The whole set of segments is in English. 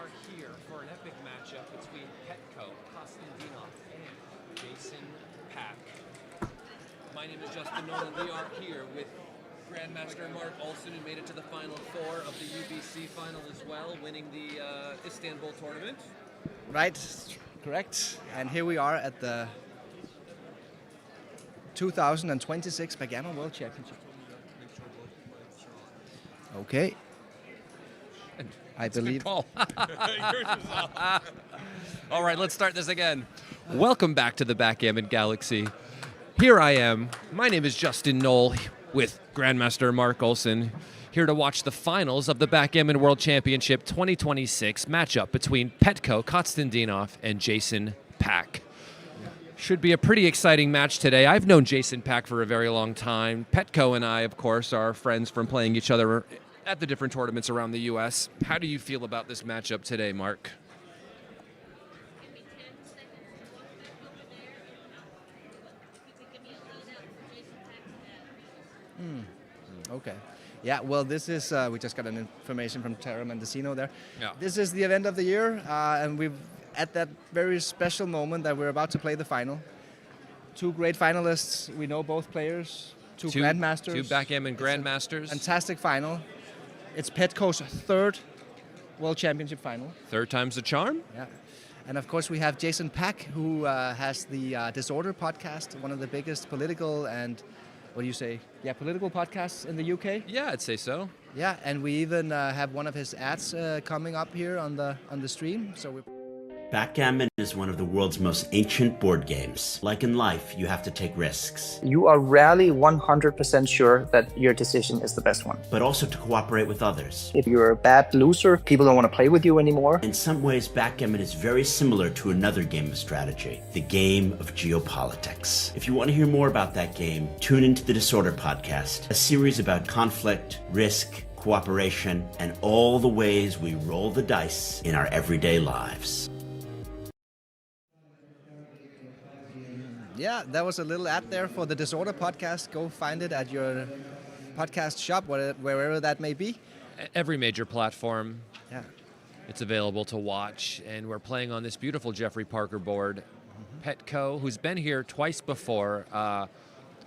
are here for an epic matchup between Petko, Kostandinov, and Jason Pack. My name is Justin Nolan. We are here with Grandmaster Mark Olsen, who made it to the Final Four of the UBC final as well, winning the Istanbul tournament. Right, correct. And here we are at the 2026 Backgammon World Championship. Okay. I believe. All right, let's start this again. Welcome back to the Backgammon Galaxy. Here I am. My name is Justin Knoll with Grandmaster Mark Olsen, here to watch the finals of the Backgammon World Championship 2026 matchup between Petko Kostandinov and Jason Pack. Should be a pretty exciting match today. I've known Jason Pack for a very long time. Petko and I, of course, are friends from playing each other at the different tournaments around the U.S. How do you feel about this matchup today, Mark? Okay. Yeah, well, this is, we just got an information from Tara Mendocino there. Yeah. This is the event of the year, and we've at that very special moment that we're about to play the final. Two great finalists. We know both players. Two grandmasters. Two backgammon grandmasters. Fantastic final. It's Petko's third World Championship final. Third time's the charm. Yeah. And of course, we have Jason Pack, who has the Disorder podcast, one of the biggest political and, what do you say? Yeah, political podcasts in the UK. Yeah, I'd say so. Yeah, and we even have one of his ads coming up here on the stream. So we. Backgammon is one of the world's most ancient board games. Like in life, you have to take risks, You are rarely 100% sure that your decision is the best one. but also to cooperate with others. If you're a bad loser, people don't want to play with you anymore. In some ways, backgammon is very similar to another game of strategy, the game of geopolitics. If you want to hear more about that game, tune into the Disorder podcast, a series about conflict, risk, cooperation, and all the ways we roll the dice in our everyday lives. Yeah, that was a little ad there for the Disorder podcast. Go find it at your podcast shop, wherever that may be. Every major platform, Yeah. it's available to watch, and we're playing on this beautiful Geoffrey Parker board. Petko, who's been here twice before,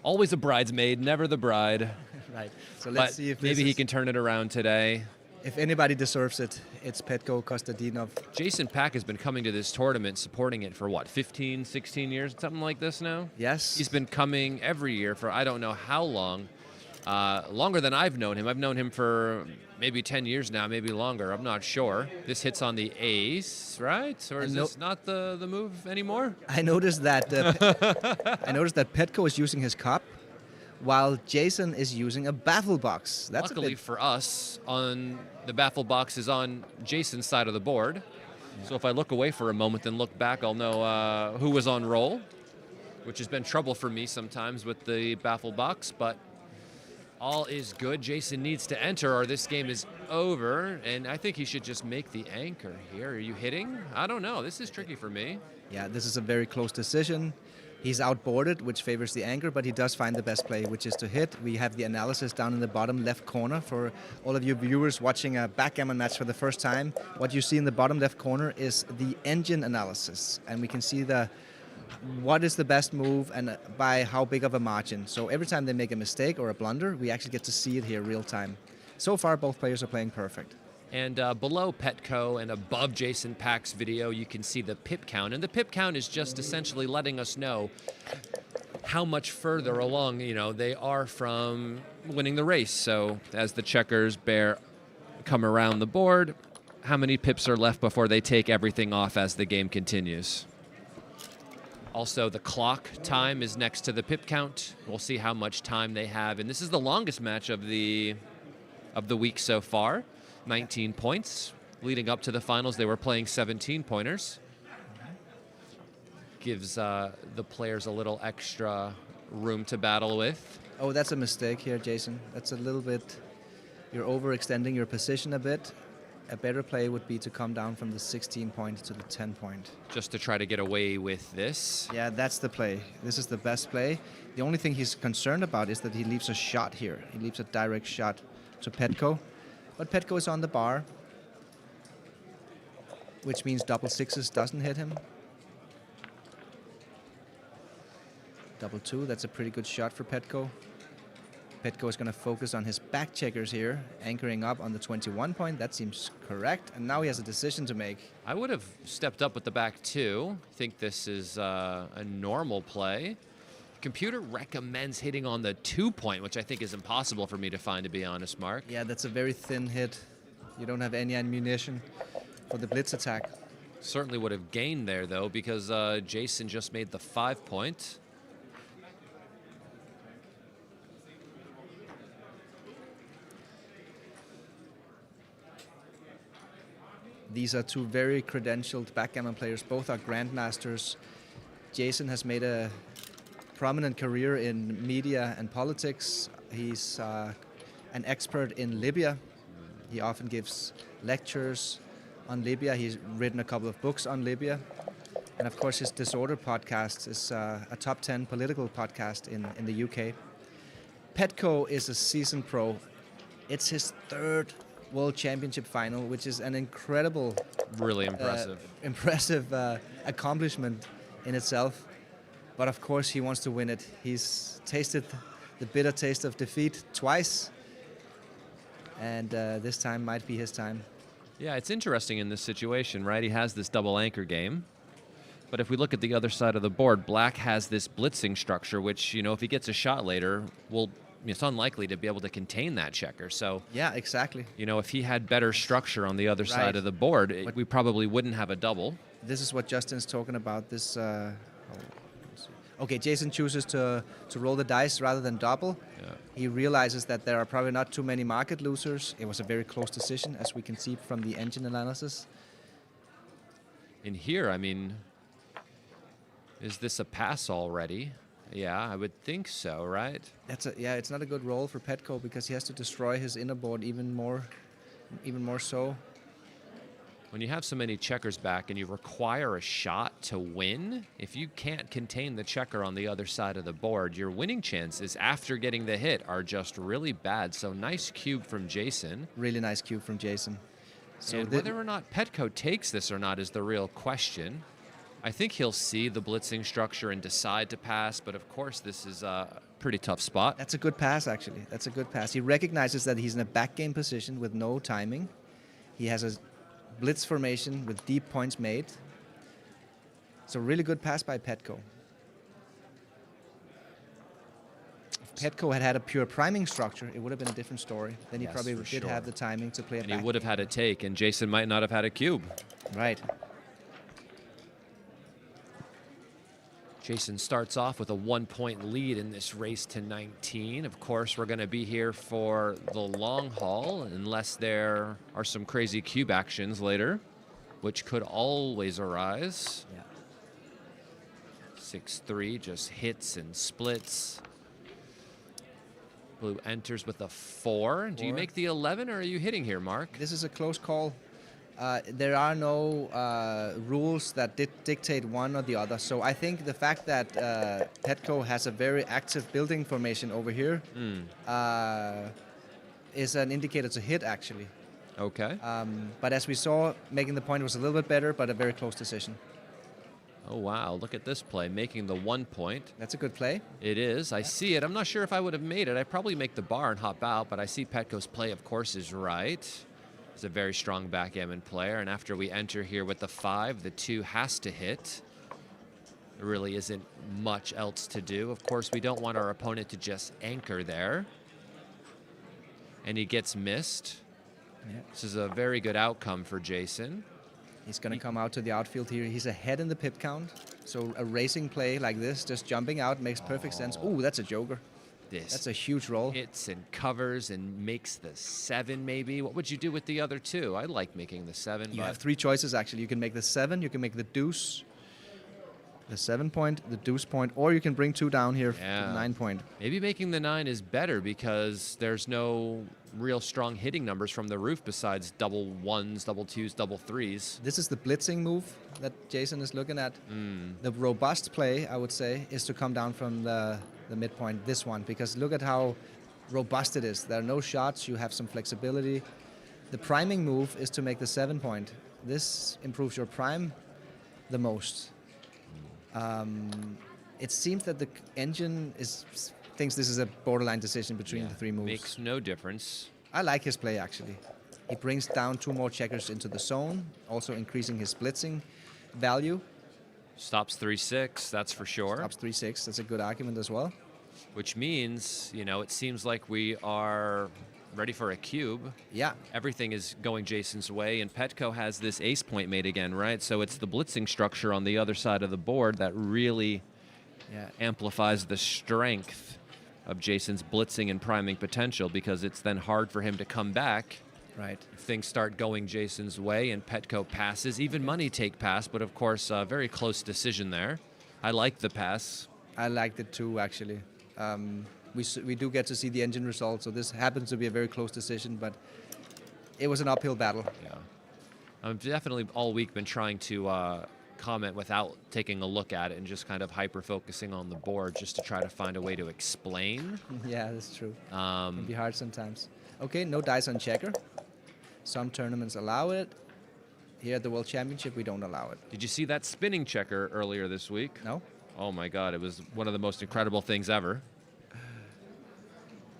always a bridesmaid, never the bride. Right. So let's But see if maybe he can turn it around today. If anybody deserves it, it's Petko Kostadinov. Jason Pack has been coming to this tournament, supporting it for what, 15, 16 years, something like this now? Yes. He's been coming every year for I don't know how long. Longer than I've known him. I've known him for maybe 10 years now, maybe longer. I'm not sure. This hits on the ace, right? Or is this not the move anymore? I noticed that Petko is using his cup, while Jason is using a baffle box. That's Luckily for us, the baffle box is on Jason's side of the board. Yeah. So if I look away for a moment and look back, I'll know who was on roll, which has been trouble for me sometimes with the baffle box, but all is good. Jason needs to enter or this game is over, and I think he should just make the anchor here. Are you hitting? I don't know. This is tricky for me. Yeah, this is a very close decision. He's outboarded, which favors the anchor, but he does find the best play, which is to hit. We have the analysis down in the bottom left corner for all of you viewers watching a backgammon match for the first time. What you see in the bottom left corner is the engine analysis, and we can see what is the best move and by how big of a margin. So every time they make a mistake or a blunder, we actually get to see it here real time. So far, both players are playing perfect. And below Petko and above Jason Pack's video, you can see the pip count. And the pip count is just essentially letting us know how much further along, they are from winning the race. So as the checkers come around the board, how many pips are left before they take everything off as the game continues. Also, the clock time is next to the pip count. We'll see how much time they have. And this is the longest match of the week so far. 19 points. Leading up to the finals, they were playing 17-pointers. Gives the players a little extra room to battle with. Oh, that's a mistake here, Jason. That's a little bit, you're overextending your position a bit. A better play would be to come down from the 16-point to the 10-point. Just to try to get away with this. Yeah, that's the play. This is the best play. The only thing he's concerned about is that he leaves a shot here. He leaves a direct shot to Petko. But Petko is on the bar. which means double sixes doesn't hit him. Double two, that's a pretty good shot for Petco. Petco is going to focus on his back checkers here, anchoring up on the 21 point. That seems correct. And now he has a decision to make. I would have stepped up with the back two. I think this is a normal play. Computer recommends hitting on the 2 point, which I think is impossible for me to find, to be honest, Mark. Yeah, that's a very thin hit. You don't have any ammunition for the blitz attack. Certainly would have gained there, though, because Jason just made the 5 point. These are two very credentialed backgammon players. Both are grandmasters. Jason has made a prominent career in media and politics. He's an expert in Libya. He often gives lectures on Libya. He's written a couple of books on Libya. And of course, his Disorder podcast is a top 10 political podcast in the UK. Petco is a seasoned pro. It's his third World Championship final, which is an incredible, Really impressive. accomplishment in itself. But of course, he wants to win it. He's tasted the bitter taste of defeat twice, and this time might be his time. Yeah, it's interesting in this situation, right? He has this double anchor game. But if we look at the other side of the board, Black has this blitzing structure, which, if he gets a shot later, it's unlikely to be able to contain that checker. So, Yeah, exactly. if he had better structure on the other side of the board, we probably wouldn't have a double. This is what Justin's talking about. Okay, Jason chooses to roll the dice rather than double. Yeah. He realizes that there are probably not too many market losers. It was a very close decision, as we can see from the engine analysis. In here, is this a pass already? Yeah, I would think so, right? It's not a good roll for Petco because he has to destroy his inner board even more so. When you have so many checkers back and you require a shot to win, if you can't contain the checker on the other side of the board, your winning chances after getting the hit are just really bad. So nice cube from Jason. Really nice cube from Jason. So and whether or not Petco takes this or not is the real question. I think he'll see the blitzing structure and decide to pass, but of course this is a pretty tough spot. That's a good pass, actually. That's a good pass. He recognizes that he's in a back game position with no timing. He has a blitz formation with deep points made. It's a really good pass by Petco. If Petco had a pure priming structure, it would have been a different story. Then he probably did have the timing to play a back And he would have game. had a take, and Jason might not have had a cube. Right. Jason starts off with a 1 point lead in this race to 19. Of course, we're going to be here for the long haul, unless there are some crazy cube actions later, which could always arise. Yeah. 6-3 just hits and splits. Blue enters with a 4. Do you 4. make the 11, or are you hitting here, Mark? This is a close call. There are no rules that dictate one or the other. So I think the fact that Petco has a very active building formation over here is an indicator to hit, actually. Okay. But as we saw, making the point was a little bit better, but a very close decision. Oh, wow. Look at this play, making the 1 point. That's a good play. It is. I see it. I'm not sure if I would have made it. I'd probably make the bar and hop out, but I see Petco's play, of course, is right. He's a very strong backgammon player, and after we enter here with the 5, the 2 has to hit. There really isn't much else to do. Of course, we don't want our opponent to just anchor there. And he gets missed. Yeah. This is a very good outcome for Jason. He's going to come out to the outfield here. He's ahead in the pip count. So a racing play like this, just jumping out, makes perfect sense. Ooh, that's a joker. That's a huge roll. Hits and covers and makes the 7 maybe. What would you do with the other 2? I like making the 7. You have 3 choices, actually. You can make the 7, you can make the deuce, the 7 point, the deuce point, or you can bring 2 down here to the 9 point. Maybe making the 9 is better because there's no real strong hitting numbers from the roof besides double 1s, double 2s, double 3s. This is the blitzing move that Jason is looking at. The robust play, I would say, is to come down from the midpoint, this one, because look at how robust it is. There are no shots, you have some flexibility. The priming move is to make the 7 point, This improves your prime the most. It seems that the engine thinks this is a borderline decision between the 3 moves. Makes no difference. I like his play, actually. He brings down 2 more checkers into the zone, also increasing his blitzing value. Stops 3-6, that's for sure. Stops 3-6, that's a good argument as well. Which means, it seems like we are ready for a cube. Yeah. Everything is going Jason's way, and Petco has this ace point made again, right? So it's the blitzing structure on the other side of the board that really amplifies the strength of Jason's blitzing and priming potential, because it's then hard for him to come back. Right. If things start going Jason's way and Petco passes, even money take pass, but of course, a very close decision there. I like the pass. I liked it too, actually. We do get to see the engine result, so this happens to be a very close decision, but it was an uphill battle. Yeah. I've definitely all week been trying to comment without taking a look at it and just kind of hyper-focusing on the board just to try to find a way to explain. Yeah, that's true. It can be hard sometimes. Okay, no dice on checker. Some tournaments allow it. Here at the World Championship, we don't allow it. Did you see that spinning checker earlier this week? No? Oh my God, it was one of the most incredible things ever.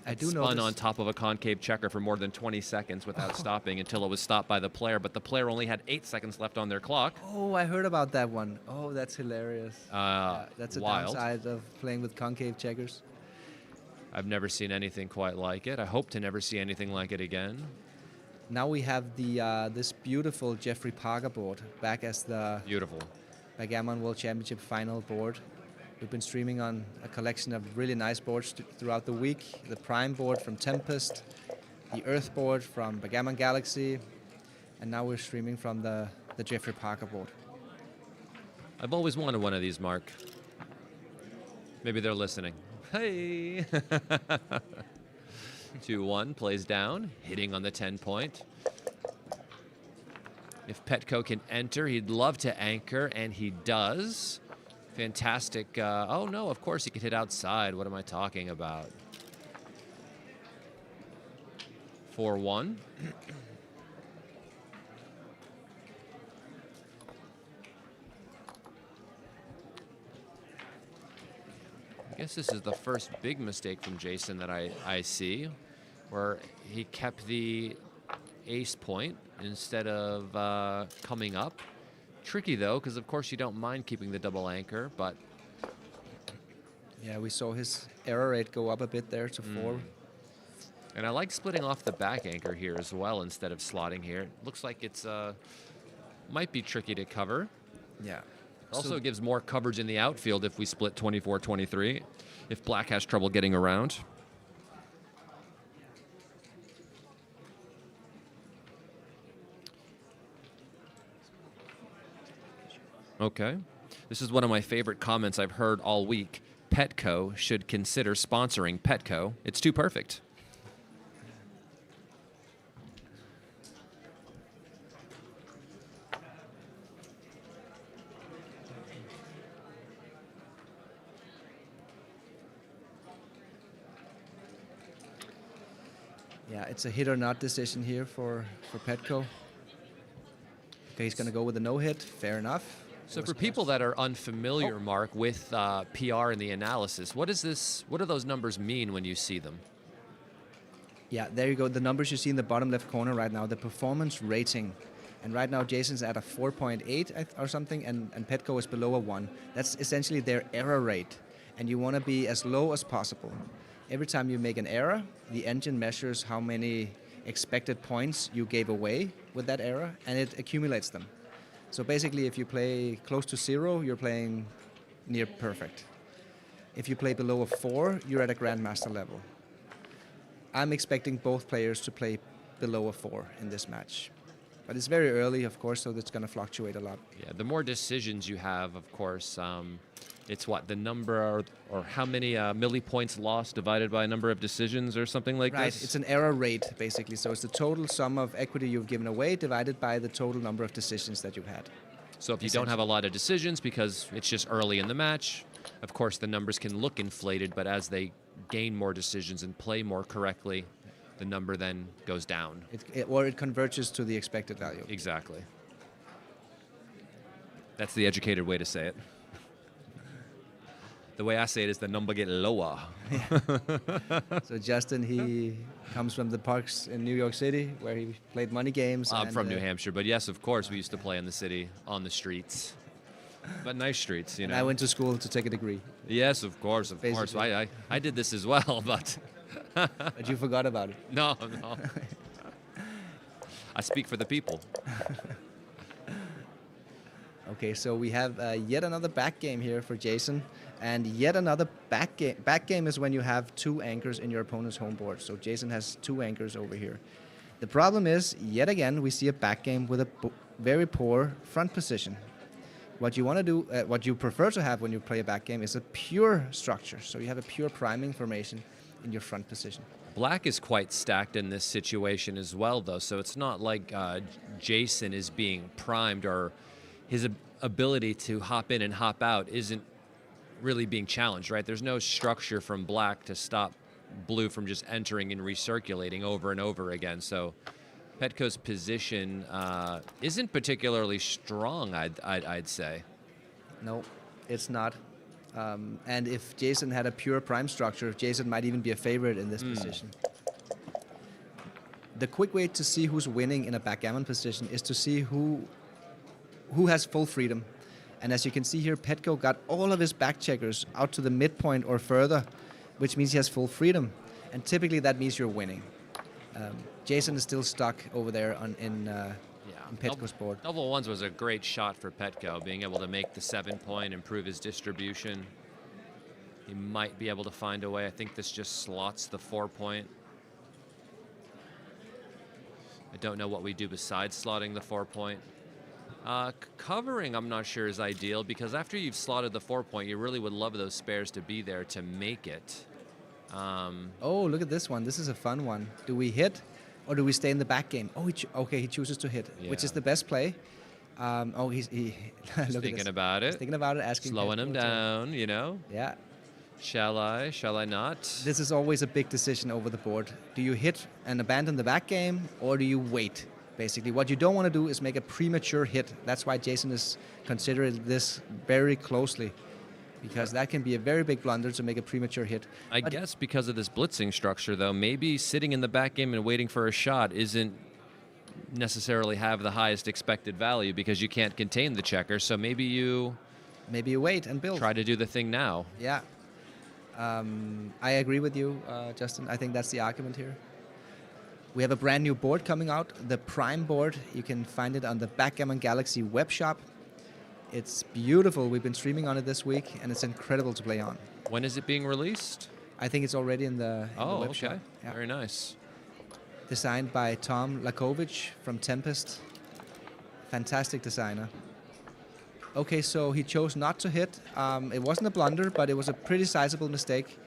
I do Spun know on top of a concave checker for more than 20 seconds without stopping until it was stopped by the player, but the player only had 8 seconds left on their clock. Oh, I heard about that one. Oh, that's hilarious. That's a wild. downside of playing with concave checkers. I've never seen anything quite like it. I hope to never see anything like it again. Now we have the this beautiful Geoffrey Parker board back as the Beautiful. Backgammon World Championship final board. We've been streaming on a collection of really nice boards throughout the week. The Prime board from Tempest, the Earth board from Backgammon Galaxy, and now we're streaming from the Geoffrey Parker board. I've always wanted one of these, Mark. Maybe they're listening. Hey! 2-1, plays down, hitting on the 10-point. If Petco can enter, he'd love to anchor, and he does. Fantastic. Oh, no, of course he could hit outside. What am I talking about? 4-1. I guess this is the first big mistake from Jason that I see, where he kept the ace point instead of coming up. Tricky, though, because, of course, you don't mind keeping the double anchor, but... Yeah, we saw his error rate go up a bit there to 4. And I like splitting off the back anchor here as well instead of slotting here. It looks like it's might be tricky to cover. Yeah. Also gives more coverage in the outfield if we split 24-23, if black has trouble getting around. Okay. This is one of my favorite comments I've heard all week. Petco should consider sponsoring Petco. It's too perfect. Yeah, it's a hit or not decision here for Petco. Okay, he's going to go with a no-hit. Fair enough. So for people that are unfamiliar, Mark, with PR and the analysis, what do those numbers mean when you see them? Yeah, there you go. The numbers you see in the bottom left corner right now, the performance rating. And right now, Jason's at a 4.8 or something, and Petco is below a 1. That's essentially their error rate. And you want to be as low as possible. Every time you make an error, the engine measures how many expected points you gave away with that error, and it accumulates them. So basically, if you play close to 0, you're playing near perfect. If you play below a 4, you're at a Grandmaster level. I'm expecting both players to play below a 4 in this match. But it's very early, of course, so it's going to fluctuate a lot. Yeah, the more decisions you have, of course, it's what, the number or how many milli points lost divided by a number of decisions or something like Right, this? it's an error rate, basically. So it's the total sum of equity you've given away divided by the total number of decisions that you've had. So if you don't have a lot of decisions because it's just early in the match, of course the numbers can look inflated, but as they gain more decisions and play more correctly, the number then goes down. Or it converges to the expected value. Exactly. That's the educated way to say it. The way I say it is the number get lower. So Justin, he comes from the parks in New York City where he played money games. I'm from New Hampshire, but yes, of course, we used to play in the city, on the streets. But nice streets, you know. I went to school to take a degree. Yes, of course, of course. Basically. I did this as well, but But you forgot about it. no. I speak for the people. Okay, so we have yet another back game here for Jason. And yet another back game. Back game is when you have 2 anchors in your opponent's home board. So Jason has 2 anchors over here. The problem is, yet again, we see a back game with a very poor front position. What you want to do, what you prefer to have when you play a back game is a pure structure. So you have a pure priming formation in your front position. Black is quite stacked in this situation as well, though. So it's not like Jason is being primed, or his ability to hop in and hop out isn't really being challenged, right? There's no structure from black to stop blue from just entering and recirculating over and over again. So Petco's position isn't particularly strong, I'd say. No, it's not. And if Jason had a pure prime structure, Jason might even be a favorite in this position. The quick way to see who's winning in a backgammon position is to see who has full freedom. And as you can see here, Petco got all of his back checkers out to the midpoint or further, which means he has full freedom. And typically that means you're winning. Jason is still stuck over there in Petco's board. Double ones was a great shot for Petco, being able to make the 7-point, improve his distribution. He might be able to find a way. I think this just slots the 4-point. I don't know what we do besides slotting the 4-point. Covering, I'm not sure, is ideal, because after you've slotted the 4-point, you really would love those spares to be there to make it. Oh, look at this one. This is a fun one. Do we hit, or do we stay in the back game? Oh, he chooses to hit, which is the best play. He's thinking about it. He's thinking about it, asking. Slowing him down, you know? Yeah. Shall I not? This is always a big decision over the board. Do you hit and abandon the back game, or do you wait? Basically, what you don't want to do is make a premature hit. That's why Jason is considering this very closely, because that can be a very big blunder to make a premature hit. I guess because of this blitzing structure, though, maybe sitting in the back game and waiting for a shot isn't necessarily have the highest expected value, because you can't contain the checker. So maybe you wait and build. Try to do the thing now. Yeah. I agree with you, Justin. I think that's the argument here. We have a brand new board coming out, the Prime board. You can find it on the Backgammon Galaxy web shop. It's beautiful. We've been streaming on it this week, and it's incredible to play on. When is it being released? I think it's already in the web okay. shop. Yeah. Very nice. Designed by Tom Lakovich from Tempest. Fantastic designer. Okay, so he chose not to hit. It wasn't a blunder, but it was a pretty sizable mistake.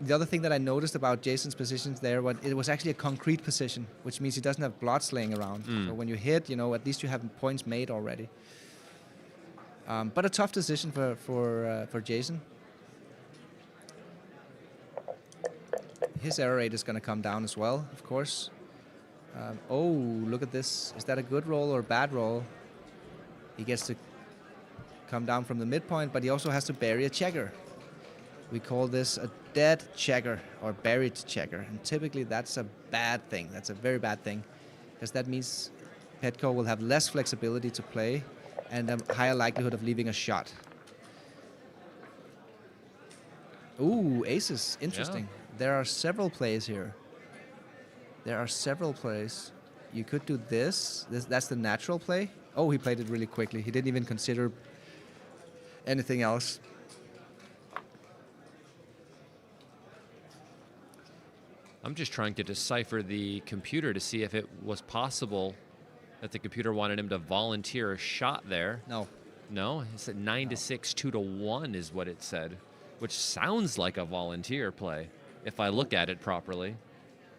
The other thing that I noticed about Jason's positions there, it was actually a concrete position, which means he doesn't have blots laying around. So when you hit, at least you have points made already. But a tough decision for Jason. His error rate is going to come down as well, of course. Look at this. Is that a good roll or a bad roll? He gets to come down from the midpoint, but he also has to bury a checker. We call this a dead checker or buried checker, and typically that's a bad thing. That's a very bad thing, because that means Petco will have less flexibility to play and a higher likelihood of leaving a shot. Ooh, aces. Interesting. Yeah. There are several plays here. You could do this. That's the natural play. Oh, he played it really quickly. He didn't even consider anything else. I'm just trying to decipher the computer to see if it was possible that the computer wanted him to volunteer a shot there. No. No? It said 9-6, 2-1 is what it said, which sounds like a volunteer play if I look at it properly.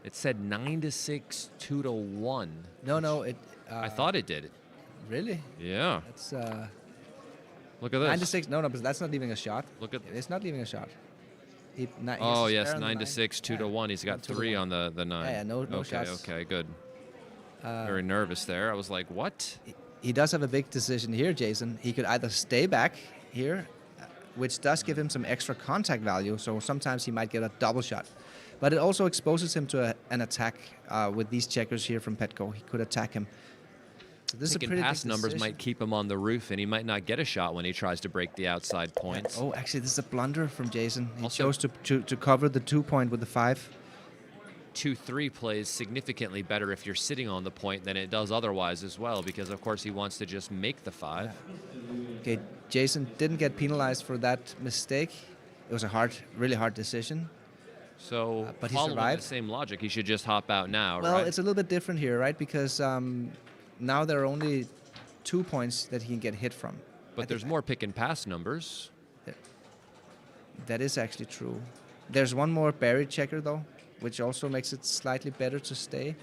It said 9-6, 2-1. No. I thought it did. Really? Yeah. That's look at this. 9-6. No, but that's not leaving a shot. Look at. It's not leaving a shot. Yes, 9-6, 2-1. He's got 3 on the 9. Yeah, no shots. Okay, good. Very nervous there. I was like, what? he does have a big decision here, Jason. He could either stay back here, which does give him some extra contact value, so sometimes he might get a double shot. But it also exposes him to an attack with these checkers here from Petco. He could attack him. So this is a Thinking pretty pass big numbers decision. might keep him on the roof, and he might not get a shot when he tries to break the outside points. Oh, actually, this is a blunder from Jason. He Also- chose to cover the 2-point with the 5. 2-3 plays significantly better if you're sitting on the point than it does otherwise as well, because of course he wants to just make the 5. Okay, Jason didn't get penalized for that mistake. It was a really hard decision. So but he following the survived. same logic, he should just hop out now, Well, right? it's a little bit different here, right? Because now there are only 2 points that he can get hit from. But there's more pick and pass numbers. That is actually true. There's one more buried checker, though, which also makes it slightly better to stay.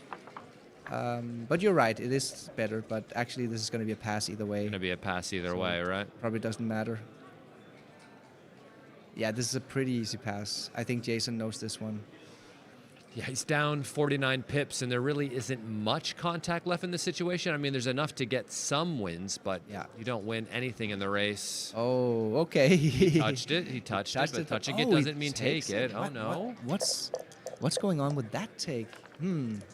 But you're right, it is better, but actually this is going to be a pass either way. Going to be a pass either way, right? Probably doesn't matter. Yeah, this is a pretty easy pass. I think Jason knows this one. Yeah, he's down 49 pips, and there really isn't much contact left in the situation. I mean, there's enough to get some wins, but Yeah. you don't win anything in the race. Oh, okay. He touched it, but touching it Oh, he doesn't mean take takes it. Oh, What- no. What's going on with that take?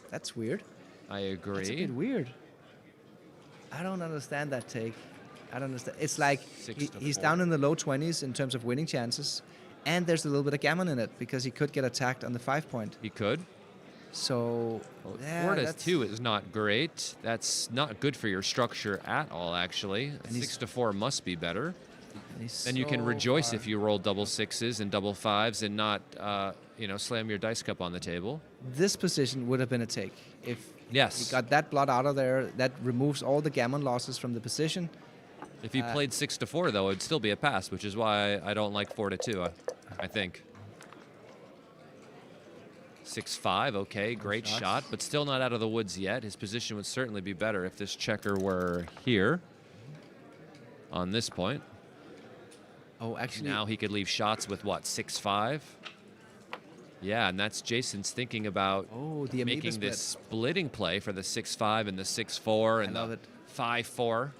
That's weird. I That's a agree. bit weird. I don't understand that take. I don't understand. It's like he's 6-4. down in the low 20s in terms of winning chances, and there's a little bit of gammon in it because he could get attacked on the 5-point. He could. So, yeah, 4 to that's- 2 is not great. That's not good for your structure at all, actually. he's- 6 to 4 must be better. he's Then you can so rejoice far. if you roll double 6s and double 5s and not, slam your dice cup on the table. This position would have been a take. If Yes. he got that blot out of there, that removes all the gammon losses from the position. If he played 6 to 4, though, it'd still be a pass, which is why I don't like 4 to 2. I think 6-5, okay, great shots. shot, but still not out of the woods yet. His position would certainly be better if this checker were here on this point. Oh, actually, Now he could leave shots with what, 6-5? Yeah, and that's Jason's thinking about the amoeba making split. this splitting play for the 6-5 and the 6-4 and love the it. 5-4.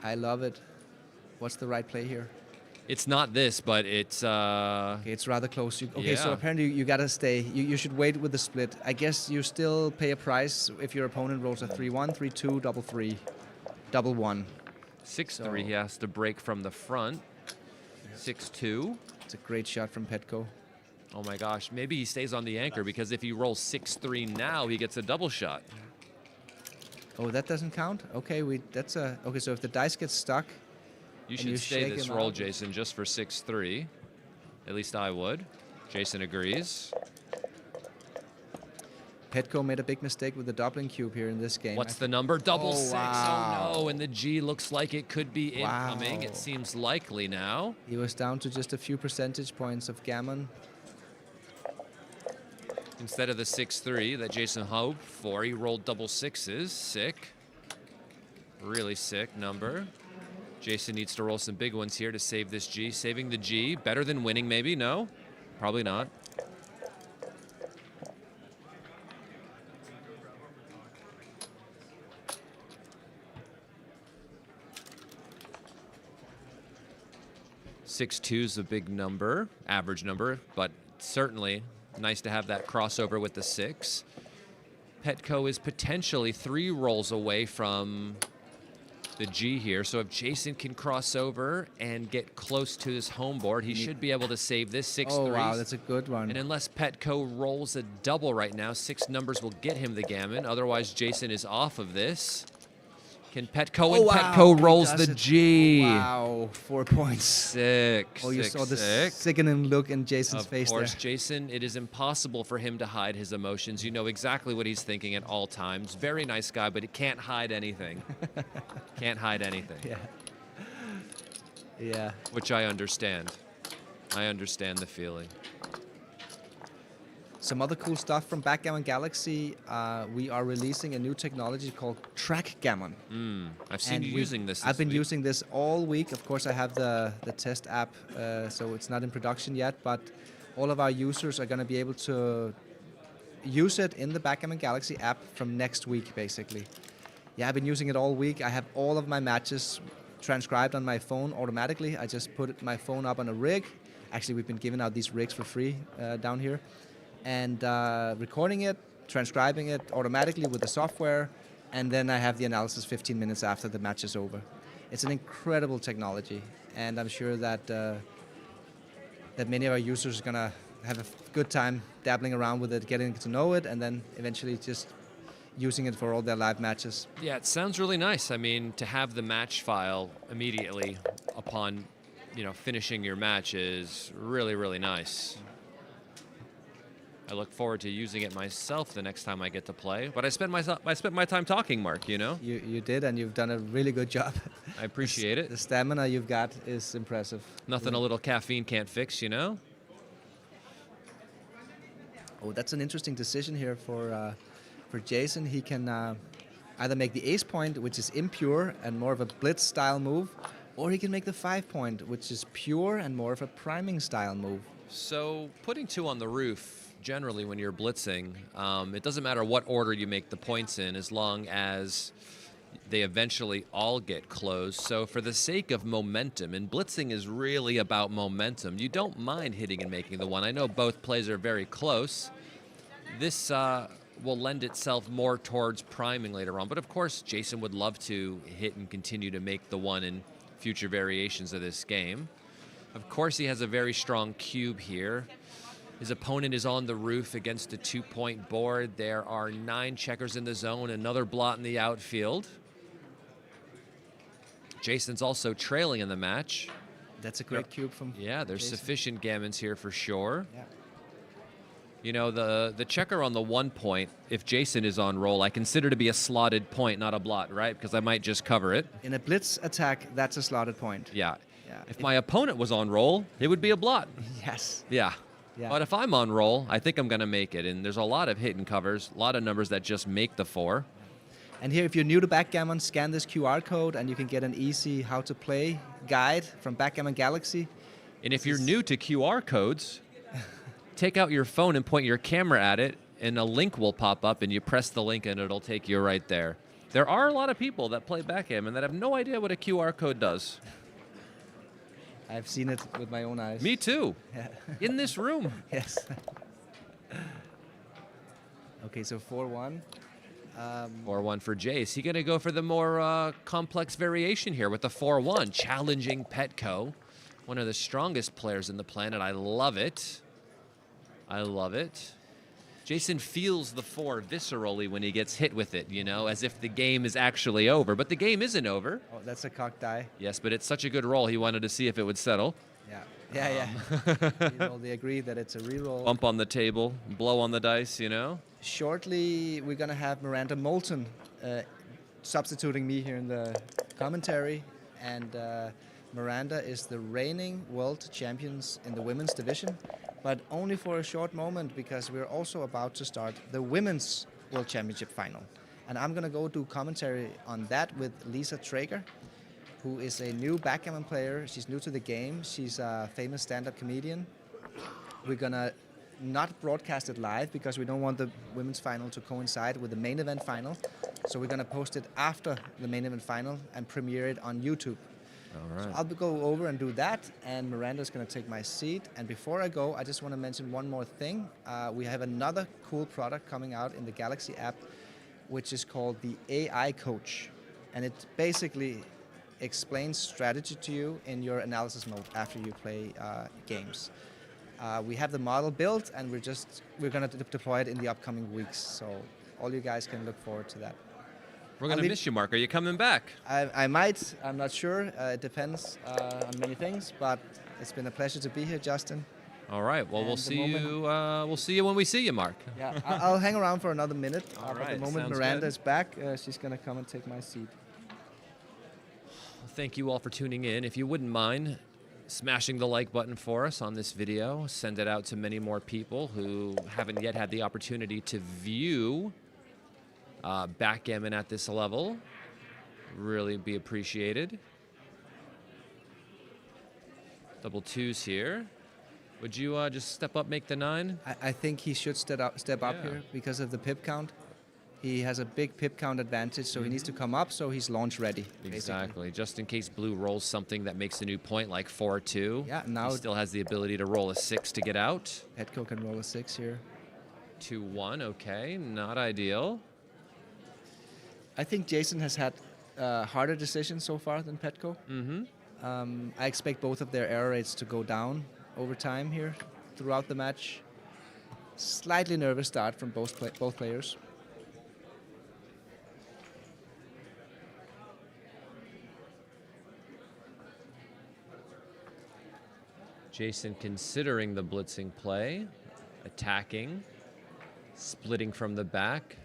I love it. What's the right play here? It's not this, but it's Okay, it's rather close. Okay, so Yeah. apparently you gotta stay. You should wait with the split. I guess you still pay a price if your opponent rolls a 3-1, 3-2, double 3, double 1. 6-3. So- He has to break from the front. 6-2. It's a great shot from Petco. Oh my gosh, maybe he stays on the anchor because if he rolls 6-3 now, he gets a double shot. Oh, that doesn't count. Okay, okay. So if the dice gets stuck, You And should you stay shake this him roll, out. Jason, just for 6-3. At least I would. Jason agrees. Petco made a big mistake with the doubling cube here in this game. What's the number? Double Oh, 6. wow. Oh no, and the G looks like it could be incoming. Wow. It seems likely now. He was down to just a few percentage points of gammon. Instead of the 6-3 that Jason hoped for, he rolled double 6s. Sick. Really sick number. Jason needs to roll some big ones here to save this G. Saving the G. Better than winning, maybe? No? Probably not. Six two is a big number, average number, but certainly nice to have that crossover with the 6. Petco is potentially 3 rolls away from the G here, so if Jason can cross over and get close to his home board, he should be able to save this 6-3. Oh, wow, that's a good one. And unless Petco rolls a double right now, 6 numbers will get him the gammon. Otherwise, Jason is off of this. Can Petco and Petco He rolls does the it. G. Wow, 4 points. Sick. Oh, you sick, saw the sick. sickening look in Jason's Of face course, there. Jason, it is impossible for him to hide his emotions. You know exactly what he's thinking at all times. Very nice guy, but he can't hide anything. Can't hide anything, Yeah. Yeah. which I understand. I understand the feeling. Some other cool stuff from Backgammon Galaxy. We are releasing a new technology called Track Gammon. I've seen you using this. I've been week. using this all week. Of course, I have the test app, so it's not in production yet, but all of our users are going to be able to use it in the Backgammon Galaxy app from next week, basically. Yeah, I've been using it all week. I have all of my matches transcribed on my phone automatically. I just put my phone up on a rig. Actually, we've been giving out these rigs for free down here. And recording it, transcribing it automatically with the software, and then I have the analysis 15 minutes after the match is over. It's an incredible technology, and I'm sure that that many of our users are going to have a good time dabbling around with it, getting to know it, and then eventually just using it for all their live matches. Yeah, it sounds really nice. I mean, to have the match file immediately upon, finishing your match is really, really nice. I look forward to using it myself the next time I get to play. But I spent my time talking, Mark, You did, and you've done a really good job. I appreciate it. The stamina you've got is impressive. Nothing a little caffeine can't fix, Oh, that's an interesting decision here for Jason. He can either make the ace point, which is impure and more of a blitz style move, or he can make the 5 point, which is pure and more of a priming style move. So putting 2 on the roof, generally when you're blitzing, it doesn't matter what order you make the points in as long as they eventually all get closed. So for the sake of momentum, and blitzing is really about momentum, you don't mind hitting and making the 1. I know both plays are very close. This will lend itself more towards priming later on. But of course, Jason would love to hit and continue to make the 1 in future variations of this game. Of course, he has a very strong cube here. His opponent is on the roof against a 2-point board. There are 9 checkers in the zone, another blot in the outfield. Jason's also trailing in the match. That's a great cube from Yeah, there's Jason. sufficient gammons here for sure. Yeah. The checker on the 1 point, if Jason is on roll, I consider to be a slotted point, not a blot, right? Because I might just cover it. In a blitz attack, that's a slotted point. Yeah. Yeah. If my opponent was on roll, it would be a blot. Yes. Yeah. Yeah. But if I'm on roll, I think I'm going to make it. And there's a lot of hidden covers, a lot of numbers that just make the 4. And here, if you're new to Backgammon, scan this QR code and you can get an easy how to play guide from Backgammon Galaxy. And if you're new to QR codes, take out your phone and point your camera at it, and a link will pop up, and you press the link, and it'll take you right there. There are a lot of people that play Backgammon that have no idea what a QR code does. I've seen it with my own eyes. Me too. Yeah. In this room. Yes. Okay, so 4-1. 4-1 for Jace. He going to go for the more complex variation here with the 4-1, challenging Petco, one of the strongest players in the planet. I love it. I love it. Jason feels the 4 viscerally when he gets hit with it, as if the game is actually over. But the game isn't over. Oh, that's a cocked die. Yes, but it's such a good roll, he wanted to see if it would settle. Yeah. They agree that it's a reroll. Bump on the table, blow on the dice, Shortly, we're going to have Miranda Moulton substituting me here in the commentary. And Miranda is the reigning world champions in the women's division, but only for a short moment because we're also about to start the women's world championship final. And I'm going to go do commentary on that with Lisa Traeger, who is a new backgammon player. She's new to the game. She's a famous stand-up comedian. We're going to not broadcast it live because we don't want the women's final to coincide with the main event final. So we're going to post it after the main event final and premiere it on YouTube. All right. So I'll go over and do that, and Miranda's going to take my seat. And before I go, I just want to mention one more thing. We have another cool product coming out in the Galaxy app, which is called the AI Coach. And it basically explains strategy to you in your analysis mode after you play games. We have the model built, and we're going to deploy it in the upcoming weeks. So all you guys can look forward to that. We're going to miss you, Mark. Are you coming back? I might. I'm not sure. It depends on many things, but it's been a pleasure to be here, Justin. All right. Well, And we'll the see moment- you. We'll see you when we see you, Mark. Yeah, I'll hang around for another minute. All But right, the moment sounds Miranda good. is back, she's going to come and take my seat. Thank you all for tuning in. If you wouldn't mind smashing the like button for us on this video, send it out to many more people who haven't yet had the opportunity to view backgammon at this level. Really be appreciated. Double 2s here. Would you just step up, make the 9? I think he should step up Yeah. here because of the pip count. He has a big pip count advantage, so he needs to come up, so he's launch ready. Basically. Exactly. Just in case blue rolls something that makes a new point, like 4-2. Yeah, now he still has the ability to roll a 6 to get out. Petco can roll a 6 here. 2-1, okay, not ideal. I think Jason has had harder decisions so far than Petco. I expect both of their error rates to go down over time here throughout the match. Slightly nervous start from both players. Jason considering the blitzing play, attacking, splitting from the back.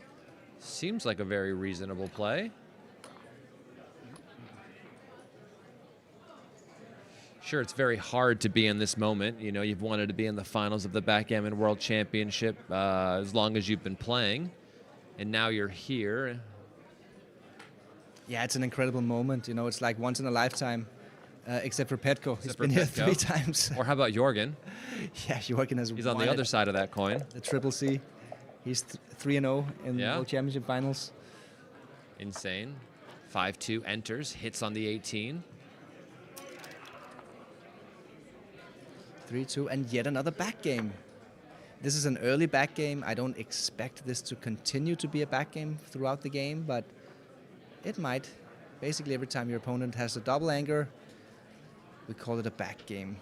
Seems like a very reasonable play. Sure, it's very hard to be in this moment. You know, you've wanted to be in the finals of the Backgammon World Championship as long as you've been playing, and now you're here. Yeah, it's an incredible moment. You know, it's like once in a lifetime, except for Petco. He's been here 3 times. Or how about Jorgen? Yeah, Jorgen has He's on the other side of that coin. The Triple C. He's 3-0 in the World Championship finals. Insane. 5-2 enters, hits on the 18. 3-2, and yet another back game. This is an early back game. I don't expect this to continue to be a back game throughout the game, but it might. Basically, every time your opponent has a double anchor, we call it a back game.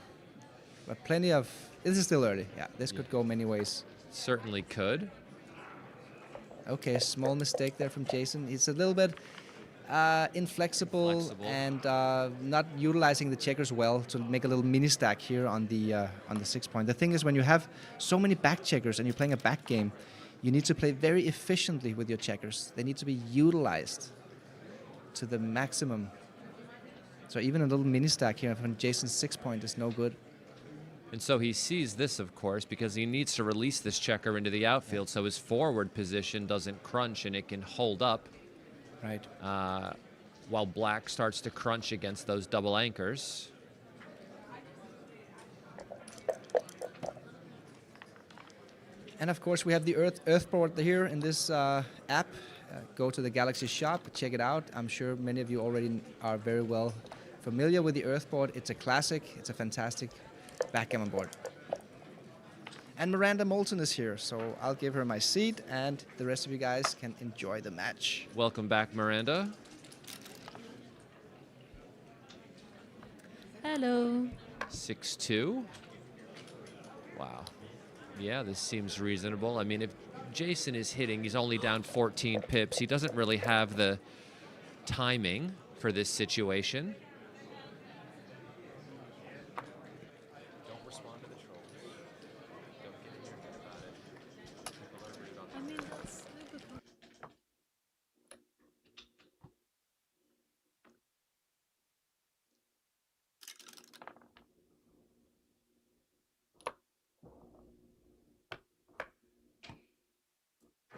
But plenty of... This is still early. Yeah, this could go many ways. Certainly could. Okay, small mistake there from Jason. It's a little bit inflexible and not utilizing the checkers well to make a little mini stack here on the 6 point. The thing is, when you have so many back checkers and you're playing a back game, you need to play very efficiently with your checkers. They need to be utilized to the maximum. So even a little mini stack here from Jason's 6 point is no good. And so he sees this, of course, because he needs to release this checker into the outfield so his forward position doesn't crunch and it can hold up. Right. While black starts to crunch against those double anchors. And of course, we have the Earthboard here in this app. Go to the Galaxy shop, check it out. I'm sure many of you already are very well familiar with the Earthboard. It's a classic. It's a fantastic backgammon board. And Miranda Moulton is here, so I'll give her my seat, and the rest of you guys can enjoy the match. Welcome back, Miranda. Hello. 6-2. Wow. Yeah, this seems reasonable. I mean, if Jason is hitting, he's only down 14 pips. He doesn't really have the timing for this situation.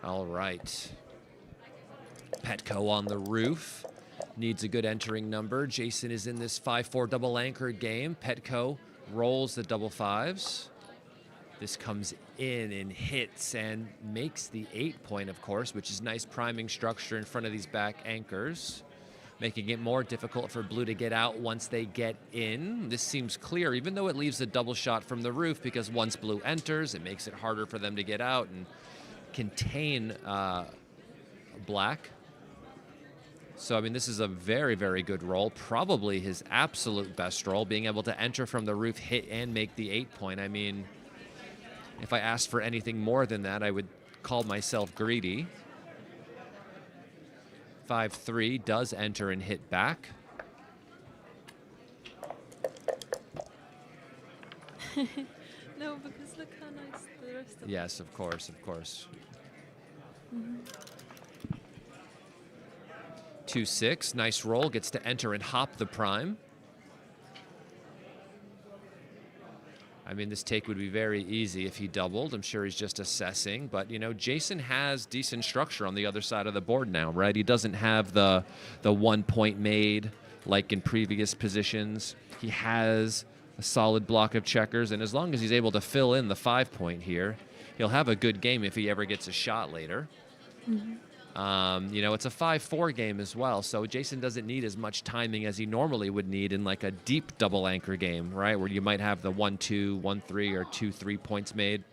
All right. Petco on the roof. Needs a good entering number. Jason is in this 5-4 double anchor game. Petco rolls the double fives. This comes in and hits and makes the 8 point, of course, which is nice priming structure in front of these back anchors, making it more difficult for blue to get out once they get in. This seems clear, even though it leaves a double shot from the roof, because once blue enters, it makes it harder for them to get out and contain black. So, I mean, this is a very, very good roll. Probably his absolute best roll, being able to enter from the roof, hit, and make the 8 point. I mean, if I asked for anything more than that, I would call myself greedy. 5-3 does enter and hit back. No, because look how nice the rest of Yes, of course, of course. 2-6, nice roll, gets to enter and hop the prime. I mean, this take would be very easy if he doubled. I'm sure he's just assessing, but you know, Jason has decent structure on the other side of the board now, right? He doesn't have the 1 point made like in previous positions. He has a solid block of checkers, and as long as he's able to fill in the 5 point here, he'll have a good game if he ever gets a shot later. It's a 5-4 game as well, so Jason doesn't need as much timing as he normally would need in like a deep double anchor game, right, where you might have the 1-2, 1-3, or 2-3 points made.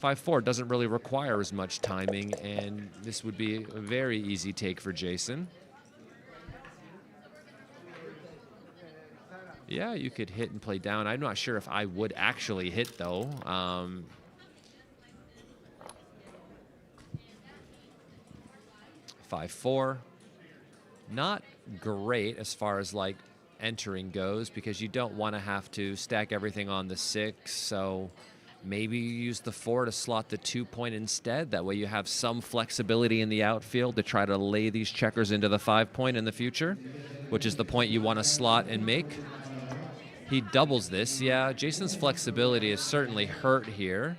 5-4 doesn't really require as much timing, and this would be a very easy take for Jason. Yeah, you could hit and play down. I'm not sure if I would actually hit, though. 5-4. Not great as far as like entering goes, because you don't want to have to stack everything on the 6. So maybe you use the 4 to slot the 2-point instead. That way you have some flexibility in the outfield to try to lay these checkers into the 5-point in the future, which is the point you want to slot and make. He doubles this. Yeah, Jason's flexibility is certainly hurt here.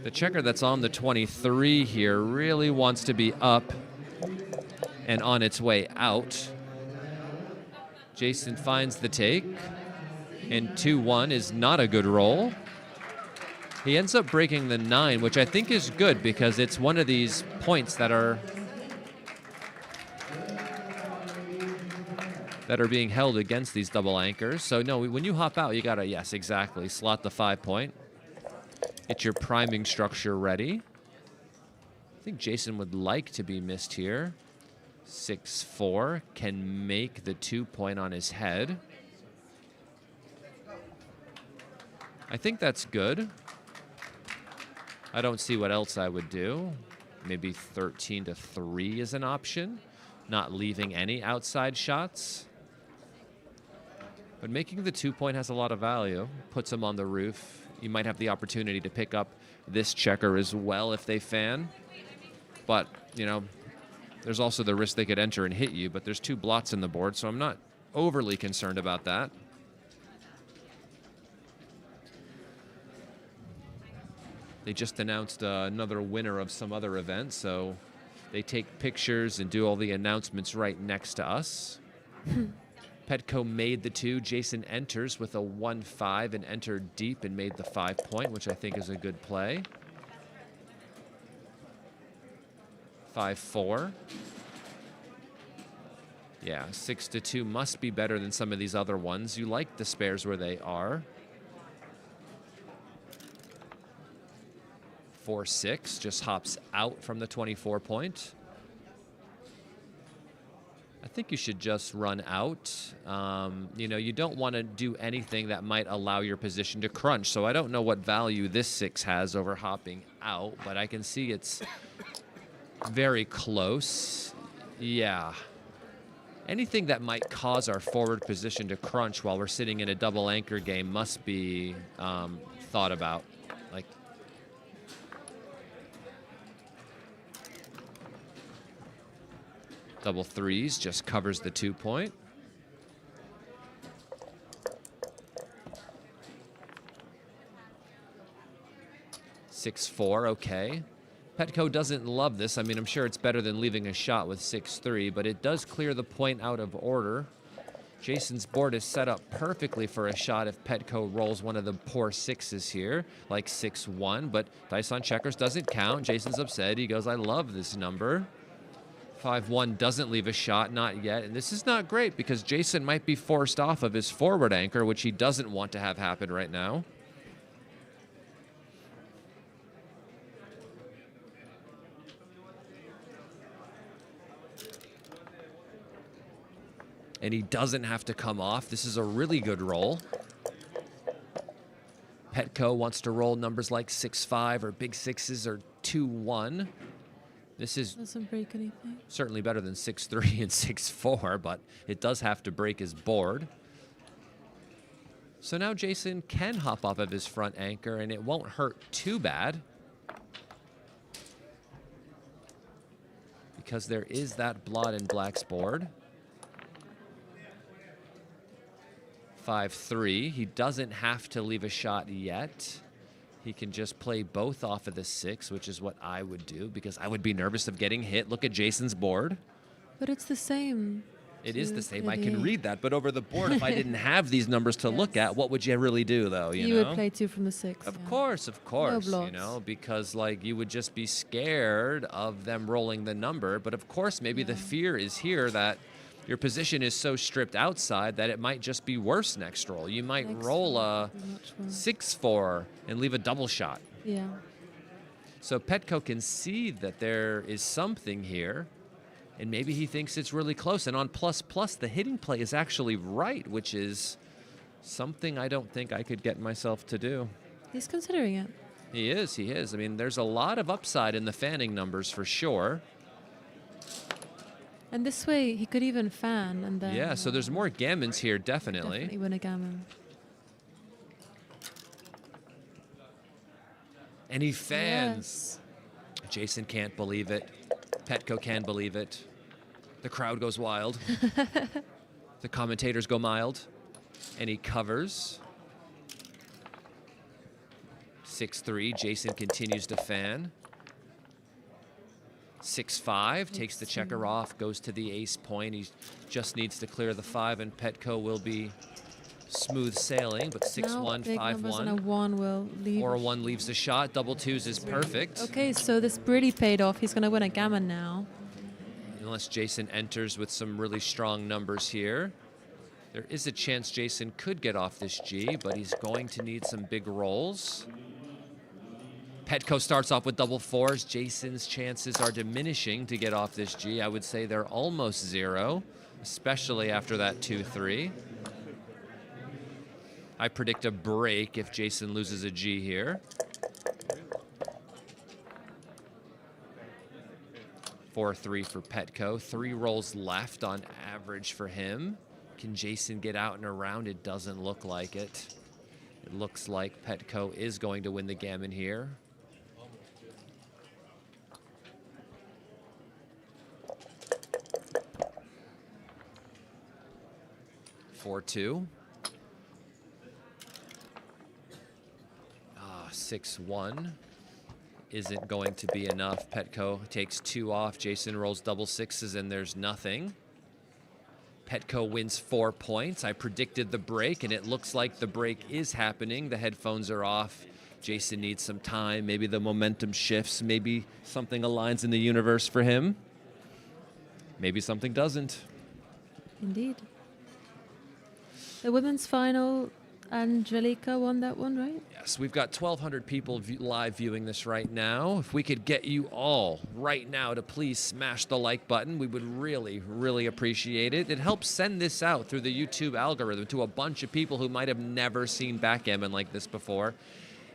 The checker that's on the 23 here really wants to be up and on its way out. Jason finds the take, and 2-1 is not a good roll. He ends up breaking the 9, which I think is good because it's one of these points that are being held against these double anchors. So no, when you hop out, you gotta, yes, exactly, slot the 5-point. Get your priming structure ready. I think Jason would like to be missed here. 6-4 can make the 2-point on his head. I think that's good. I don't see what else I would do. Maybe 13-3 is an option. Not leaving any outside shots. But making the 2-point has a lot of value. Puts him on the roof. You might have the opportunity to pick up this checker as well if they fan. But, there's also the risk they could enter and hit you, but there's 2 blots in the board, so I'm not overly concerned about that. They just announced another winner of some other event, so they take pictures and do all the announcements right next to us. Petco made the 2. Jason enters with a 1-5 and entered deep and made the 5-point, which I think is a good play. 5-4. Yeah, 6-2 must be better than some of these other ones. You like the spares where they are. 4-6 just hops out from the 24-point. I think you should just run out. You don't want to do anything that might allow your position to crunch. So I don't know what value this 6 has over hopping out, but I can see it's very close. Yeah. Anything that might cause our forward position to crunch while we're sitting in a double anchor game must be thought about. Like, double 3s just covers the 2-point. (6-4), okay. Petco doesn't love this. I mean, I'm sure it's better than leaving a shot with 6-3, but it does clear the point out of order. Jason's board is set up perfectly for a shot if Petco rolls one of the poor 6s here, like 6-1, but dice on checkers doesn't count. Jason's upset. He goes, I love this number. 5-1 doesn't leave a shot, not yet. And this is not great because Jason might be forced off of his forward anchor, which he doesn't want to have happen right now. And he doesn't have to come off. This is a really good roll. Petco wants to roll numbers like 6-5 or big 6s or 2-1. This is Doesn't break anything. certainly better than 6-3 and 6-4, but it does have to break his board. So now Jason can hop off of his front anchor, and it won't hurt too bad. Because there is that blot in Black's board. 5-3. He doesn't have to leave a shot yet. He can just play both off of the 6, which is what I would do because I would be nervous of getting hit. Look at Jason's board. But it's the same. It is the same. I 3D. can read that, but over the board, if I didn't have these numbers to look Yes. at, what would you really do, though? You You know? would play 2 from the 6. Of yeah. course, you blocks. know, because like you would just be scared of them rolling the number. But of course, maybe the Yeah. fear is here that your position is so stripped outside that it might just be worse next roll. You might Next roll roll a would be much worse. 6-4 and leave a double shot. Yeah. So Petco can see that there is something here, and maybe he thinks it's really close. And on plus plus, the hitting play is actually right, which is something I don't think I could get myself to do. He's considering it. He is, he is. I mean, there's a lot of upside in the fanning numbers for sure. And this way, he could even fan and then. Yeah, so there's more gammons here, Definitely definitely. win a gammon. And he fans. Yes. Jason can't believe it. Petco can't believe it. The crowd goes wild. The commentators go mild. And he covers. 6-3. Jason continues to fan. 6-5. Takes the checker off. Goes to the ace point. He just needs to clear the 5, and Petco will be smooth sailing. But 6-1, Big numbers and a 5-1. 1 will leave. Or a 1 leaves the shot. Double twos is perfect. Okay, so this really paid off. He's going to win a gammon now. Unless Jason enters with some really strong numbers here. There is a chance Jason could get off this G, but he's going to need some big rolls. Petco starts off with double 4s. Jason's chances are diminishing to get off this G. I would say they're almost 0, especially after that 2-3. I predict a break if Jason loses a G here. 4-3 for Petco. 3 rolls left on average for him. Can Jason get out and around? It doesn't look like it. It looks like Petco is going to win the gammon here. Four, 2. 6-1 isn't going to be enough. Petco takes 2 off. Jason rolls double 6s, and there's nothing. Petco wins 4 points. I predicted the break, and it looks like the break is happening. The headphones are off. Jason needs some time. Maybe the momentum shifts. Maybe something aligns in the universe for him. Maybe something doesn't. Indeed. The women's final, Angelica won that one, right? Yes, we've got 1,200 people live viewing this right now. If we could get you all right now to please smash the like button, we would really, really appreciate it. It helps send this out through the YouTube algorithm to a bunch of people who might have never seen backgammon like this before.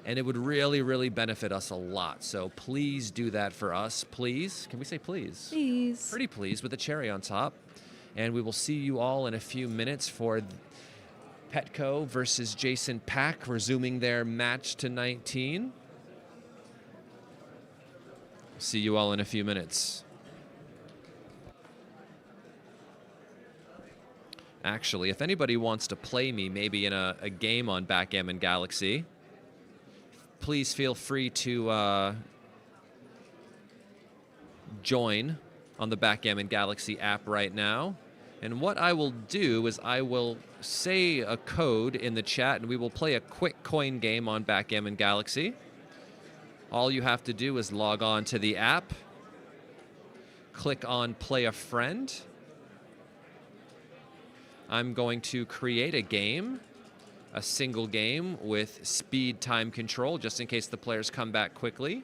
And it would really, really benefit us a lot. So please do that for us, please. Can we say please? Please. Pretty please with a cherry on top. And we will see you all in a few minutes for Petco versus Jason Pack, resuming their match to 19. See you all in a few minutes. Actually, if anybody wants to play me maybe in a game on Backgammon Galaxy, please feel free to join on the Backgammon Galaxy app right now. And what I will do is I will say a code in the chat, and we will play a quick coin game on Backgammon Galaxy. All you have to do is log on to the app, click on Play a Friend. I'm going to create a game, a single game with speed time control, just in case the players come back quickly.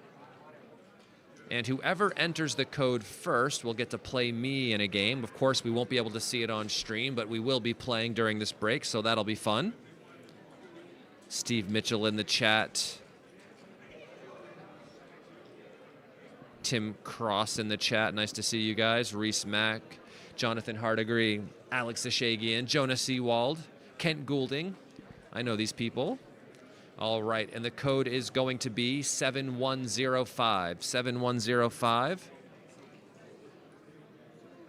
And whoever enters the code first will get to play me in a game. Of course, we won't be able to see it on stream, but we will be playing during this break, so that'll be fun. Steve Mitchell in the chat. Tim Cross in the chat. Nice to see you guys. Reese Mack, Jonathan Hardigree, Alex Ashagian, Jonah Seawald, Kent Goulding. I know these people. All right, and the code is going to be 7105. 7105.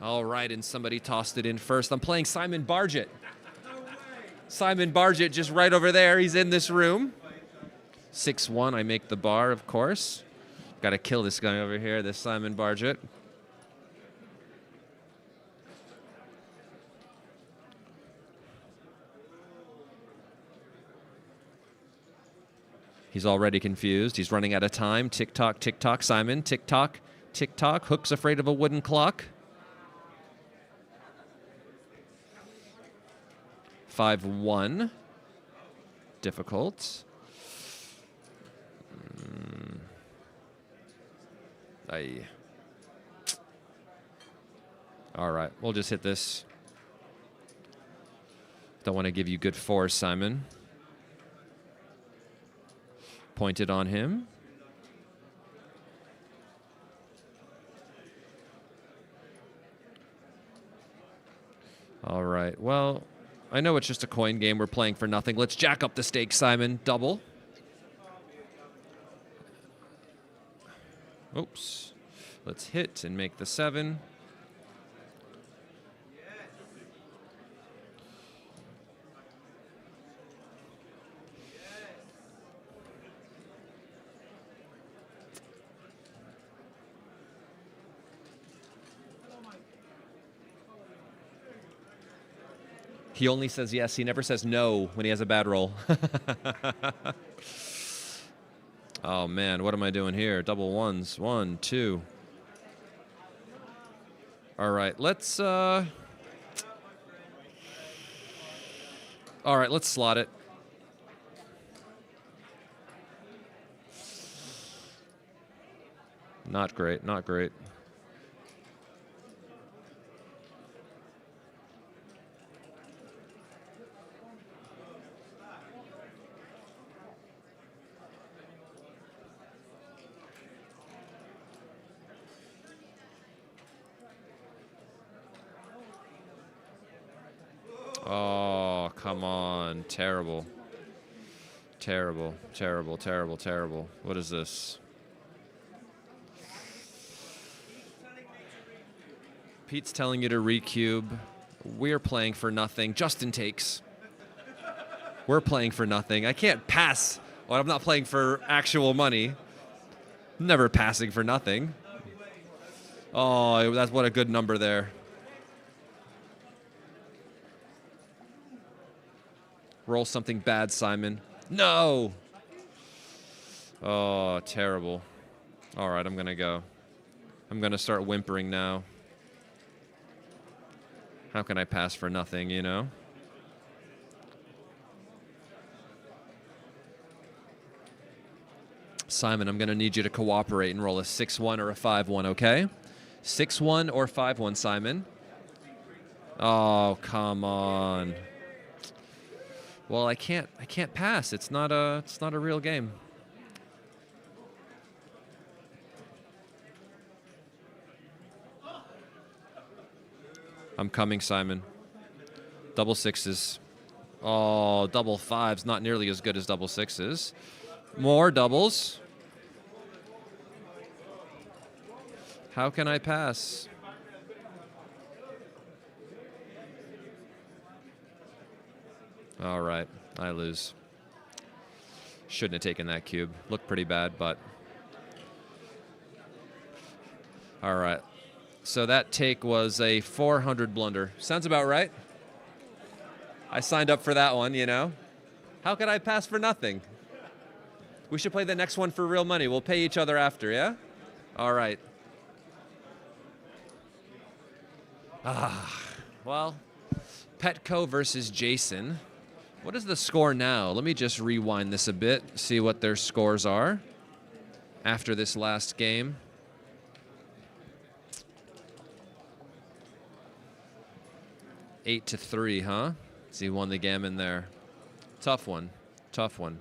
All right, and somebody tossed it in first. I'm playing Simon Bargett. Simon Bargett just right over there. He's in this room. 6-1, I make the bar, of course. Got to kill this guy over here, this Simon Bargett. He's already confused. He's running out of time. Tick-tock, tick-tock. Simon, tick-tock, tick-tock. Hook's afraid of a wooden clock. 5-1. Difficult. Aye. All right, we'll just hit this. Don't want to give you good force, Simon. Pointed on him. All right, well, I know it's just a coin game. We're playing for nothing. Let's jack up the stakes, Simon. Double. Oops. Let's hit and make the 7. He only says yes. He never says no when he has a bad roll. Oh, man. What am I doing here? Double ones. 1, 2. All right. Let's... All right. Let's slot it. Not great. Not great. Oh, come on. Terrible. Terrible, terrible, terrible, terrible. What is this? Pete's telling you to recube. We're playing for nothing. Justin takes. We're playing for nothing. I can't pass. Well, I'm not playing for actual money. Never passing for nothing. Oh, that's what a good number there. Roll something bad, Simon. No! Oh, terrible. All right, I'm going to go. I'm going to start whimpering now. How can I pass for nothing, you know? Simon, I'm going to need you to cooperate and roll a 6-1 or a 5-1, okay? 6-1 or 5-1, Simon. Oh, come on. Well, I can't pass. It's not a real game. I'm coming, Simon. Double sixes. Oh, double fives, not nearly as good as double sixes. More doubles. How can I pass? All right, I lose. Shouldn't have taken that cube. Looked pretty bad, but... All right. So that take was a 400 blunder. Sounds about right. I signed up for that one, you know. How could I pass for nothing? We should play the next one for real money. We'll pay each other after, yeah? All right. Well, Petco versus Jason. What is the score now? Let me just rewind this a bit, see what their scores are after this last game. Eight to 3, huh? So he won the Gammon there. Tough one. Tough one.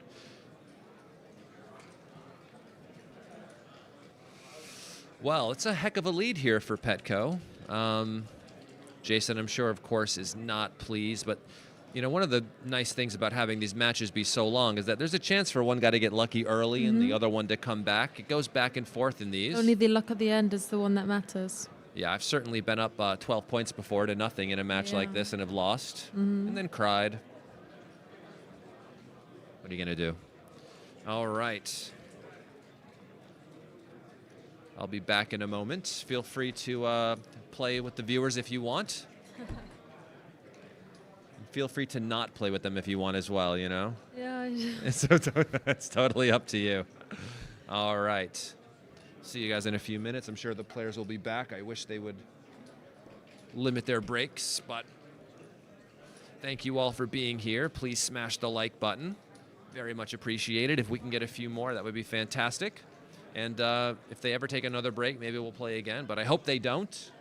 Well, it's a heck of a lead here for Petco. Jason, I'm sure, of course, is not pleased, but you know, one of the nice things about having these matches be so long is that there's a chance for one guy to get lucky early and the other one to come back. It goes back and forth in these. Only the luck at the end is the one that matters. Yeah, I've certainly been up 12 points before to nothing in a match like this and have lost and then cried. What are you going to do? All right. I'll be back in a moment. Feel free to play with the viewers if you want. feel free to not play with them if you want as well, you know? Yeah. It's totally up to you. All right. See you guys in a few minutes. I'm sure the players will be back. I wish they would limit their breaks, but thank you all for being here. Please smash the like button. Very much appreciated. If we can get a few more, that would be fantastic. And if they ever take another break, maybe we'll play again, but I hope they don't.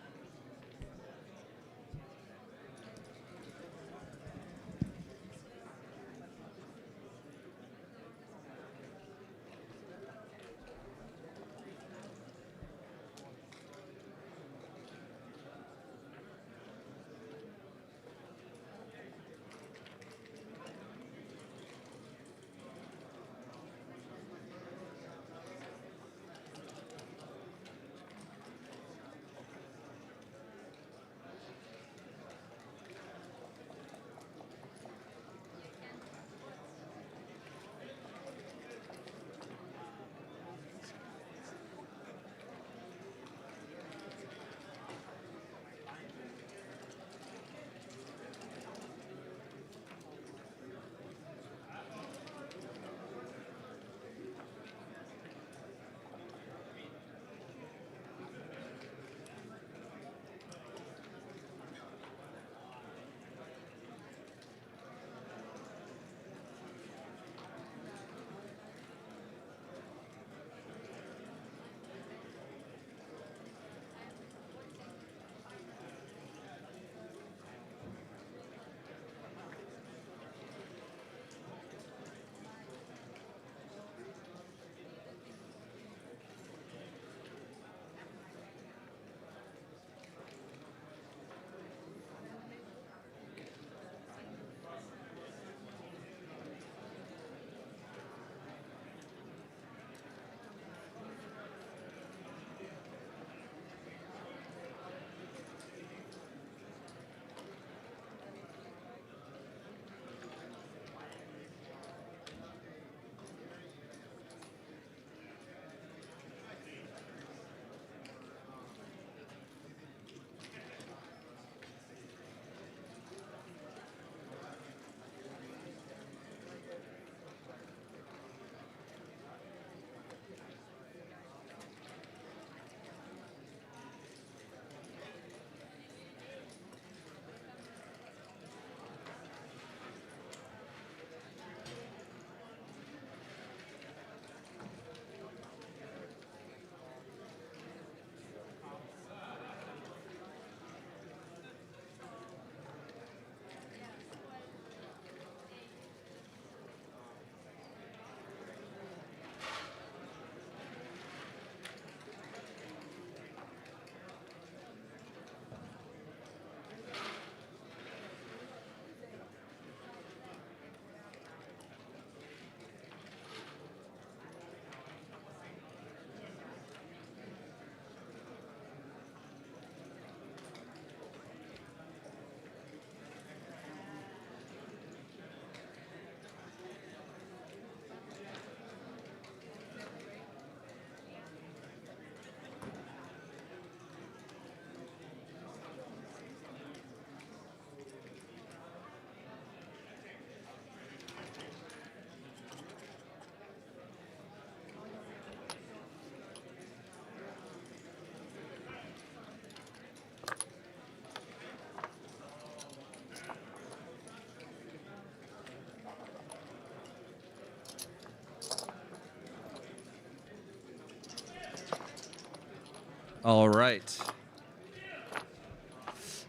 All right.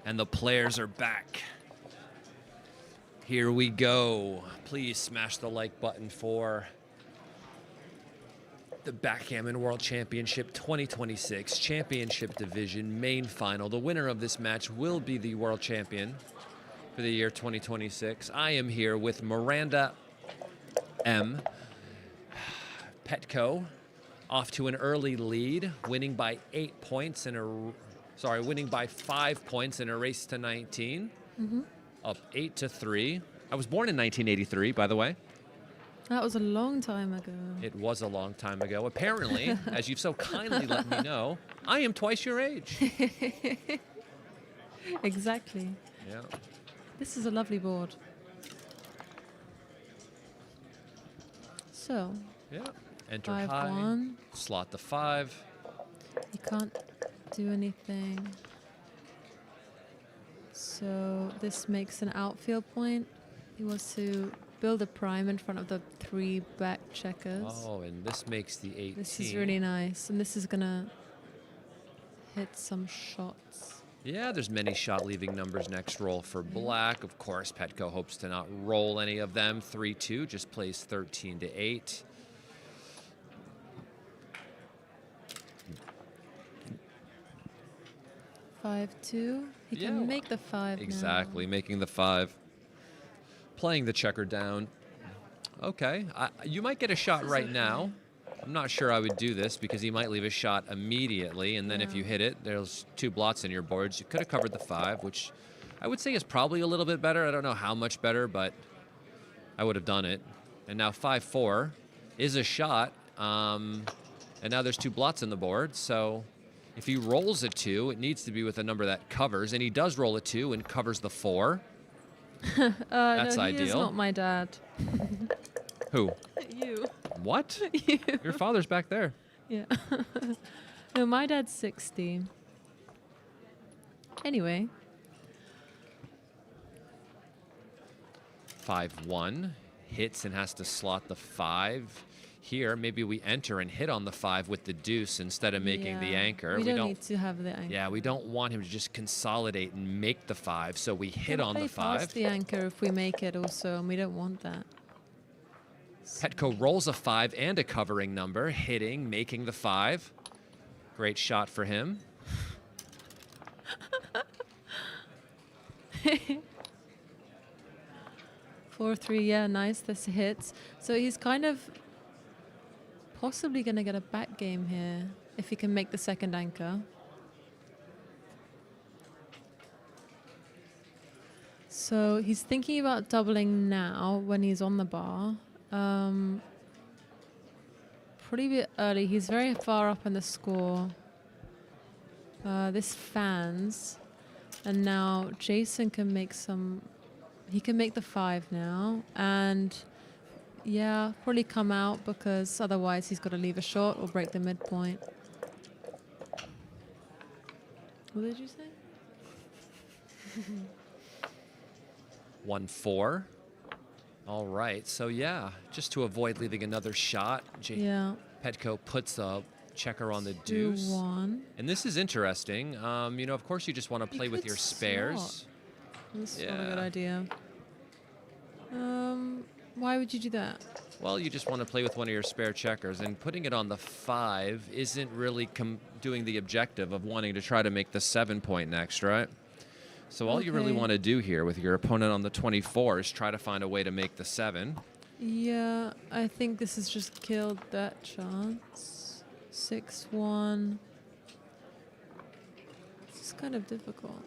And the players are back. Here we go. Please smash the like button for the Backgammon World Championship 2026 Championship Division main final. The winner of this match will be the world champion for the year 2026. I am here with Miranda M. Petco off to an early lead, winning by 5 points in a race to 19. Up 8-3. I was born in 1983, by the way. That was a long time ago. It was a long time ago. Apparently, as you've so kindly let me know, I am twice your age. Exactly. Yeah. This is a lovely board. So, Yeah. Enter 5 high. 1. Slot the 5. You can't do anything. So this makes an outfield point. He wants to build a prime in front of the 3 back checkers. Oh, and this makes the 18. This is really nice, and this is gonna hit some shots. Yeah, there's many shot-leaving numbers next roll for black. Of course, Petco hopes to not roll any of them. 3-2, just plays 13 to 8. Five two. He can make the 5 Exactly, now. making the 5. Playing the checker down. Okay, you might get a shot right now. I'm not sure I would do this because he might leave a shot immediately, and then if you hit it, there's 2 blots in your boards. You could have covered the 5, which I would say is probably a little bit better. I don't know how much better, but I would have done it. And now 5-4 is a shot, and now there's 2 blots in the board, so if he rolls a 2, it needs to be with a number that covers, and he does roll a 2 and covers the 4. That's no, ideal. He is not my dad. Who? You. What? You. Your father's back there. Yeah. No, my dad's 60. Anyway. 5-1 hits and has to slot the 5. Here, maybe we enter and hit on the 5 with the deuce instead of making the anchor. We don't need to have the anchor. Yeah, we don't want him to just consolidate and make the 5, so we hit on the 5. Past the anchor if we make it also, and we don't want that. Petco rolls a 5 and a covering number, hitting, making the 5. Great shot for him. Four, 3, yeah, nice. This hits. So he's kind of possibly going to get a back game here if he can make the second anchor. So he's thinking about doubling now when he's on the bar. Pretty bit early. He's very far up in the score. This fans. And now Jason can make some... He can make the 5 now. And... yeah, probably come out because otherwise he's got to leave a short or break the midpoint. What did you say? 1-4. All right, so yeah, just to avoid leaving another shot, Petco puts a checker on the deuce. 1. And this is interesting. You know, of course, you just want to play with your spares. That's not a good idea. Why would you do that? Well, you just want to play with one of your spare checkers, and putting it on the 5 isn't really doing the objective of wanting to try to make the 7 point next, right? So all you really want to do here with your opponent on the 24 is try to find a way to make the 7. Yeah, I think this has just killed that chance. 6-1. This is kind of difficult.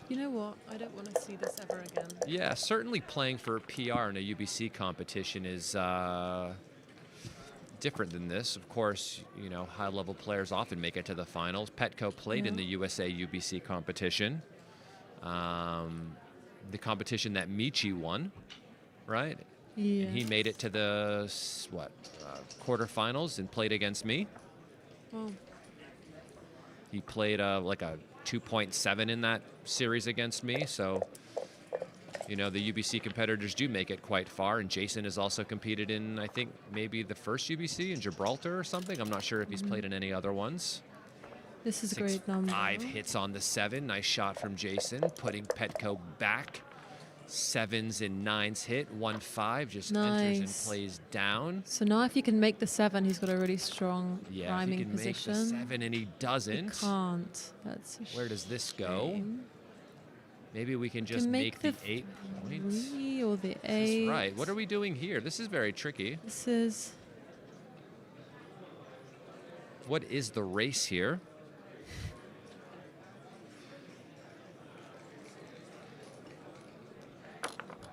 You know what? I don't want to see this ever again. Yeah, certainly playing for PR in a UBC competition is different than this. Of course, you know, high-level players often make it to the finals. Petco played in the USA UBC competition. The competition that Michi won, right? Yeah. And he made it to the, quarterfinals and played against me. Oh. He played like a 2.7 in that series against me, so you know the UBC competitors do make it quite far. And Jason has also competed in, I think, maybe the first UBC in Gibraltar or something. I'm not sure if he's played in any other ones. This is a great number. 5 hits on the 7. Nice shot from Jason, putting Petco back. 7s and 9s hit. 1-5 just enters and plays down. So now if you can make the 7, he's got a really strong Yeah, rhyming if he can position. make the 7 and he doesn't. He can't. That's a Where does this go? shame. Maybe we can just make the 8 points. 3 or the 8. That's right. What are we doing here? This is very tricky. This is... What is the race here?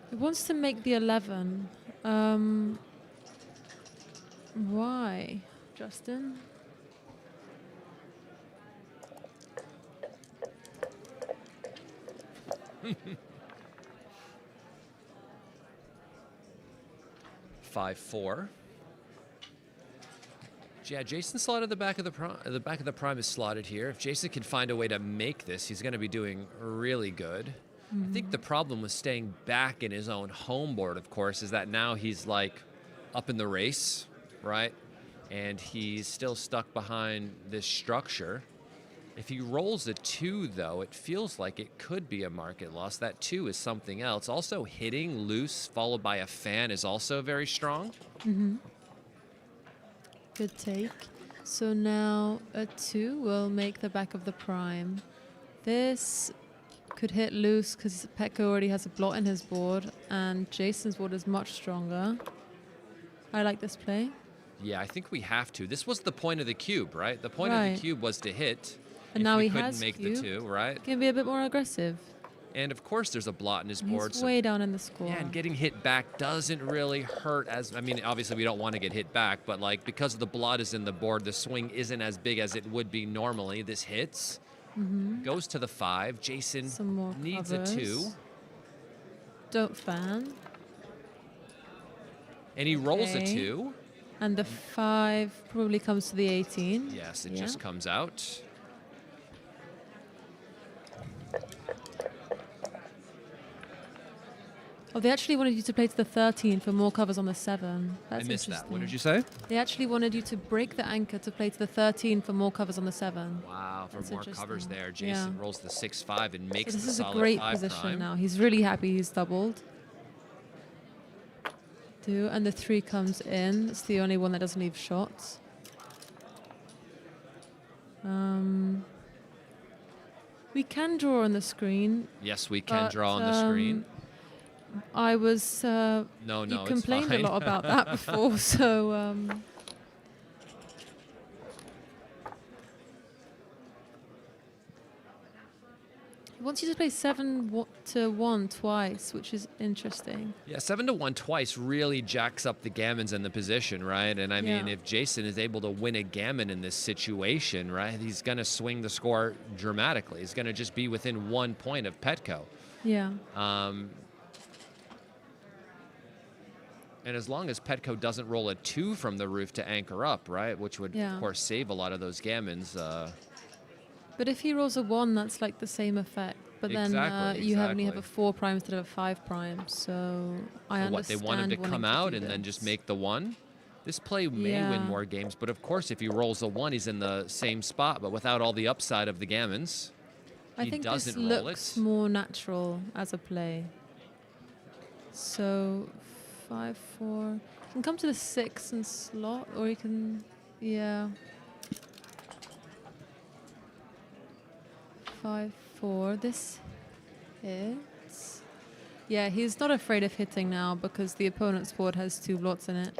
He wants to make the 11. Why, Justin? 5-4. Yeah, Jason slotted the back of the prime. The back of the prime is slotted here. If Jason can find a way to make this, he's going to be doing really good. I think the problem with staying back in his own home board, of course, is that now he's like up in the race, right? And he's still stuck behind this structure. If he rolls a 2, though, it feels like it could be a market loss. That 2 is something else. Also, hitting loose followed by a fan is also very strong. Good take. So now a 2 will make the back of the prime. This could hit loose because Petko already has a blot in his board, and Jason's board is much stronger. I like this play. Yeah, I think we have to. This was the point of the cube, right? The point of Right. the cube was to hit. And if now we he couldn't has make cube. the 2, right? Can be a bit more aggressive. And of course, there's a blot in his board. He's way down in the score. Yeah, and getting hit back doesn't really hurt as. I mean, obviously we don't want to get hit back, but like because the blot is in the board, the swing isn't as big as it would be normally. This hits, goes to the 5. Jason Some more needs covers. a 2, Don't fan. and he rolls a Okay. 2. And the 5 probably comes to the 18. Yes, it Yeah. just comes out. Oh, they actually wanted you to play to the 13 for more covers on the 7. That's I missed that. What interesting. did you say? They actually wanted you to break the anchor to play to the 13 for more covers on the 7. Wow, for That's more covers interesting. there. Jason Yeah. rolls the 6-5 and makes So this the is a solid great 5 position prime. now. He's really happy he's doubled. 2, and the 3 comes in. It's the only one that doesn't leave shots. We can draw on the screen. Yes, we can but, draw on the screen. I was. No, You it's complained fine. a lot about that before, so. He wants you to play 7-1 twice, which is interesting. Yeah, 7-1 twice really jacks up the gammons in the position, right? And I mean, Yeah. if Jason is able to win a gammon in this situation, right, he's going to swing the score dramatically. He's going to just be within 1 point of Petko. Yeah. And as long as Petko doesn't roll a 2 from the roof to anchor up, right, which would, Yeah. of course, save a lot of those gammons. But if he rolls a 1, that's like the same effect. But then Exactly, you only have a exactly. 4 prime instead of a 5 prime. So I What, they understand. want him to wanting come do out and then just this. make the 1? This play may Yeah. win more games, but of course, if he rolls a 1, he's in the same spot, but without all the upside of the gammons. I He think doesn't this roll looks it. more natural as a play. So 5-4. You can come to the 6 and slot, or you can, yeah. 5-4. This hits. Yeah, he's not afraid of hitting now because the opponent's board has 2 blots in it.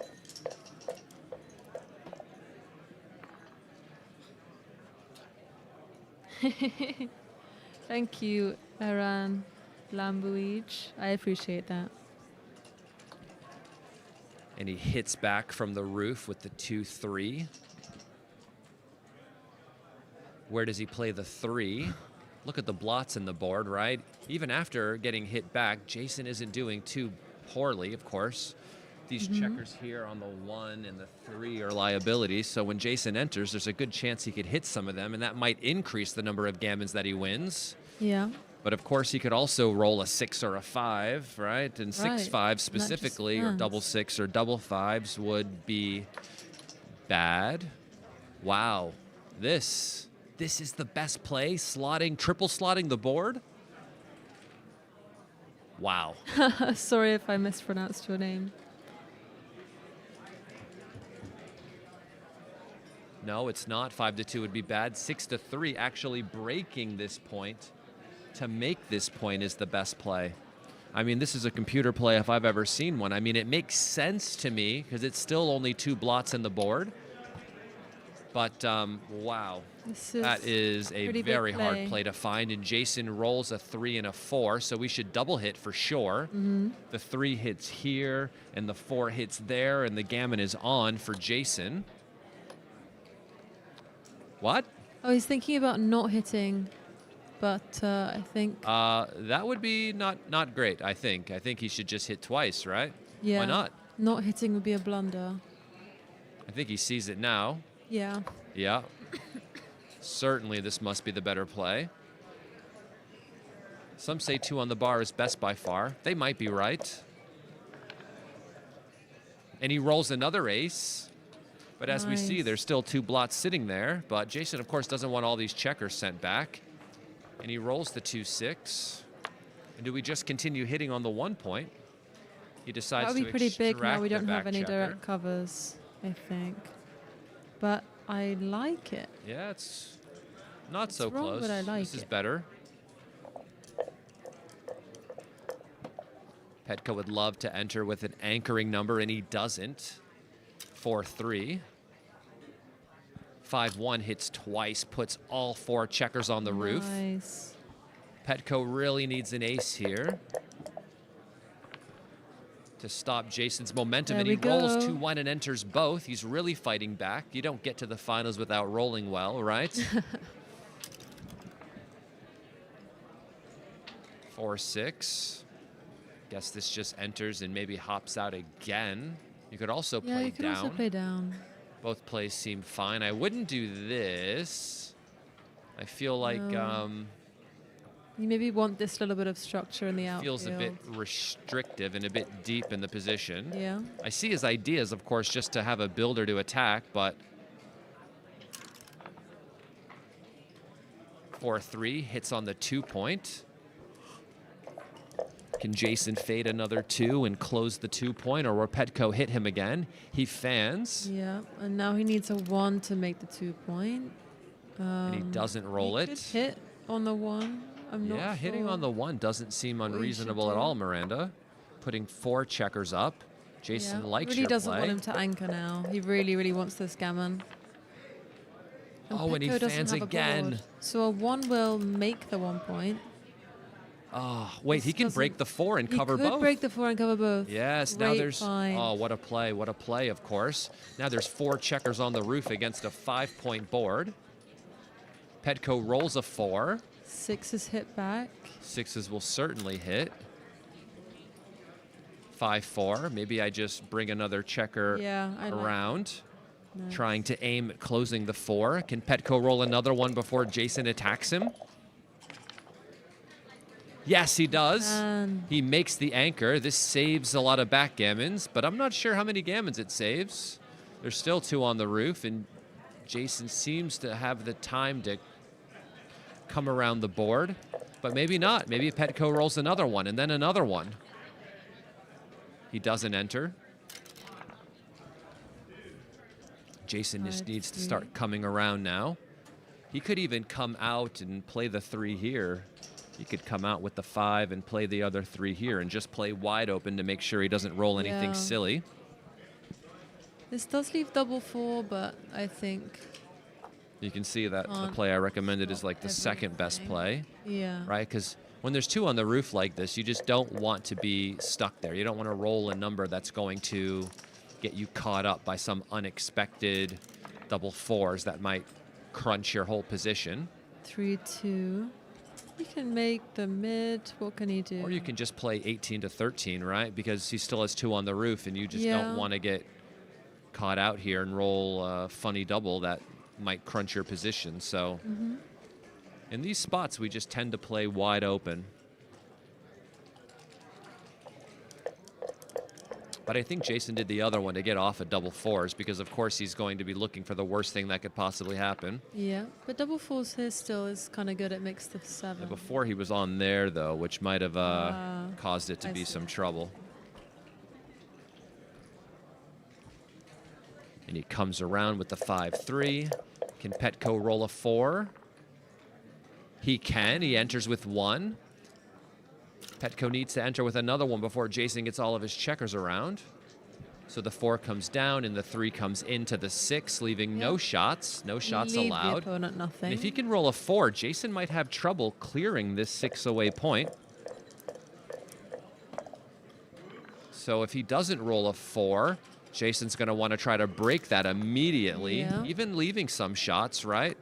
Thank you, Aran Lambuij. I appreciate that. And he hits back from the roof with the 2-3. Where does he play the 3? Look at the blots in the board, right? Even after getting hit back, Jason isn't doing too poorly, of course. These checkers here on the 1 and the 3 are liabilities, so when Jason enters, there's a good chance he could hit some of them, and that might increase the number of gammons that he wins. Yeah. But of course, he could also roll a 6 or a 5, right? And 6-5 Right. specifically, or stands. double 6 or double 5s would be bad. Wow, this is the best play. Triple slotting the board. Wow. Sorry if I mispronounced your name. No, it's not. 5-2 would be bad. 6-3, actually breaking this point to make this point is the best play. I mean, this is a computer play if I've ever seen one. I mean, it makes sense to me because it's still only 2 blots in the board. But wow, This is that is a pretty big very hard play. play to find. And Jason rolls a 3 and a 4, so we should double hit for sure. The 3 hits here, and the 4 hits there, and the gammon is on for Jason. What? Oh, he's thinking about not hitting but I think That would be not great, I think. I think he should just hit twice, right? yeah, Why not? not hitting would be a blunder. I think he sees it now. Yeah. Yeah. Certainly this must be the better play. Some say 2 on the bar is best by far. They might be right. And he rolls another ace. But as we see, Nice. there's still 2 blots sitting there. But Jason, of course, doesn't want all these checkers sent back. And he rolls the 2-6. And do we just continue hitting on the 1 point? He decides That would to be pretty big now. extract We the don't have back any checker. direct covers, I think. But I like it. Yeah, it's not so wrong, close. but I like this is it. better. Petco would love to enter with an anchoring number, and he doesn't. 4-3. 5-1 hits twice, puts all 4 checkers on the roof. Nice. Petco really needs an ace here to stop Jason's momentum, There and he we rolls go. 2-1 and enters both. He's really fighting back. You don't get to the finals without rolling well, right? 4-6. Guess this just enters and maybe hops out again. You could also Yeah, play you can down. also play down. Both plays seem fine. I wouldn't do this. I feel like No. You maybe want this little bit of structure in the outfield. feels a bit restrictive and a bit deep in the position. Yeah. I see his ideas, of course, just to have a builder to attack, but 4-3 hits on the 2 point. Can Jason fade another 2 and close the 2 point, or will Petco hit him again? He fans, Yeah, and now he needs a 1 to make the 2 point. and he doesn't roll he it. could hit on the 1. I'm not Yeah, hitting sure. on the 1 doesn't seem we should unreasonable at do. all, Miranda. Putting 4 checkers up. Jason Yeah, likes really your doesn't play. want him to anchor now. He really, really wants this gammon. Oh, and he Petco doesn't fans have a again. board. So a 1 will make the 1 point. Oh, wait, This he can break doesn't- the 4 and He cover could both. break the 4 and cover both. Yes, now Great there's, find. oh, what a play, of course. Now there's 4 checkers on the roof against a 5-point board. Petco rolls a 4. 6 is hit back. 6s will certainly hit. 5-4, maybe I just bring another checker Yeah, I like around. Nice. Trying to aim at closing the 4. Can Petco roll another one before Jason attacks him? Yes, he does. And He makes the anchor. This saves a lot of backgammons, but I'm not sure how many gammons it saves. There's still 2 on the roof, and Jason seems to have the time to come around the board, but maybe not. Maybe Petco rolls another one and then another one. He doesn't enter. Jason just needs to 5-3. start coming around now. He could even come out and play the 3 here. He could come out with the 5 and play the other 3 here and just play wide open to make sure he doesn't roll anything Yeah. silly. this does leave double 4, but I think, You can see that the Can't play I recommended is stop like the second best everything. play, yeah. right? Because when there's 2 on the roof like this, you just don't want to be stuck there. You don't want to roll a number that's going to get you caught up by some unexpected double 4s that might crunch your whole position. 3-2. He can make the mid. What can he do? Or you can just play 18 to 13, right? Because he still has 2 on the roof, and you just Yeah. don't want to get caught out here and roll a funny double that might crunch your position. So Mm-hmm. in these spots, we just tend to play wide open. But I think Jason did the other one to get off at double 4s because, of course, he's going to be looking for the worst thing that could possibly happen. Yeah, but double 4s here still is kind of good at mixed of 7. Before he was on there, though, which might have caused it to I be see. some trouble. And he comes around with the 5-3. Can Petco roll a 4? He can. He enters with 1. Petco needs to enter with another one before Jason gets all of his checkers around. So the 4 comes down and the 3 comes into the 6, leaving no Yep. shots. No shots Leave the allowed. opponent nothing. And if he can roll a 4, Jason might have trouble clearing this 6-away point. So if he doesn't roll a 4, Jason's going to want to try to break that immediately, Yeah. even leaving some shots, right?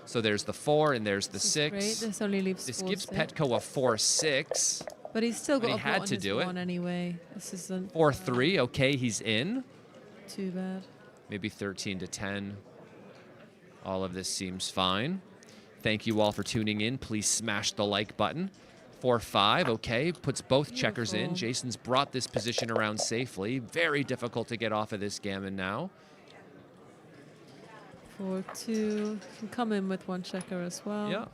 So there's the 4 and there's the This is 6. great. This only leaves This 4, gives 6. Petco a 4-6. But he's still but got he a had blot to on his do it. 1 anyway. This isn't 4-3. Okay, he's in. too bad. Maybe 13 to 10. All of this seems fine. Thank you all for tuning in. Please smash the like button. 4-5, okay, puts both checkers in. Beautiful. Jason's brought this position around safely. Very difficult to get off of this gammon now. 4-2. Can come in with 1 checker as well. Yeah.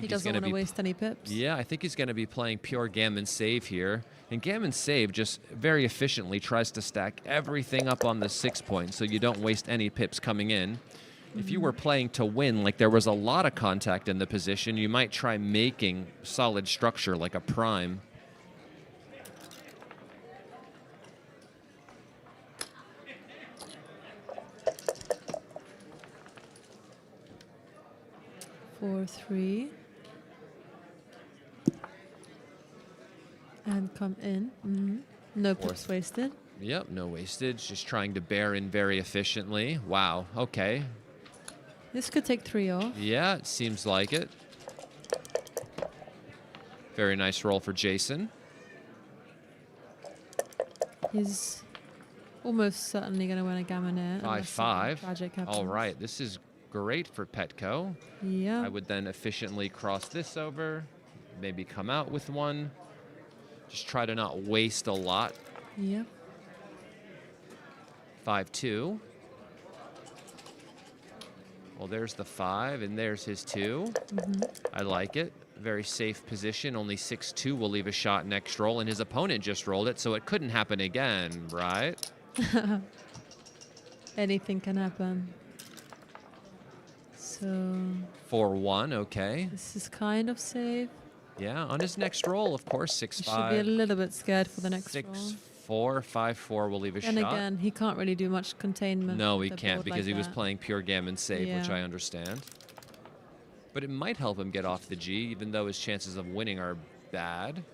He doesn't want to waste any pips. Yeah, I think he's going to be playing pure gammon save here. And gammon save just very efficiently tries to stack everything up on the 6 point so you don't waste any pips coming in. If you were playing to win, like there was a lot of contact in the position, you might try making solid structure like a prime. Four, 3. And come in. No pips wasted. Yep, no wastage. Just trying to bear in very efficiently. Wow, okay. This could take 3 off. Yeah, it seems like it. Very nice roll for Jason. He's almost certainly going to win a gammon air. unless something 5-5. tragic happens. All right, this is great for Petco. Yeah. I would then efficiently cross this over, maybe come out with 1. Just try to not waste a lot. Yep. 5-2. Well, there's the 5, and there's his 2. I like it. Very safe position. Only 6-2 will leave a shot next roll, and his opponent just rolled it, so it couldn't happen again, right? Anything can happen. So 4-1, okay. this is kind of safe. Yeah, on his next roll, of course, He should be a 6-5. little bit scared for the next roll. 6-4, 5-4 will leave a And shot. again, he can't really do much containment. No, with he a can't board because like he was that. playing pure gammon save, which Yeah. I understand. But it might help him get off the G, even though his chances of winning are bad.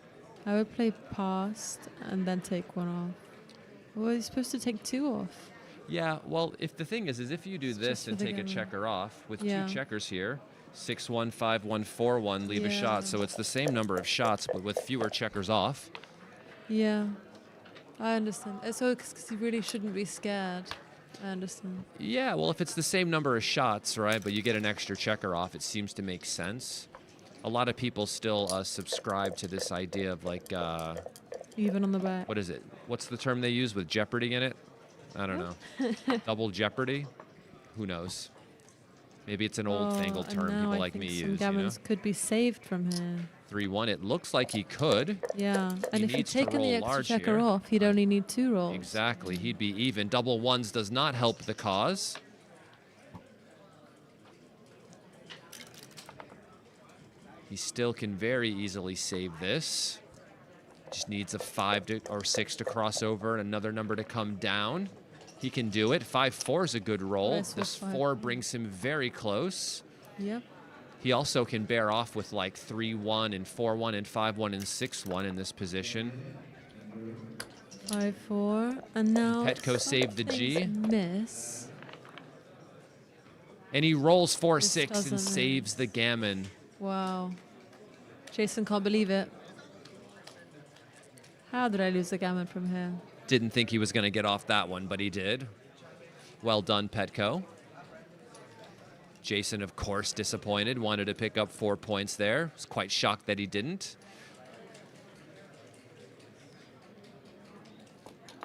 I would play past and then take 1 off. Well, he's supposed to take 2 off. Yeah, well, if the thing is if you do It's this just and for the take a gammon. checker off with Yeah. 2 checkers here, 6-1, 5-1, 4-1, leave a shot. Yeah. So it's the same number of shots, but with fewer checkers off. Yeah, I understand. So because he really shouldn't be scared. I understand. Yeah, well, if it's the same number of shots, right, but you get an extra checker off, it seems to make sense. A lot of people still subscribe to this idea of like, Even on the back. what is it? What's the term they use with Jeopardy in it? I don't know. Double Jeopardy? Who knows? Maybe it's an old-fangled and term now people I like think me some use, you know? gammons could be saved from here. 3-1, it looks like he could. Yeah, and if he'd needs to taken the roll extra large checker here. off, he'd only need 2 rolls. Exactly, he'd be even. Double ones does not help the cause. He still can very easily save this. Just needs a 5 or 6 to cross over and another number to come down. He can do it. 5-4 is a good roll. Nice with This 5. 4 brings him very close. Yep. He also can bear off with like 3-1 and 4-1 and 5-1 and 6-1 in this position. 5-4, and now Petco saved the G. something's miss. And he rolls 4-6 and doesn't saves the gammon. Wow. Jason can't believe it. How did I lose the gammon from here? Didn't think he was going to get off that one, but he did. Well done, Petco. Jason, of course, disappointed. Wanted to pick up 4 points there. Was quite shocked that he didn't.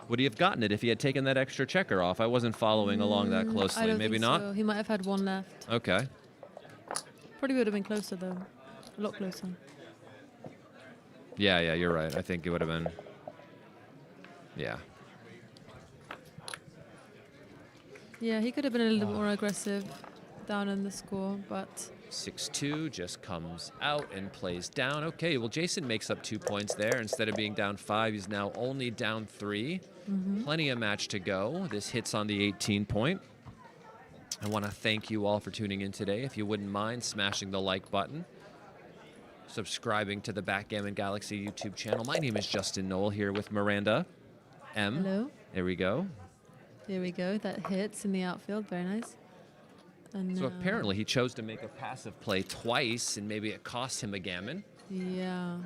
Would he have gotten it if he had taken that extra checker off? I wasn't following along that I closely. don't Maybe think not? so. He might have had 1 left. Okay. Probably would have been closer though. A lot closer. Yeah, you're right. I think it would have been. Yeah. Yeah, he could have been a little more aggressive down in the score, but 6-2 just comes out and plays down. Okay, well, Jason makes up 2 points there. Instead of being down 5, he's now only down 3. Plenty of match to go. This hits on the 18 point. I want to thank you all for tuning in today. If you wouldn't mind smashing the like button, subscribing to the Backgammon Galaxy YouTube channel. My name is Justin Knoll here with Miranda M. hello. There we go. There we go. That hits in the outfield. Very nice. And So now, apparently he chose to make a passive play twice, and maybe it cost him a gammon. yeah.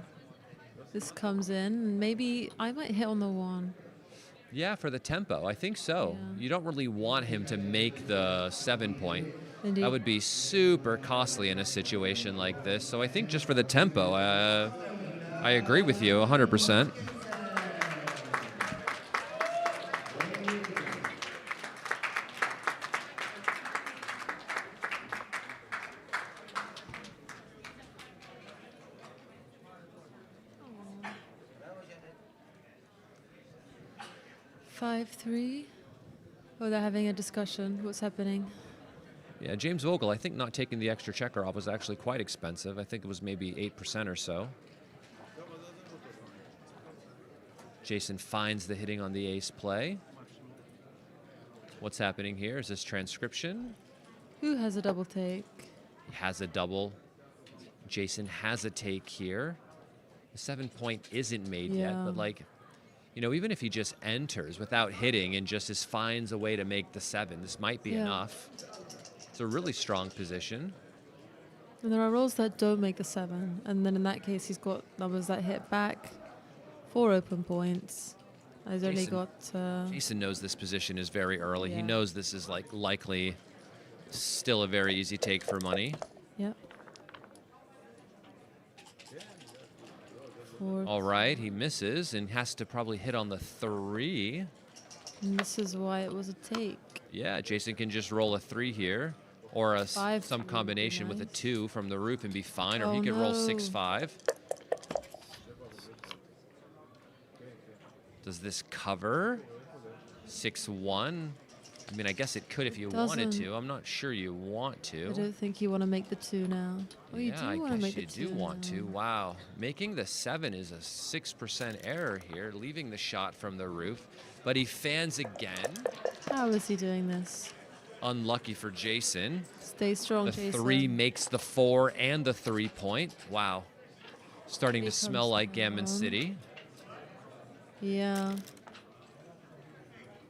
This comes in, and maybe I might hit on the 1. Yeah, for the tempo, I think so. Yeah. You don't really want him to make the 7 point. Indeed. That would be super costly in a situation like this. So I think just for the tempo, I agree with you 100%. Oh. 5-3. Oh, they're having a discussion. What's happening? Yeah, James Vogel, I think not taking the extra checker off was actually quite expensive. I think it was maybe 8% or so. Jason finds the hitting on the ace play. What's happening here? Is this transcription? Who has a double take? He has a double. Jason has a take here. The 7 point isn't made yet, Yeah. but like, you know, even if he just enters without hitting and just finds a way to make the 7, this might be Yeah. enough. It's a really strong position. And there are rolls that don't make the 7, and then in that case, he's got numbers that hit back. 4 open points. He's only Jason- got. Jason knows this position is very early. He Yeah. knows this is like likely still a very easy take for money. Yep. 4. All right, he misses and has to probably hit on the 3. And this is why it was a take. Yeah, Jason can just roll a 3 here, or a 5 some would be combination with a nice. 2 from the roof and be fine, or Oh, he could roll no. 6-5. Does this cover? 6-1. I mean, I guess it could if you wanted Doesn't. to. I'm not sure you want I to. don't think you want to make the 2 now. Oh, you Yeah, do I want to guess make you the 2 do want to. now. Wow. Making the 7 is a 6% error here, leaving the shot from the roof. But he fans again. How is he doing this? Unlucky for Jason. Stay strong, The Jason. 3 makes the 4 and the 3 point. Wow. Starting He to smell comes like Gammon down. City. Yeah.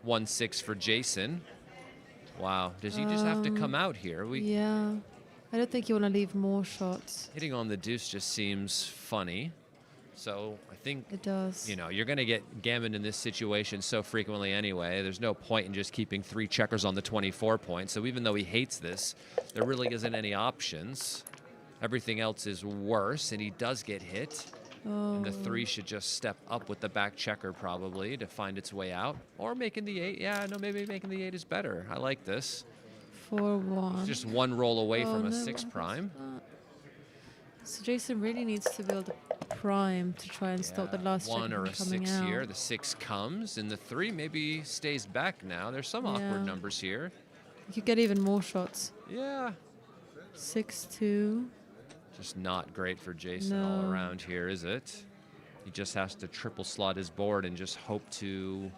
1-6 for Jason. Wow. Does he just have to come out here? Yeah. I don't think you want to leave more shots. Hitting on the deuce just seems funny. So I think, It does. you know, you're going to get Gammon in this situation so frequently anyway. There's no point in just keeping 3 checkers on the 24 point. So even though he hates this, there really isn't any options. Everything else is worse, and he does get hit. Oh. And the 3 should just step up with the back checker probably to find its way out. Or making the 8. Yeah, no, maybe making the 8 is better. I like this. 4-1. Just 1 roll away Oh, from a no, 6 what prime. happens to that? So Jason really needs to build a prime to try and stop the last 1 checker or from a coming 6 out. here. The 6 comes, and the 3 maybe stays back now. There's some Yeah. awkward numbers here. You could get even more shots. Yeah. 6-2. Just not great for Jason all No. around here, is it? He just has to triple slot his board and just hope to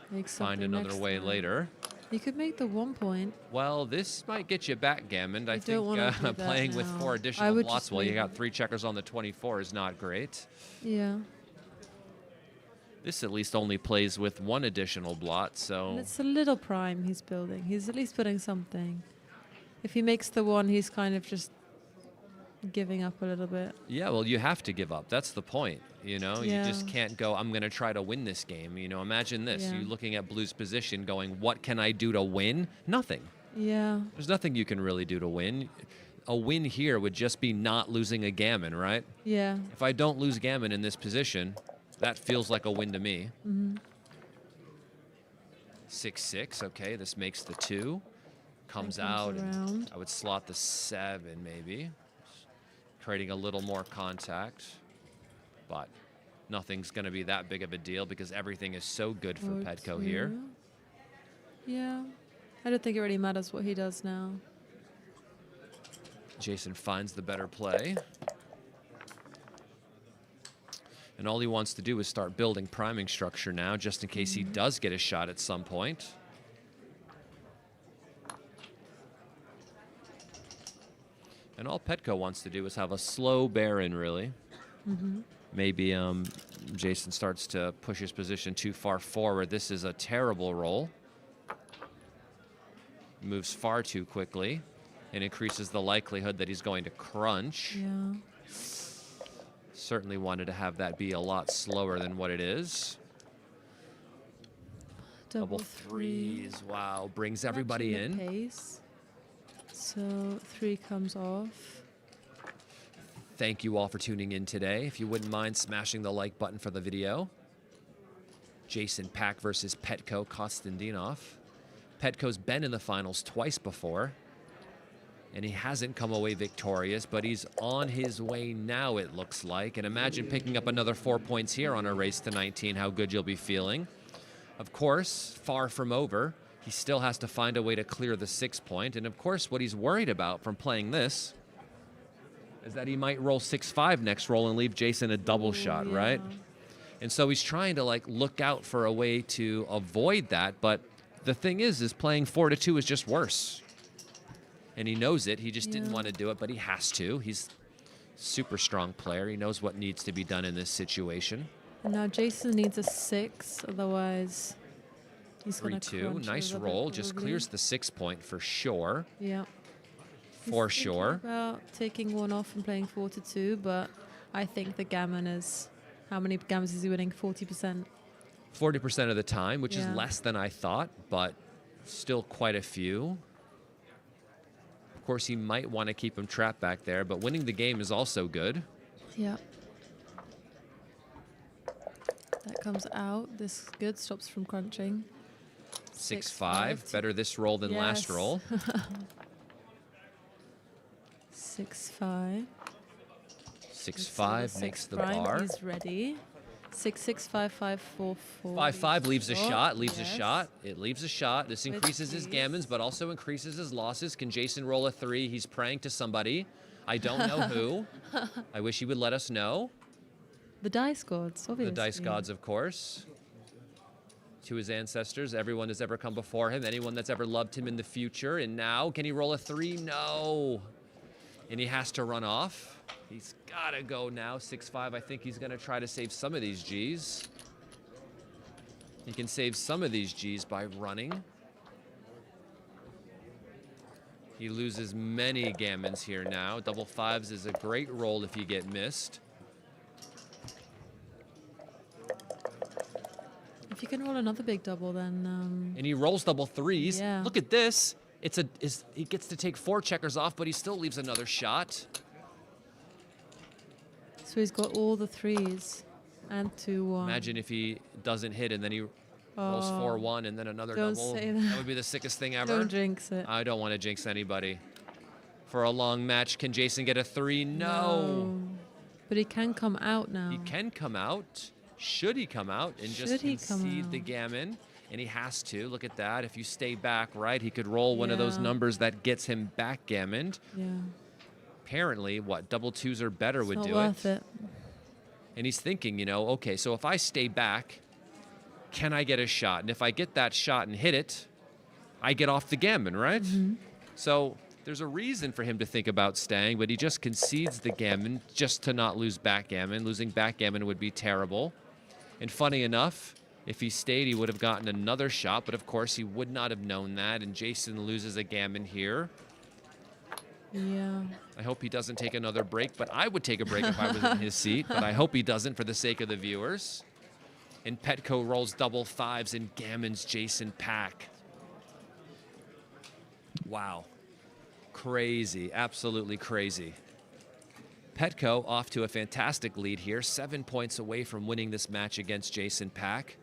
Make find something another next way time. later. You could make the 1 point. Well, this might get you backgammoned. I You don't think wanna do that playing with now. 4 I additional would blots just while you leave got it. 3 checkers on the 24 is not great. Yeah. This at least only plays with 1 additional blot, And so it's a little prime he's building. He's at least putting something. If he makes the 1, he's kind of just giving up a little bit. yeah, well, you have to give up. That's the point. You know, Yeah. you just can't go, I'm going to try to win this game. You know, imagine this. Yeah. You looking at Blue's position going, what can I do to win? Nothing. Yeah. There's nothing you can really do to win. A win here would just be not losing a Gammon, right? Yeah. If I don't lose Gammon in this position, that feels like a win to me. 6-6, okay, this makes the 2. Comes out, and around. I would slot the 7 maybe. Creating a little more contact. But nothing's going to be that big of a deal because everything is so good for 4-2. Petco here. Yeah. I don't think it really matters what he does now. Jason finds the better play. And all he wants to do is start building priming structure now, just in case he does get a shot at some point. And all Petco wants to do is have a slow bear-in, really. Maybe Jason starts to push his position too far forward. This is a terrible roll. Moves far too quickly and increases the likelihood that he's going to crunch. Yeah. Certainly wanted to have that be a lot slower than what it is. Double threes. Wow, brings everybody Matching the in. pace. So 3 comes off. Thank you all for tuning in today. If you wouldn't mind smashing the like button for the video. Jason Pak versus Petko Kostandinov. Petko's been in the finals twice before, and he hasn't come away victorious, but he's on his way now, it looks like. And imagine picking up another 4 points here on a race to 19, how good you'll be feeling. Of course, far from over. He still has to find a way to clear the 6 point. And of course, what he's worried about from playing this is that he might roll 6-5 next roll and leave Jason a double shot, yeah. right? And so he's trying to like look out for a way to avoid that. But the thing is playing 4-2 is just worse. And he knows it. He just didn't want to do it, but he has to. He's a super strong player. He knows what needs to be done in this situation. And now Jason needs a 6, otherwise he's going to 3-2. Nice roll. Just clears the 6 point for sure. Yeah. For He's sure. thinking about taking one off and playing 4-2, but I think the gammon is... How many gammons is he winning? 40%. 40% of the time, which is Yeah. less than I thought, but still quite a few. Of course, he might want to keep him trapped back there, but winning the game is also good. Yeah. That comes out. This good. Stops from crunching. 6-5. Better this roll than last Yes. roll. 6-5. 6-5 makes the prime. bar. He's ready. 6-6, 5-5, 4-4. 5-5 leaves a shot, leaves a Yes. shot. It leaves a shot. This With increases his ease. gammons, but also increases his losses. Can Jason roll a 3? He's praying to somebody. I don't know who. I wish he would let us know. The dice gods, obviously. The dice gods, of course. To his ancestors, everyone that's ever come before him, anyone that's ever loved him in the future. And now, can he roll a 3? No. And he has to run off. He's got to go now. 6-5. I think he's going to try to save some of these Gs. He can save some of these Gs by running. He loses many gammons here now. Double 5s is a great roll if you get missed. If you can roll another big double, then... And he rolls double 3s. Yeah. Look at this. He gets to take 4 checkers off, but he still leaves another shot. So he's got all the 3s and 2-1. Imagine if he doesn't hit and then he rolls 4-1 and then another Don't double. say that. Would be the sickest thing ever. Don't jinx it. I don't want to jinx anybody. For a long match, can Jason get a 3? No. But he can come out now. He can come out. Should he come out and just Should he come concede the out? gammon? And he has to. Look at that. If you stay back, right, he could roll one of those Yeah. numbers that gets him backgammoned. Yeah. Apparently, what, double 2s or better It's would not do worth it. it. And he's thinking, you know, okay, so if I stay back, can I get a shot? And if I get that shot and hit it, I get off the gammon, right? Mm-hmm. So there's a reason for him to think about staying, but he just concedes the gammon just to not lose backgammon. Losing backgammon would be terrible. And funny enough, if he stayed, he would have gotten another shot, but of course he would not have known that, and Jason loses a gammon here. Yeah. I hope he doesn't take another break, but I would take a break if I was in his seat, but I hope he doesn't for the sake of the viewers. And Petko rolls double 5s and gammons Jason Pak. Wow. Crazy, absolutely crazy. Petko off to a fantastic lead here, 7 points away from winning this match against Jason Pak.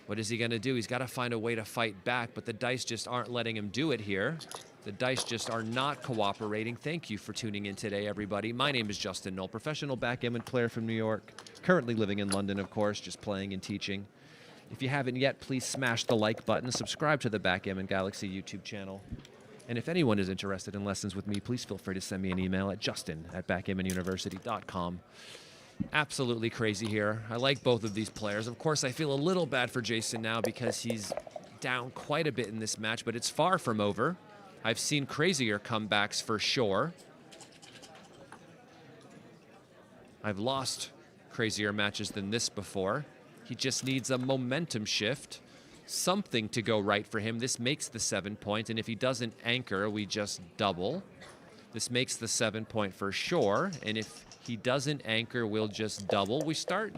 What is he going to do? He's got to find a way to fight back, but the dice just aren't letting him do it here. The dice just are not cooperating. Thank you for tuning in today, everybody. My name is Justin Knoll, professional backgammon player from New York, currently living in London, of course, just playing and teaching. If you haven't yet, please smash the like button, subscribe to the Backgammon Galaxy YouTube channel. And if anyone is interested in lessons with me, please feel free to send me an email at justin@backgammonuniversity.com. Absolutely crazy here. I like both of these players. Of course, I feel a little bad for Jason now because he's down quite a bit in this match, but it's far from over. I've seen crazier comebacks for sure. I've lost crazier matches than this before. He just needs a momentum shift. something to go right for him. This makes the 7 point, and if he doesn't anchor, we just double. This makes the 7 point for sure, and if he doesn't anchor, we'll just double. We start,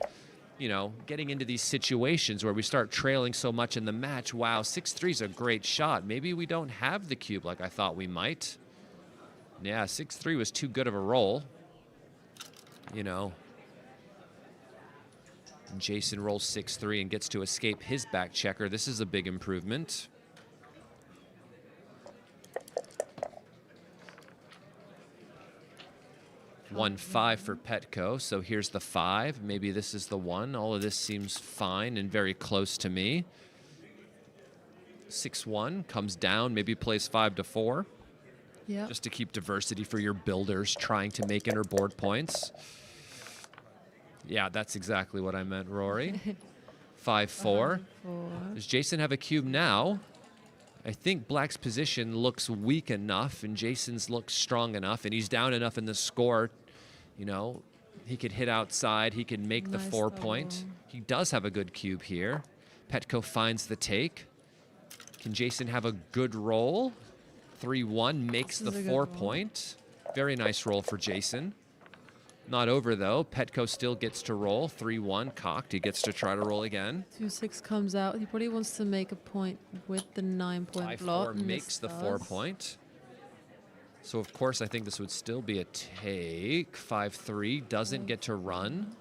you know, getting into these situations where we start trailing so much in the match. Wow, 6-3 is a great shot. Maybe we don't have the cube like I thought we might. Yeah, 6-3 was too good of a roll. You know. And Jason rolls 6-3 and gets to escape his back checker. This is a big improvement. One 5 for Petco, so here's the 5. Maybe this is the 1. All of this seems fine and very close to me. 6-1 comes down, maybe plays 5-4. Yeah. Just to keep diversity for your builders trying to make inner board points. Yeah, that's exactly what I meant, Rory. 5-4. Does Jason have a cube now? I think Black's position looks weak enough, and Jason's looks strong enough, and he's down enough in the score. You know, he could hit outside. He can make the 4 point. He does have a good cube here. Petco finds the take. Can Jason have a good roll? 3-1 makes the 4 point. Very nice roll for Jason. Not over, though. Petco still gets to roll. 3-1 cocked. He gets to try to roll again. 2-6 comes out. He probably wants to make a point with the 9 point block. 5-4 makes the 4 point. So, of course, I think this would still be a take. 5-3 doesn't get to run.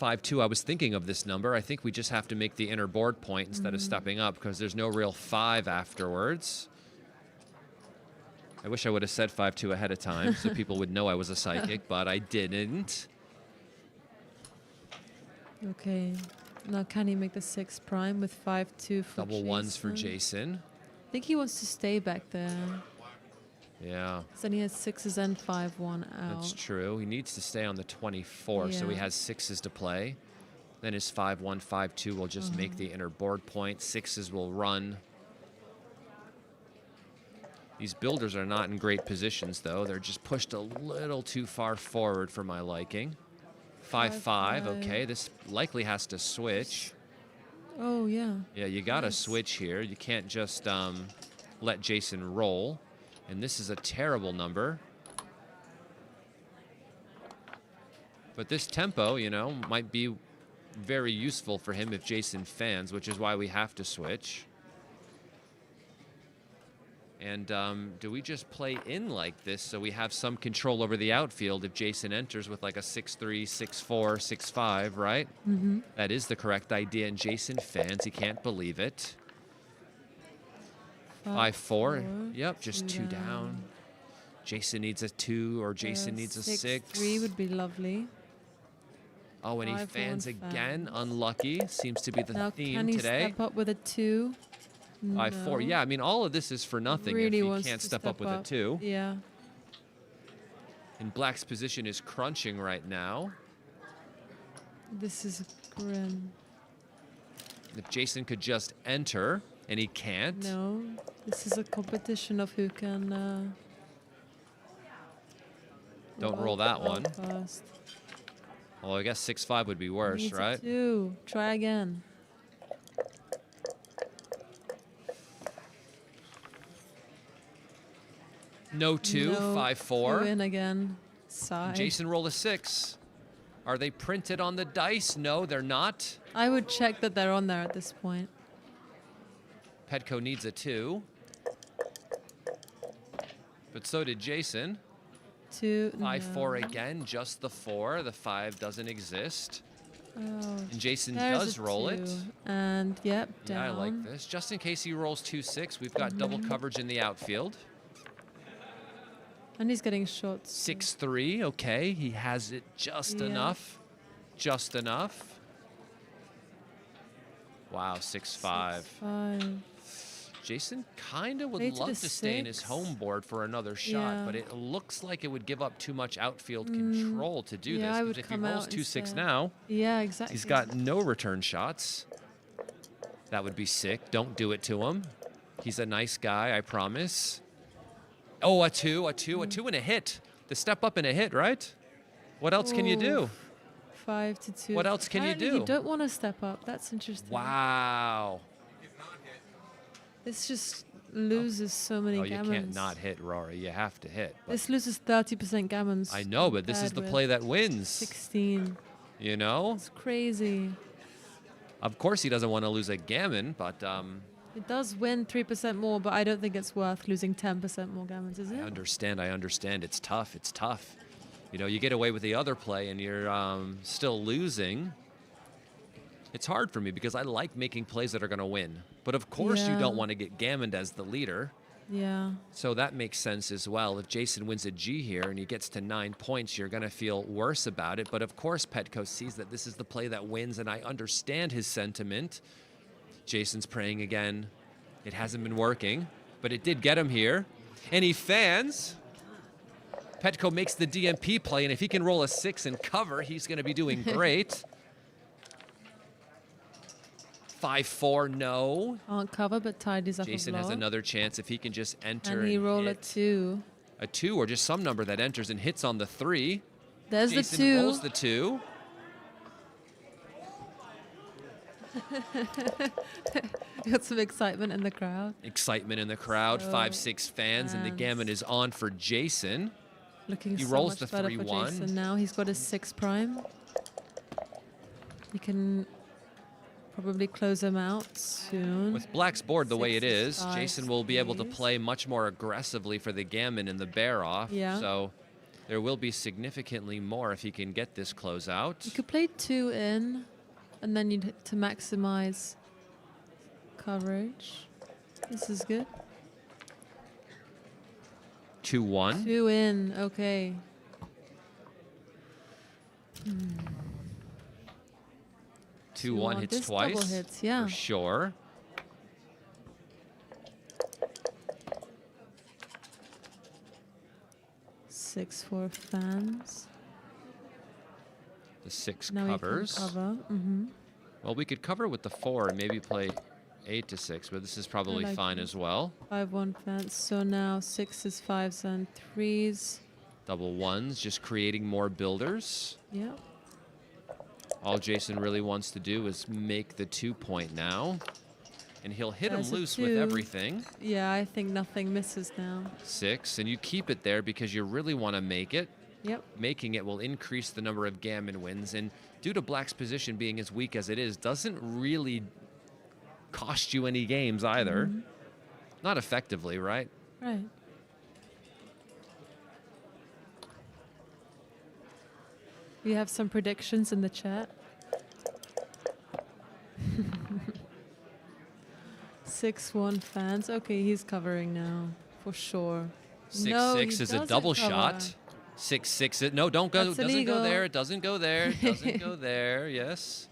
I was thinking of this number. I think we just have to make the inner board point instead of stepping up because there's no real 5 afterwards. I wish I would have said 5-2 ahead of time so people would know I was a psychic, but I didn't. Okay. Now can he make the 6 prime with 5-2 for Double Jason? 1s for Jason. I think he wants to stay back there. Yeah. So then he has 6s and 5-1 out. That's true. He needs to stay on the 24, so he Yeah. has 6s to play. Then his 5-1, 5-2 will just make the inner board point. 6s will run. These builders are not in great positions, though. They're just pushed a little too far forward for my liking. 5-5, okay. This likely has to switch. Oh, yeah. Yeah, you got to Nice. switch here. You can't just let Jason roll. And this is a terrible number. But this tempo, you know, might be very useful for him if Jason fans, which is why we have to switch. And do we just play in like this so we have some control over the outfield if Jason enters with like a 6-3, 6-4, 6-5, right? Mm-hmm. That is the correct idea, and Jason fans, he can't believe it. 5-4. Yep, just 2 down. Jason needs a 2 or Jason needs a 6. 6-3 would be lovely. Oh, and he 5-4 fans and again. Unlucky. Seems to be the Now theme can he today. step up with a 2? 5-4. No. Yeah, I mean, all of this is for nothing Really if he wants can't to step up with a 2. Yeah. And Black's position is crunching right now. This is grim. If Jason could just enter, and he can't. No. This is a competition of who can... Don't roll that one. Fast. Well, I guess 6-5 would be worse, Needs a right? 2. Try again. No 2, No, 5-4. 2 in again. Sigh. Jason rolled a 6. Are they printed on the dice? No, they're not. I would check that they're on there at this point. Petco needs a 2. But so did Jason. 2. 5-4 again, just the 4. The 5 doesn't exist. Oh, And Jason there's does a roll 2. it. And, yep, down. Yeah, I like this. Just in case he rolls 2-6, we've got double coverage in the outfield. And he's getting shots. 6-3, okay. He has it just Yeah. enough. Just enough. Wow, 6-5. 5. Jason kind of would Play to love the to stay in his 6. home board for another shot, Yeah. but it looks like it would give up too much outfield control to do yeah, this. I Because would if he come rolls out 2-6 instead. now, Yeah, exactly. he's got no return shots. That would be sick. Don't do it to him. He's a nice guy, I promise. Oh, a two and a hit. The step up and a hit, right? What else can you do? 5 to 2. What else can you Apparently do? You don't want to step up. That's interesting. Wow. This just loses so many Oh, you gammons. can't not hit, Rory. You have to hit. But This loses 30% gammons. I know, but this is the compared play with that wins. 16. You know? It's crazy. Of course he doesn't want to lose a gammon, but It does win 3% more, but I don't think it's worth losing 10% more gammons, is it? I understand. It's tough. You know, you get away with the other play and you're still losing. It's hard for me because I like making plays that are going to win. But of course you Yeah. don't want to get gammoned as the leader. Yeah. So that makes sense as well. If Jason wins a G here and he gets to 9 points, you're going to feel worse about it. But of course Petco sees that this is the play that wins, and I understand his sentiment. Jason's praying again. It hasn't been working, but it did get him here. And he fans. Petco makes the DMP play, and if he can roll a 6 and cover, he's going to be doing great. 5-4, no. Can't cover, but tidies up Jason a has block. another chance if he can just enter And he roll a hit. 2. A 2 or just some number that enters and hits on the 3. There's Jason the 2. rolls the 2. Got some excitement in the crowd. Excitement in the crowd. So 5-6 fans, and the gammon is on for Jason. Looking He so rolls much the better 3-1. for Jason now. He's got his 6 prime. He can probably close him out soon. With Black's board the way it 6 is, 5, Jason will be able to please. play much more aggressively for the gammon and the bear off. Yeah. So there will be significantly more if he can get this closeout. You could play 2 in, and then you'd to maximize coverage. This is good. 2-1. 2 in, okay. 2-1 hits This twice. double hits, yeah. For sure. Six for fans. The 6 Now covers. we can cover. Mm-hmm. Well, we could cover with the 4 and maybe play 8-6, but this is probably like fine it. as well. 5-1 fans. So now 6s, 5s, and 3s. Double 1s, just creating more builders. Yeah. All Jason really wants to do is make the 2 point now. And he'll hit him There's a loose with 2. everything. Yeah, I think nothing misses now. 6, and you keep it there because you really want to make it. Yep. Making it will increase the number of gammon wins, and due to Black's position being as weak as it is, doesn't really cost you any games either. Mm-hmm. Not effectively, right? Right. We have some predictions in the chat. 6-1 fans. Okay, he's covering now for sure. 6-6 No, he is a doesn't double cover. shot. 6-6. No, don't go. That's Doesn't illegal. go there. It doesn't go there. It doesn't go there. Yes,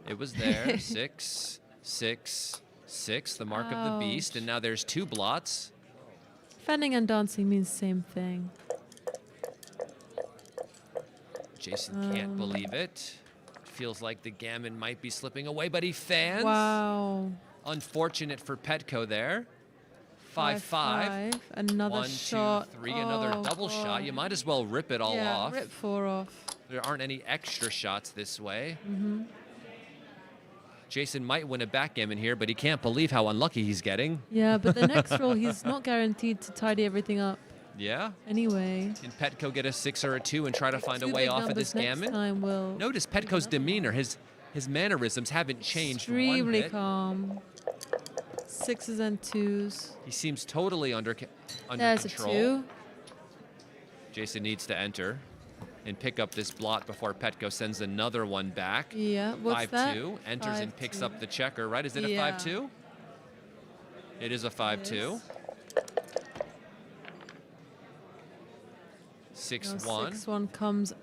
it was there. 6, 6, 6. The mark of the beast, and now there's 2 blots. Fanning and dancing means same thing. Jason can't believe it. Feels like the gammon might be slipping away, but he fans. Wow. Unfortunate for Petco there. 5-5. 5-5. Another 1, 2, shot. 3. Another Oh, double shot. God. You might as well rip it all Yeah, off. rip 4 off. There aren't any extra shots this way. Mm-hmm. Jason might win a backgammon here, but he can't believe how unlucky he's getting. Yeah, but the next roll, he's not guaranteed to tidy everything up Yeah. anyway. Can Petco get a 6 or a 2 and try to find a 2 way big off of numbers this next gammon? time will Notice Petco's demeanor. His mannerisms haven't changed one extremely bit. calm. 6s and 2s. He seems totally under There's control. a 2. Jason needs to enter and pick up this blot before Petco sends another one back. Yeah, what's 5-2, that? enters and picks 5-2. up the checker, right? Is it a Yeah. 5-2? It is a 5-2. Yes. 6-1. 6-1 comes out.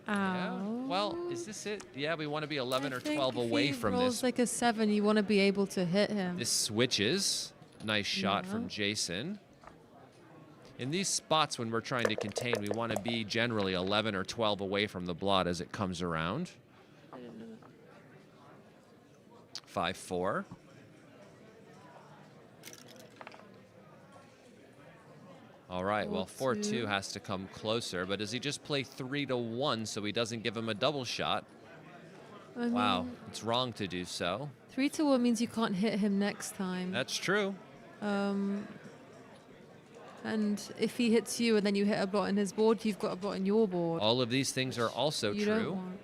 Yeah. Well, is this it? Yeah, we want to be 11 I or think 12 if away he from rolls this. like a 7, you want to be able to hit him. This switches. Nice shot Yeah. from Jason. In these spots when we're trying to contain, we want to be generally 11 or 12 away from the blot as it comes around. 5-4. All right, well, 4-2 4-2. has to come closer, but does he just play 3-1 so he doesn't give him a double shot? Wow, it's wrong to do so. 3-1 means you can't hit him next time. That's true. And if he hits you and then you hit a blot in his board, you've got a blot in your board. All of these things are also you true. Don't want.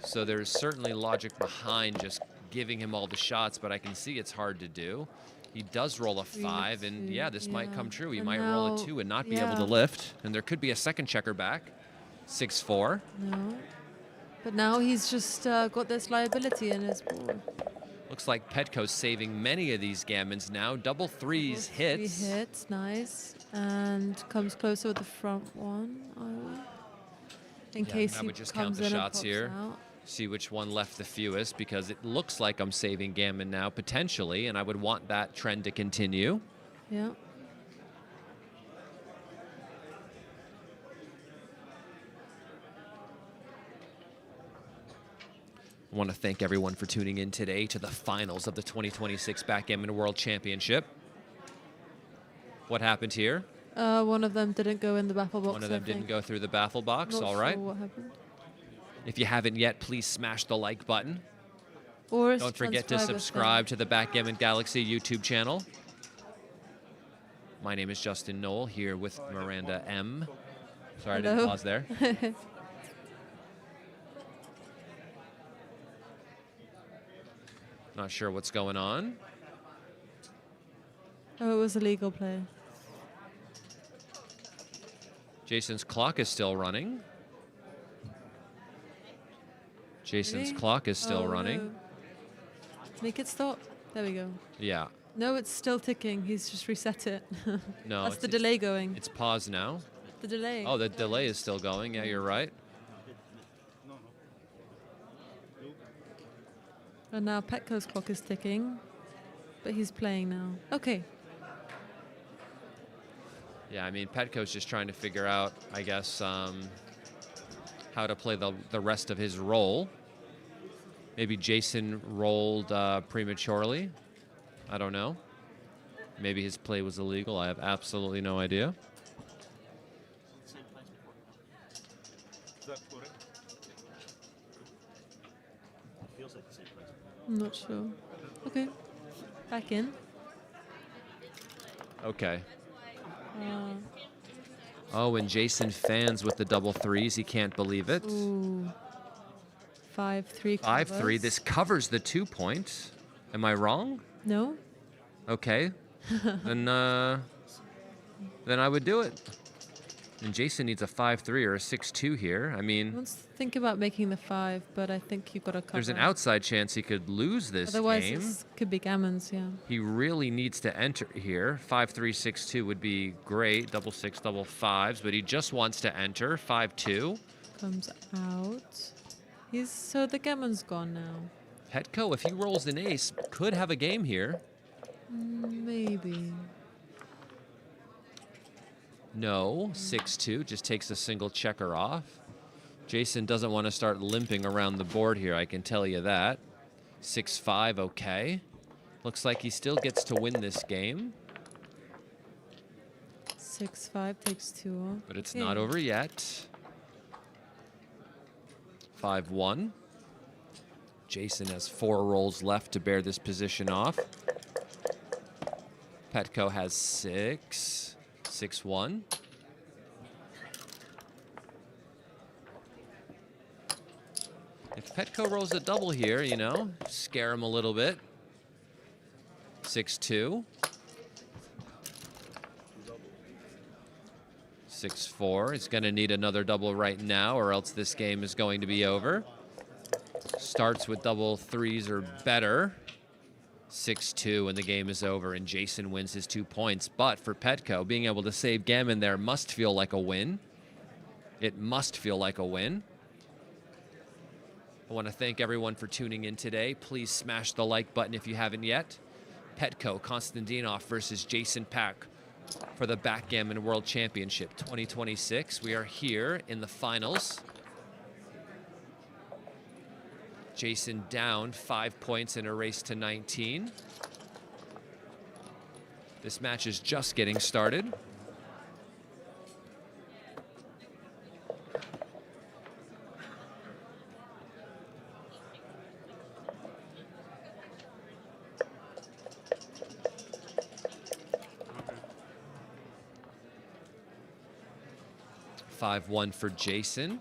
So there's certainly logic behind just giving him all the shots, but I can see it's hard to do. He does roll a 5, and yeah, this might come true. He And might roll a now- 2 and not be able to lift, and there could be a second checker back. 6-4. No. But now he's just got this liability in his board. Looks like Petco's saving many of these gammons now. Double threes hits. 3 hits, nice. And comes closer with the front one. In case I he would just count comes the in shots and pops here. out. See which one left the fewest, because it looks like I'm saving gammon now, potentially, and I would want that trend to continue. Yeah. I want to thank everyone for tuning in today to the finals of the 2026 Backgammon World Championship. What happened here? One of them didn't go in the baffle box. One of them didn't go through the baffle box. Not All sure right. what happened. If you haven't yet, please smash the like button. Or Don't forget to transcribe subscribe to the Backgammon Galaxy YouTube channel. My name is Justin Knoll, here with Miranda M. Sorry, I didn't Hello. pause there. Not sure what's going on. Oh, it was a legal play. Jason's clock is still running. Jason's Really? clock is still Oh, running. no. Make it stop. There we go. Yeah. No, it's still ticking. He's just reset it. No, That's it's- the delay going. It's paused now. The delay. Oh, the delay is still going. Yeah, you're right. And now Petco's clock is ticking, but he's playing now. Okay. Yeah, I mean, Petco's just trying to figure out, I guess, how to play the rest of his role. Maybe Jason rolled prematurely. I don't know. Maybe his play was illegal. I have absolutely no idea. I'm not sure. Okay. Back in. Okay. Uh, Oh, and Jason fans with the double threes. He can't believe it. ooh. 5-3. 5-3. covers. This covers the 2 points. Am I wrong? No? Okay. then I would do it. And Jason needs a 5-3 or a 6-2 here. I mean, Let's think about making the 5, but I think you've got to cover. there's an outside chance he could lose this Otherwise, game. it could be Gammon's, yeah. He really needs to enter here. 5-3, 6-2 would be great. Double 6, double 5s, but he just wants to enter. 5-2. Comes out. So the Gammon's gone now. Petco, if he rolls an ace, could have a game here. Maybe. No, 6-2, just takes a single checker off. Jason doesn't want to start limping around the board here, I can tell you that. 6-5, okay. Looks like he still gets to win this game, 6-5 takes 2 off. but it's Okay. not over yet. 5-1. Jason has 4 rolls left to bear this position off. Petco has 6. 6-1. If Petco rolls a double here, you know, scare him a little bit. 6-2. 6-4. He's going to need another double right now, or else this game is going to be over. Starts with double threes or better. 6-2, and the game is over, and Jason wins his 2 points. But for Petco, being able to save Gammon there must feel like a win. It must feel like a win. I want to thank everyone for tuning in today. Please smash the like button if you haven't yet. Petco Konstantinov versus Jason Pak for the Backgammon World Championship 2026. We are here in the finals. Jason down 5 points in a race to 19. This match is just getting started. 5-1 for Jason.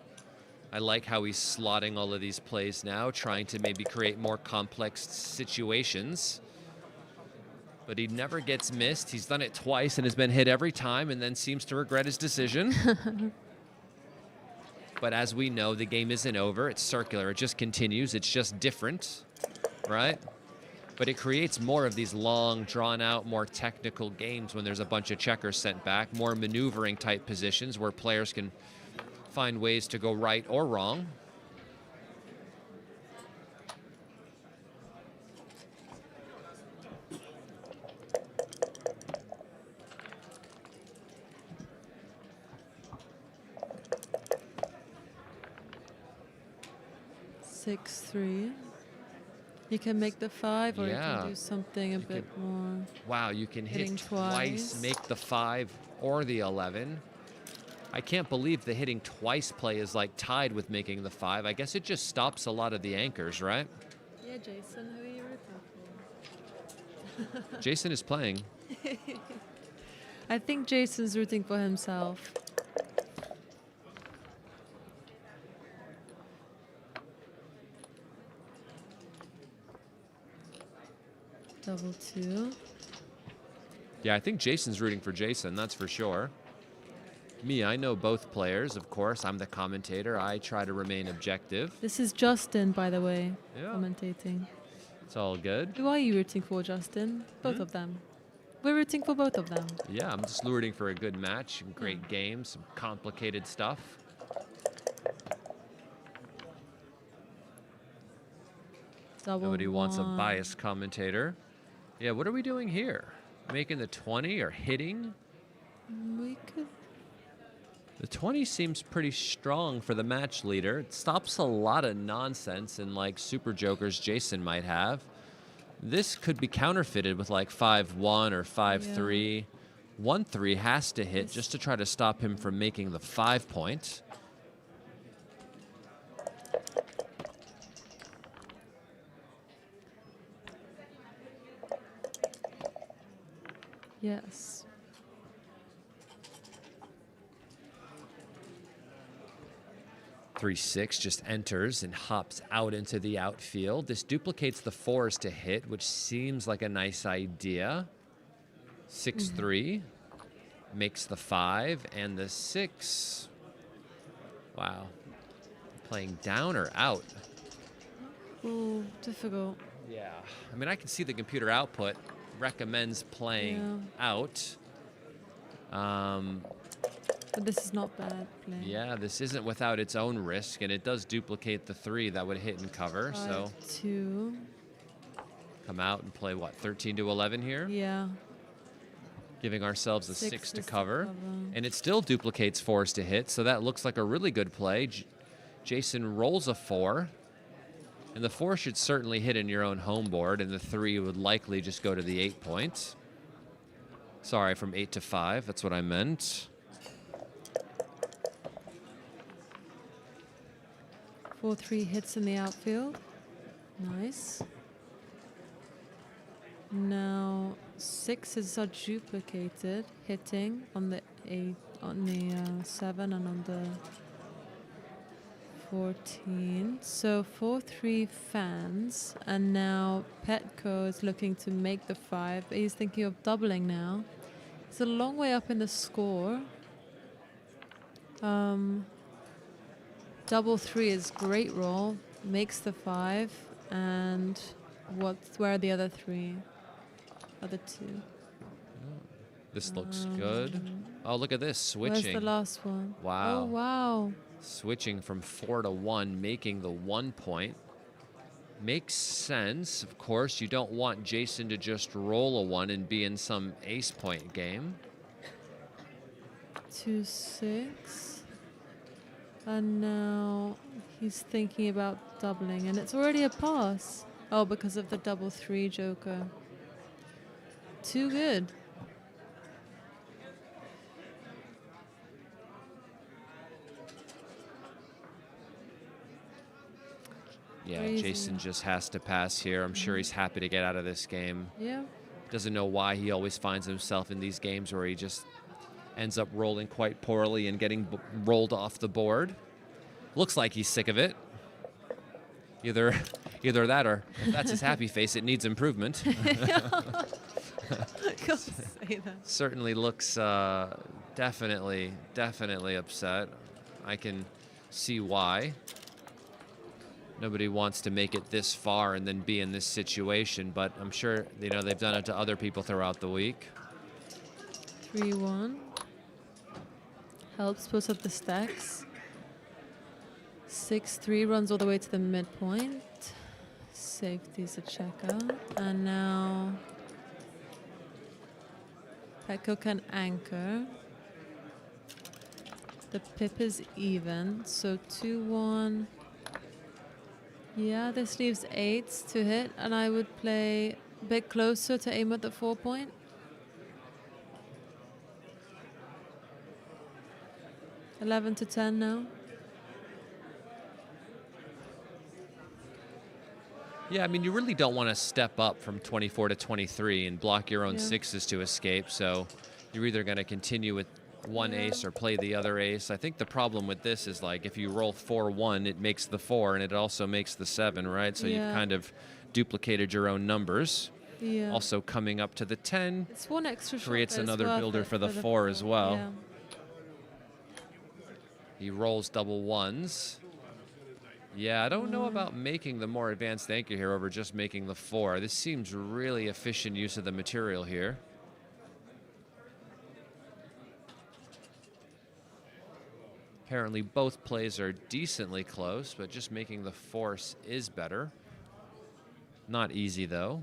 I like how he's slotting all of these plays now, trying to maybe create more complex situations. But he never gets missed. He's done it twice and has been hit every time and then seems to regret his decision. But as we know, the game isn't over. It's circular. It just continues. It's just different, right? But it creates more of these long, drawn-out, more technical games when there's a bunch of checkers sent back, more maneuvering-type positions where players can find ways to go right or wrong. Six, 3. You can make the 5, or you Yeah. can do something a bit more. Wow, you can hit Hitting twice, twice. make the 5 or the 11. I can't believe the hitting twice play is like tied with making the 5. I guess it just stops a lot of the anchors, right? Yeah, Jason, who are you rooting for? Jason is playing. I think Jason's rooting for himself. Double 2. Yeah, I think Jason's rooting for Jason, that's for sure. Me, I know both players, of course. I'm the commentator. I try to remain objective. This is Justin, by the way, Yeah. commentating. It's all good. Who are you rooting for, Justin? Both of them. We're rooting for both of them. Yeah, I'm just rooting for a good match, some great games, some complicated stuff. Double Nobody wants a 1. biased commentator. Yeah, what are we doing here? Making the 20 or hitting? We could. The 20 seems pretty strong for the match leader. It stops a lot of nonsense and like super jokers Jason might have. This could be counterfeited with like 5-1 or 5-3. 1-3 has to hit just to try to stop him from making the 5 point. Yes. 3-6 just enters and hops out into the outfield. This duplicates the 4s to hit, which seems like a nice idea. 6-3 makes the 5 and the 6. Wow. Playing down or out? Ooh, difficult. Yeah. I mean, I can see the computer output recommends playing out. But this is not bad play. Yeah, this isn't without its own risk, and it does duplicate the 3 that would hit and cover. So 2. come out and play, what, 13 to 11 here? Yeah. Giving ourselves a 6 Six to is to cover. cover. And it still duplicates 4s to hit, so that looks like a really good play. Jason rolls a 4, and the 4 should certainly hit in your own home board, and the 3 would likely just go to the 8 points. Sorry, from 8 to 5, that's what I meant. 4-3 hits in the outfield. Nice. Now 6s are duplicated, hitting on the 8, on the 7, and on the 14. So 4-3 fans, and now Petco is looking to make the 5. He's thinking of doubling now. It's a long way up in the score. Double 3 is great roll, makes the 5, and where are the other 3? Other 2. This looks good. Oh, look at this, switching. Where's the last one? Wow. Oh, wow. Switching from 4 to 1, making the 1 point. Makes sense. Of course, you don't want Jason to just roll a 1 and be in some ace point game. 2-6. And now he's thinking about doubling, and it's already a pass. Oh, because of the double 3 joker. Too good. Yeah, Crazy. Jason just has to pass here. I'm sure he's happy to get out of this game. Yeah. Doesn't know why he always finds himself in these games where he just ends up rolling quite poorly and getting rolled off the board. Looks like he's sick of it. Either that, or if that's his happy face, it needs improvement. Can't say that. Certainly looks definitely upset. I can see why. Nobody wants to make it this far and then be in this situation, but I'm sure they've done it to other people throughout the week. 3-1. Helps put up the stacks. 6-3 runs all the way to the midpoint. Safety's a checker. And now Petco can anchor. The pip is even, so 2-1. Yeah, this leaves 8s to hit, and I would play a bit closer to aim at the 4-point. $11 to 10 now. Yeah, I mean, you really don't want to step up from 24 to 23 and block your own sixes to escape, so you're either going to continue with one ace or play the other ace. I think the problem with this is, like, if you roll 4-1, it makes the 4, and it also makes the 7, right? So you've kind of duplicated your own numbers. Yeah. Also coming up to the 10 It's one extra shot, creates but it's another worth builder it for the 4 as well. Yeah. He rolls double ones. Yeah, I don't know about making the more advanced anchor here over just making the 4. This seems really efficient use of the material here. Apparently both plays are decently close, but just making the force is better. Not easy, though.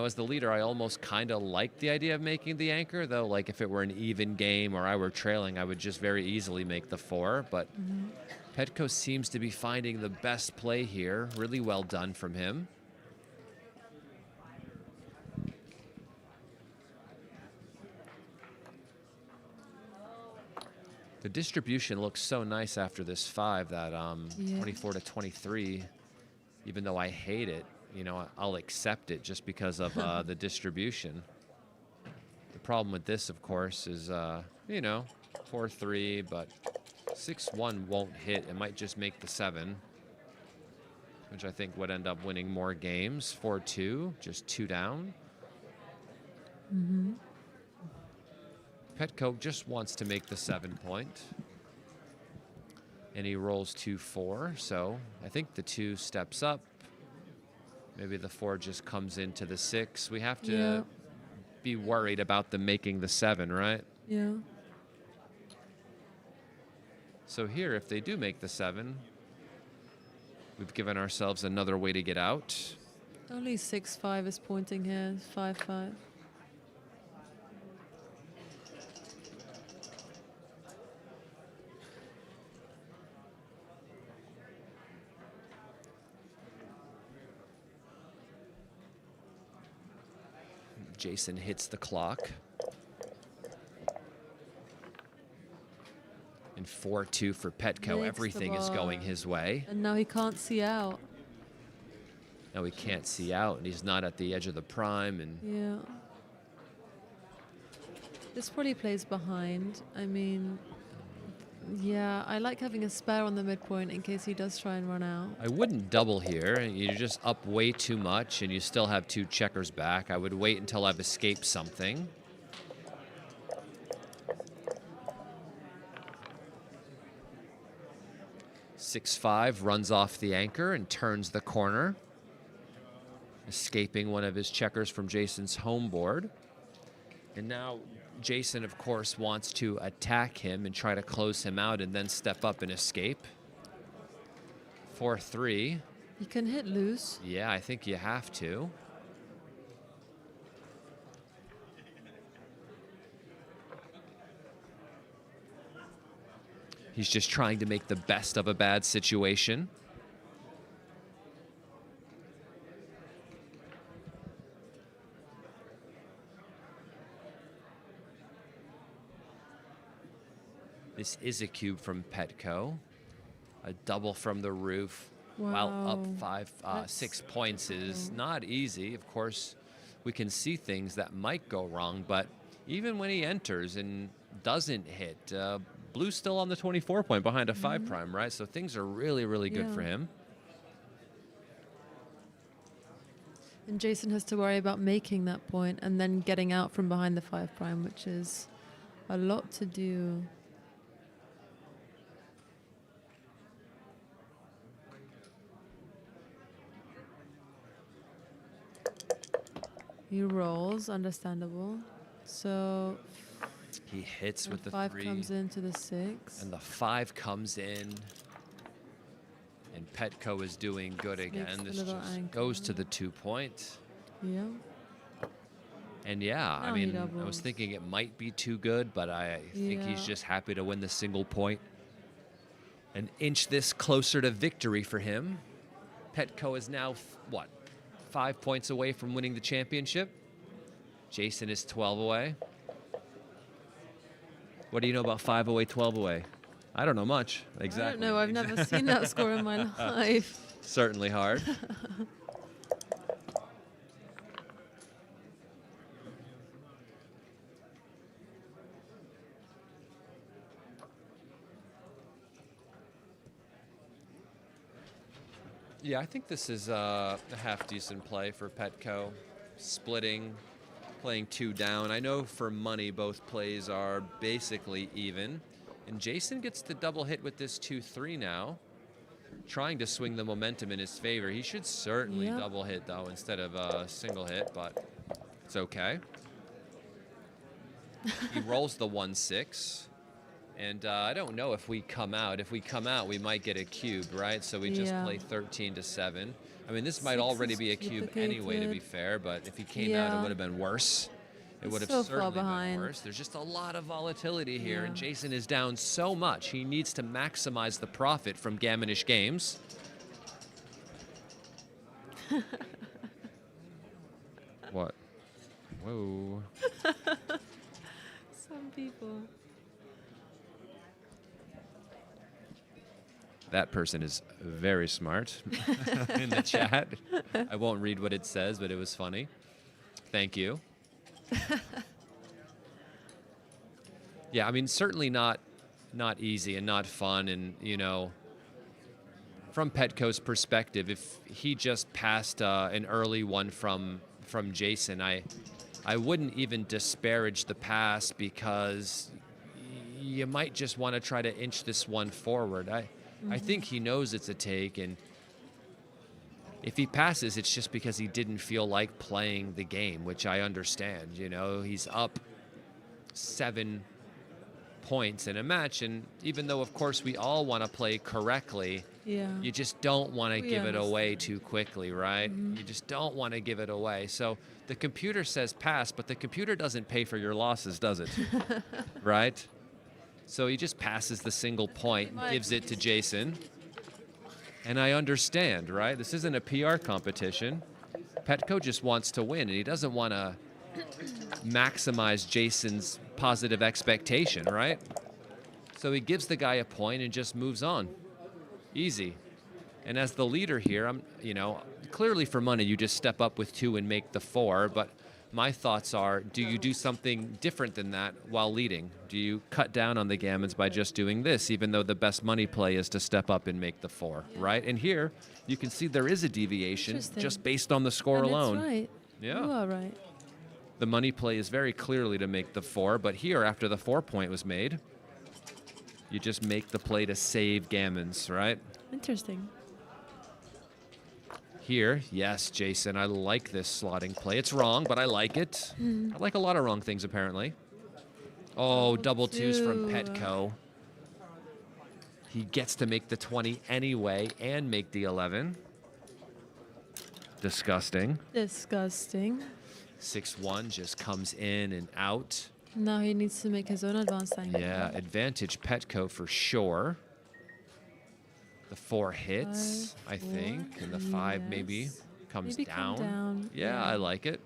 As the leader, I almost kind of like the idea of making the anchor, though. Like, if it were an even game or I were trailing, I would just very easily make the 4. But Petco seems to be finding the best play here. Really well done from him. The distribution looks so nice after this 5 that 24 to 23, even though I hate it, I'll accept it just because of the distribution. The problem with this, of course, is, 4-3, but 6-1 won't hit. It might just make the 7, which I think would end up winning more games. 4-2, just 2 down. Petco just wants to make the 7-point. And he rolls 2-4, so I think the 2 steps up. Maybe the 4 just comes into the 6. We have to be worried about them making the 7, right? Yeah. So here, if they do make the 7, we've given ourselves another way to get out. Only 6-5 is pointing here. 5-5. Jason hits the clock. And 4-2 for Petco. Makes Everything the is going bar. his way. And now he can't see out. Now he can't see out, and he's not at the edge of the prime. And Yeah. This probably plays behind. I mean, yeah, I like having a spare on the midpoint in case he does try and run out. I wouldn't double here. You're just up way too much, and you still have 2 checkers back. I would wait until I've escaped something. (6-5) runs off the anchor and turns the corner, escaping one of his checkers from Jason's home board. And now Jason, of course, wants to attack him and try to close him out and then step up and escape. 4-3. You can hit loose. Yeah, I think you have to. He's just trying to make the best of a bad situation. This is a cube from Petco. A double from the roof while up Wow. 6 points is not easy. Of course, we can see things that might go wrong. But even when he enters and doesn't hit, blue's still on the 24 point behind a 5 prime, right? So things are really, really good for him. And Jason has to worry about making that point and then getting out from behind the 5 prime, which is a lot to do. He rolls, understandable. So He hits with the 5 3. comes into the 6. And the 5 comes in. And Petco is doing good again. Makes the This little just anchor. goes to the 2 point. Yeah. And yeah, I Now he mean, I was doubles. thinking it might be too good, but I think he's Yeah. just happy to win the single point and inch this closer to victory for him. Petco is now, what, 5 points away from winning the championship? Jason is 12 away. What do you know about 5 away, 12 away? I don't know much. Exactly. I don't know. I've never seen that score in my life. Certainly hard. Yeah, I think this is a half-decent play for Petco. Splitting, playing 2 down. I know for money, both plays are basically even. And Jason gets the double hit with this 2-3 now, trying to swing the momentum in his favor. He should certainly Yep. double hit, though, instead of a single hit, but it's okay. He rolls the 1-6. And I don't know if we come out. If we come out, we might get a cube, right? So we just Yeah. play 13-7. I mean, this might 6 already is be a cube anyway, to be duplicated. fair. But if he came out, it Yeah. would have been worse. It It's would have so far certainly been behind. worse. There's just a lot of volatility here, and Yeah. Jason is down so much. He needs to maximize the profit from Gammonish games. What? Whoa. Some people. That person is very smart in the chat. I won't read what it says, but it was funny. Thank you. Yeah, I mean, certainly not easy and not fun. And, you know, from Petco's perspective, if he just passed an early one from Jason, I wouldn't even disparage the pass because you might just want to try to inch this one forward. I think he knows it's a take, and if he passes, it's just because he didn't feel like playing the game, which I understand. You know, he's up 7 points in a match, and even though, of course, we all want to play correctly, Yeah. you just don't want to We give it away understand. too quickly, right? You just don't want to give it away. So the computer says pass, but the computer doesn't pay for your losses, does it? Right? So he just passes the single point, and gives it to Jason. And I understand, right? This isn't a PR competition. Petco just wants to win, and he doesn't want to maximize Jason's positive expectation, right? So he gives the guy a point and just moves on. Easy. And as the leader here, clearly for money, you just step up with 2 and make the 4, but my thoughts are, do you do something different than that while leading? Do you cut down on the gammons by just doing this, even though the best money play is to step up and make the 4, right? And here, you can see there is a deviation Interesting. just based on the score And alone. it's right. Yeah. You are right. The money play is very clearly to make the 4, but here, after the 4 point was made, you just make the play to save gammons, right? Interesting. Here, yes, Jason, I like this slotting play. It's wrong, but I like it. I like a lot of wrong things, apparently. Oh, double 2s from 2. Petco. He gets to make the 20 anyway and make the 11. Disgusting. Disgusting. 6-1 just comes in and out. Now he needs to make his own advanced angle. Yeah, advantage Petco for sure. The 4 hits, 5, I think, 4, and the 5 maybe yes. comes Maybe come down. down, Yeah, yeah. I like it.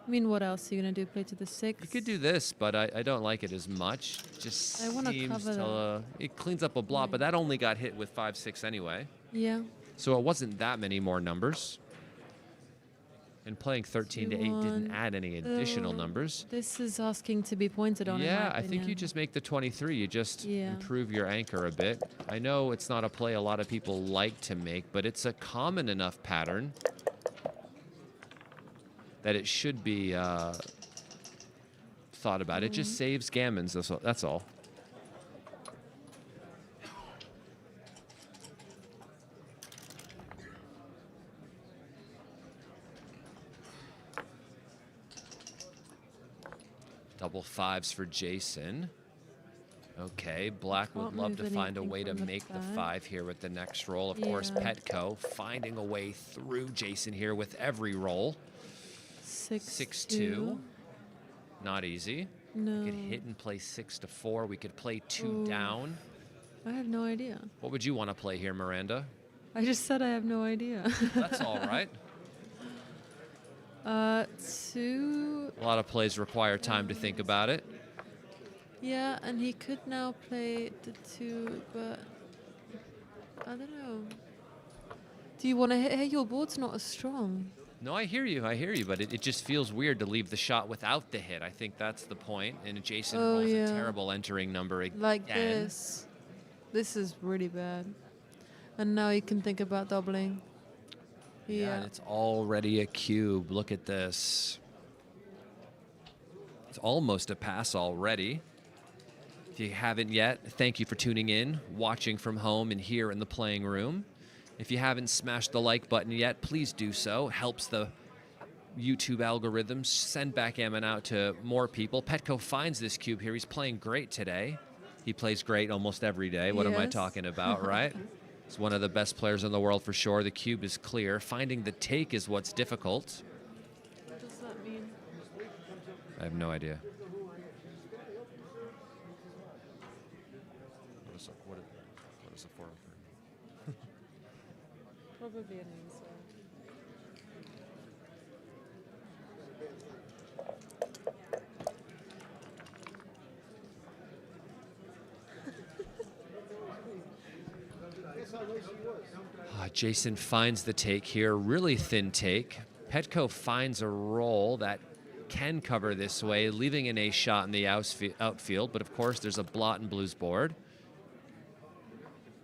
I mean, what else are you gonna do? Play to the 6? You could do this, but I don't like it as much. Just I wanna seems cover to, it cleans up a block, but that only got hit with 5-6 anyway. Yeah. So it wasn't that many more numbers. And playing 13 to 8 didn't add any additional numbers. This is asking to be pointed on. Yeah, in my I think you opinion. just make the 23. You just Yeah. improve your anchor a bit. I know it's not a play a lot of people like to make, but it's a common enough pattern that it should be thought about. It just saves gammons, that's all. Double fives for Jason. Okay, Black would Can't love move to find a anything way to from the make the back. 5 here with the next roll. Of course, Yeah. Petco finding a way through Jason here with every roll. 6-2. Not easy. No. We could hit and play 6-4. We could play 2 Ooh. down. I have no idea. What would you want to play here, Miranda? I just said I have no idea. That's all right. 2. A lot of plays require time to think about it. Yeah, and he could now play the 2, but I don't know. Do you want to hit? Hey, your board's not as strong. No, I hear you, but it just feels weird to leave the shot without the hit. I think that's the point. And Jason Oh, rolls yeah. a terrible entering number again. Like this. This is really bad. And now you can think about doubling. Yeah, and it's already a cube. Look at this. It's almost a pass already. If you haven't yet, thank you for tuning in, watching from home and here in the playing room. If you haven't smashed the like button yet, please do so. Helps the YouTube algorithms send Backgammon out to more people. Petco finds this cube here. He's playing great today. He plays great almost every day. What am I Yes. talking about, right? He's one of the best players in the world for sure. The cube is clear. Finding the take is what's difficult. What does that mean? I have no idea. What is a 403? Probably an answer. Jason finds the take here, really thin take. Petco finds a roll that can cover this way, leaving an ace shot in the outfield, but of course there's a blot and blues board.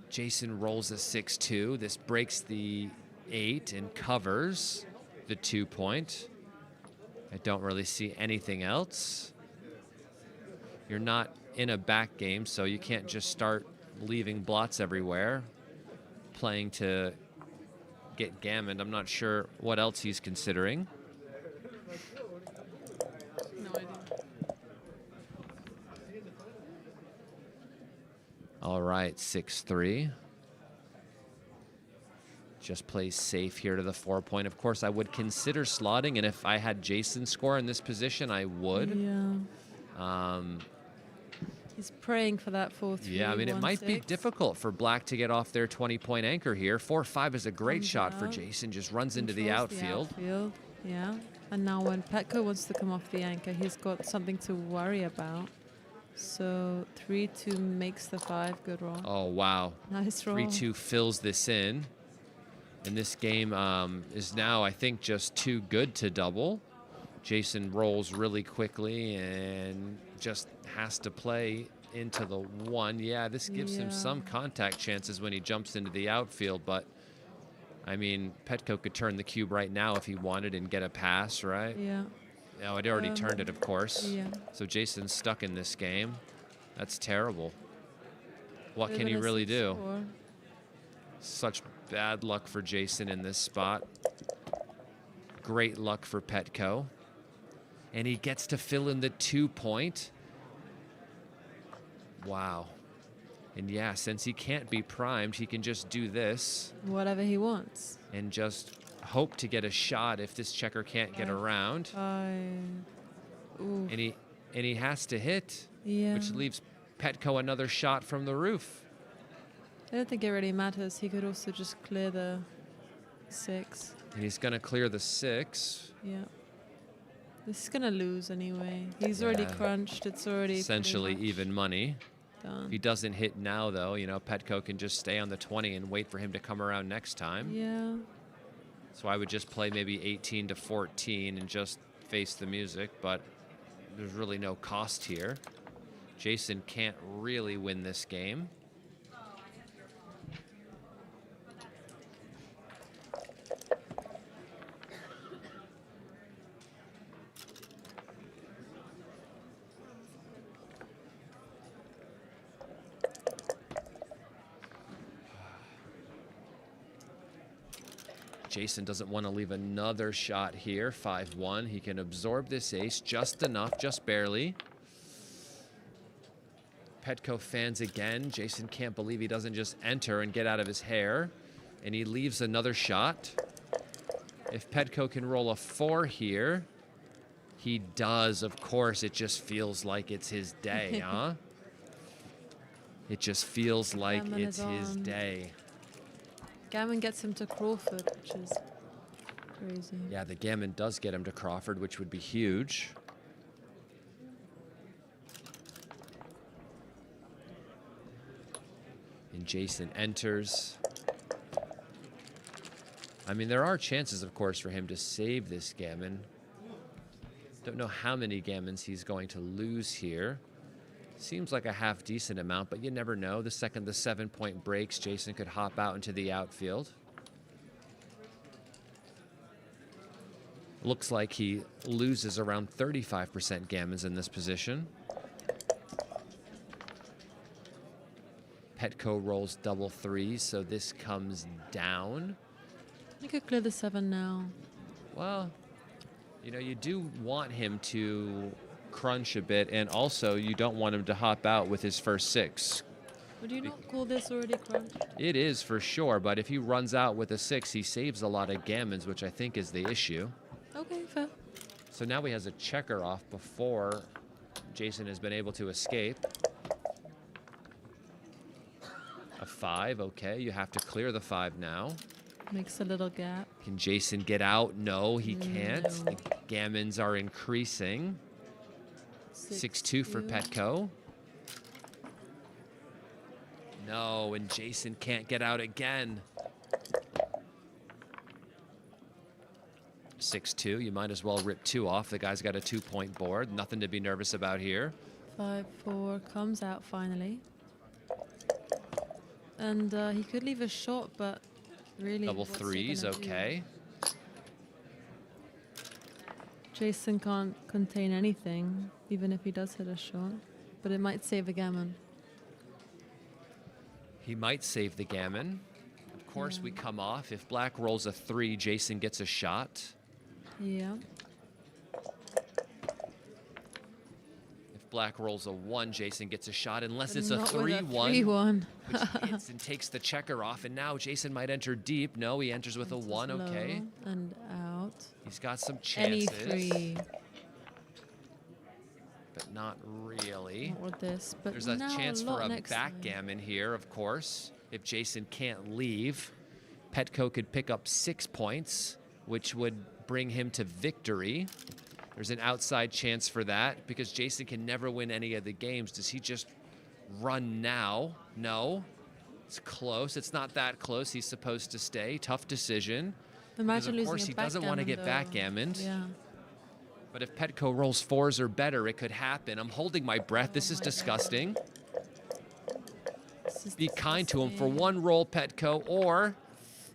Jason rolls a 6-2. This breaks the 8 and covers the 2 point. I don't really see anything else. You're not in a back game, so you can't just start leaving blots everywhere, playing to get gammoned. I'm not sure what else he's considering. No idea. All right, 6-3. Just plays safe here to the 4 point. Of course, I would consider slotting, and if I had Jason score in this position, I would. Yeah. He's praying for that 4-3. Yeah, I mean, it might be 1-6. difficult for Black to get off their 20-point anchor here. 4-5 is a great Comes shot for out, Jason, just runs into the Controls outfield. Yeah. And now when Petco wants to come off the anchor, he's got something to worry about. So 3-2 makes the 5. Good roll. Oh, wow. Nice roll. 3-2 fills this in. And this game is now, I think, just too good to double. Jason rolls really quickly and just has to play into the 1. Yeah, this gives him some contact chances when he jumps into the outfield, but I mean, Petco could turn the cube right now if he wanted and get a pass, right? Yeah. No, it already turned it, of course. Yeah. So Jason's stuck in this game. That's terrible. What Could've can he been a really do? 6-4. Such bad luck for Jason in this spot. Great luck for Petco. And he gets to fill in the 2 point. Wow. And yeah, since he can't be primed, he can just do this Whatever he wants. and just hope to get a shot if this checker can't get around. 5. Ooh. And he has to hit, Yeah. which leaves Petco another shot from the roof. I don't think it really matters. He could also just clear the 6. And he's going to clear the 6. Yeah. This is going to lose anyway. He's already Yeah. crunched. It's already Essentially pretty much even money. done. If he doesn't hit now, though, you know, Petco can just stay on the 20 and wait for him to come around next time. Yeah. So I would just play maybe 18 to 14 and just face the music, but there's really no cost here. Jason can't really win this game. Jason doesn't want to leave another shot here. 5-1. He can absorb this ace just enough, just barely. Petco fans again. Jason can't believe he doesn't just enter and get out of his hair. And he leaves another shot. If Petco can roll a 4 here, he does. Of course, it just feels like it's his day, huh? It just feels like Gammon it's is his on. day. Gammon gets him to Crawford, which is crazy. Yeah, the Gammon does get him to Crawford, which would be huge. And Jason enters. I mean, there are chances, of course, for him to save this Gammon. Don't know how many Gammons he's going to lose here. Seems like a half decent amount, but you never know. The second the 7-point breaks, Jason could hop out into the outfield. Looks like he loses around 35% Gammons in this position. Petco rolls double 3s, so this comes down. You could clear the 7 now. Well, you know, you do want him to crunch a bit, and also you don't want him to hop out with his first 6. Would you not call this already crunched? It is for sure, but if he runs out with a 6, he saves a lot of Gammons, which I think is the issue. Okay, fair. So now he has a checker off before Jason has been able to escape. A 5, okay, you have to clear the 5 now. Makes a little gap. Can Jason get out? No, he can't. No. The Gammons are increasing. 6-2 for Petco. No, and Jason can't get out again. 6-2, you might as well rip 2 off. The guy's got a 2-point board. Nothing to be nervous about here. 5-4 comes out finally. And he could leave a shot, but really... Double what's he 3s, gonna do? okay. Jason can't contain anything, even if he does hit a shot. But it might save a Gammon. He might save the Gammon. Of course, we come off. If black rolls a 3, Jason gets a shot. Yeah. If black rolls a 1, Jason gets a shot, unless But it's a not with 3-1. 3-1. Which hits and takes the checker off, and now Jason might enter deep. No, he enters with a 1, okay. Low and out. He's got some Any chances, 3. but not really. Not with this. But There's a now chance lot for a next to him. backgammon here, of course. If Jason can't leave, Petco could pick up 6 points, which would bring him to victory. There's an outside chance for that because Jason can never win any of the games. Does he just run now? No. It's close. It's not that close. He's supposed to stay. Tough decision. Imagine Because of course losing he a doesn't want to get backgammon, backgammoned. Yeah. But if Petco rolls 4s or better, it could happen. I'm holding my breath. This is disgusting. This is Be kind to him for disgusting. 1 roll, Petco, or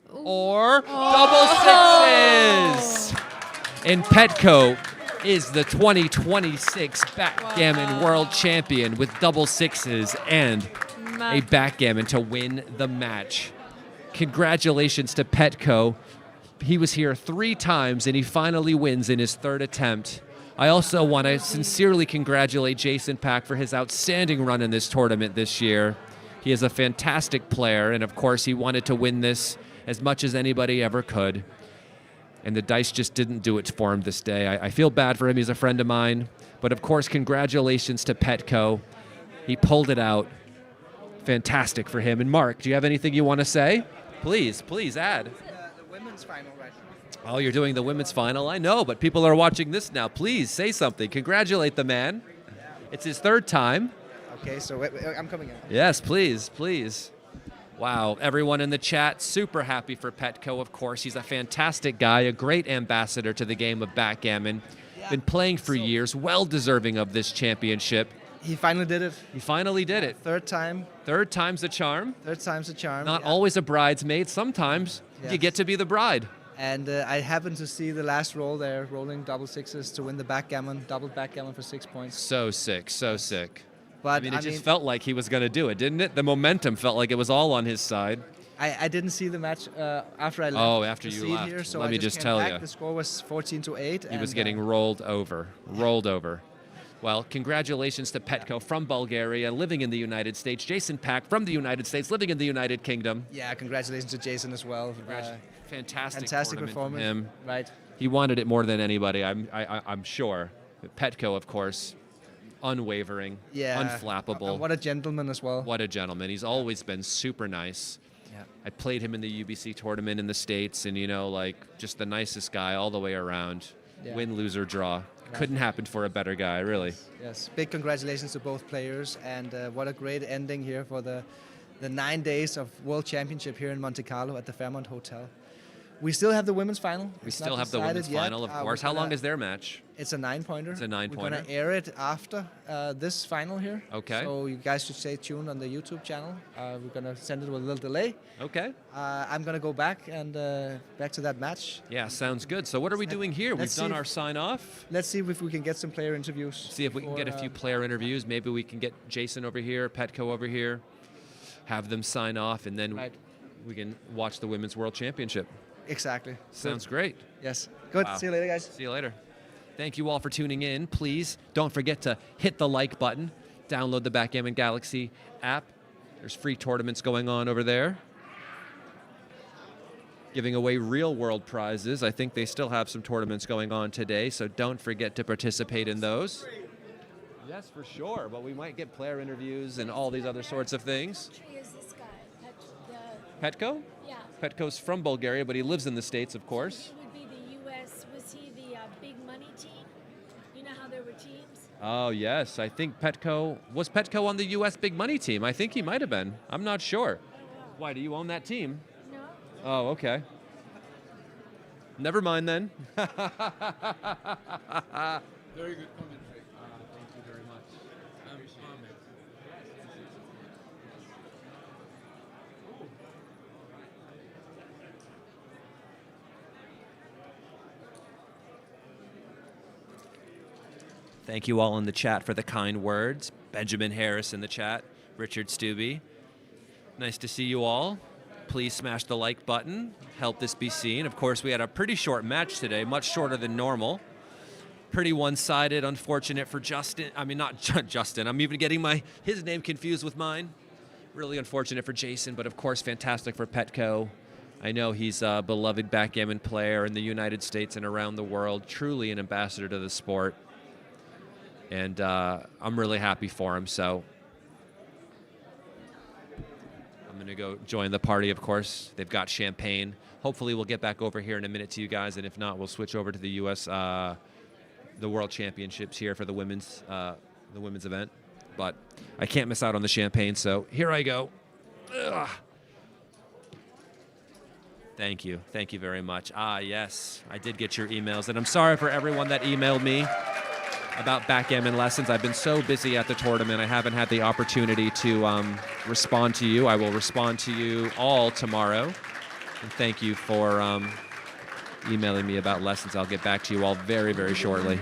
Oh. double 6s. And Petco is the 2026 Backgammon World Champion with double 6s and a backgammon to win the match. Congratulations to Petco. He was here 3 times and he finally wins in his 3rd attempt. I also want to sincerely congratulate Jason Pack for his outstanding run in this tournament this year. He is a fantastic player, and of course he wanted to win this as much as anybody ever could. And the dice just didn't do it for him this day. I feel bad for him. He's a friend of mine. But of course, congratulations to Petco. He pulled it out. Fantastic for him. And Mark, do you have anything you want to say? Please add. The women's final right now. Oh, you're doing the women's final? I know, but people are watching this now. Please say something. Congratulate the man. It's his 3rd time. Okay, so I'm coming in. Yes, please. Wow, everyone in the chat, super happy for Petco, of course. He's a fantastic guy, a great ambassador to the game of backgammon. Been playing for years, well deserving of this championship. He finally did it. He finally did it. Third time. Third time's a charm. Third time's a charm. Not always a bridesmaid. Sometimes you Yes. get to be the bride. And I happened to see the last roll there, rolling double sixes to win the backgammon, double backgammon for 6 points. So sick, so sick. But I mean, it just felt like he was going to do it, didn't it? The momentum felt like it was all on his side. I didn't see the match after I left. Oh, after to you see it left. Here, so Let I me just just came tell back. you. The score was 14-8. He was getting rolled over, rolled over. Well, congratulations to Petco from Bulgaria, living in the United States. Jason Pack from the United States, living in the United Kingdom. Yeah, congratulations to Jason as well. Fantastic Fantastic tournament from performance. him. Right. He wanted it more than anybody, I'm sure. Petco, of course, unwavering, Yeah. unflappable. And what a gentleman as well. What a gentleman. He's always been super nice. Yeah. I played him in the UBC tournament in the States, and, just the nicest guy all the way around. Yeah. Win, lose, or draw. Couldn't happen for a better guy, really. Yes. Big congratulations to both players, and what a great ending here for the 9 days of World Championship here in Monte Carlo at the Fairmont Hotel. We still have the women's final. We It's still not have the women's decided yet. final, of We're course. How long gonna- is their match? It's a 9-pointer. It's a We're 9-pointer. going to air it after this final here. Okay. So you guys should stay tuned on the YouTube channel. We're going to send it with a little delay. Okay. I'm going to go back and back to that match. Yeah, sounds good. So what are we doing here? We've let's done see our if- sign-off. Let's see if we can get some player interviews. See if we can get a few player interviews. Maybe we can get Jason over here, Petco over here, have them sign off, and then Right. we can watch the Women's World Championship. Exactly. Sounds great. Yes. Good. Wow. See you later, guys. See you later. Thank you all for tuning in. Please don't forget to hit the like button. Download the Backgammon Galaxy app. There's free tournaments going on over there. Giving away real world prizes. I think they still have some tournaments going on today, so don't forget to participate in those. Yes, for sure. But we might get player interviews and all these other sorts of things. Is this guy? Petco? Yeah. Petco's from Bulgaria, but he lives in the States, of course. He would be the U.S. Was he the big money team? You know how there were teams? Oh, yes. I think Petco... Was Petco on the U.S. Big Money team? I think he might have been. I'm not sure. Why, do you own that team? No. Oh, okay. Never mind then. Very good commentary. Thank you very much. Thank you all in the chat for the kind words. Benjamin Harris in the chat. Richard Stubbe. Nice to see you all. Please smash the like button. Help this be seen. Of course, we had a pretty short match today, much shorter than normal. Pretty one-sided, unfortunate for Justin. I mean, not Justin. I'm even getting his name confused with mine. Really unfortunate for Jason, but of course, fantastic for Petco. I know he's a beloved backgammon player in the United States and around the world. Truly an ambassador to the sport. And I'm really happy for him, so I'm going to go join the party, of course. They've got champagne. Hopefully we'll get back over here in a minute to you guys, and if not, we'll switch over to the U.S., the World Championships here for the women's event. But I can't miss out on the champagne, so here I go. Ugh. Thank you. Thank you very much. Ah, yes, I did get your emails, and I'm sorry for everyone that emailed me about backgammon lessons. I've been so busy at the tournament, I haven't had the opportunity to respond to you. I will respond to you all tomorrow. And thank you for emailing me about lessons. I'll get back to you all very, very shortly.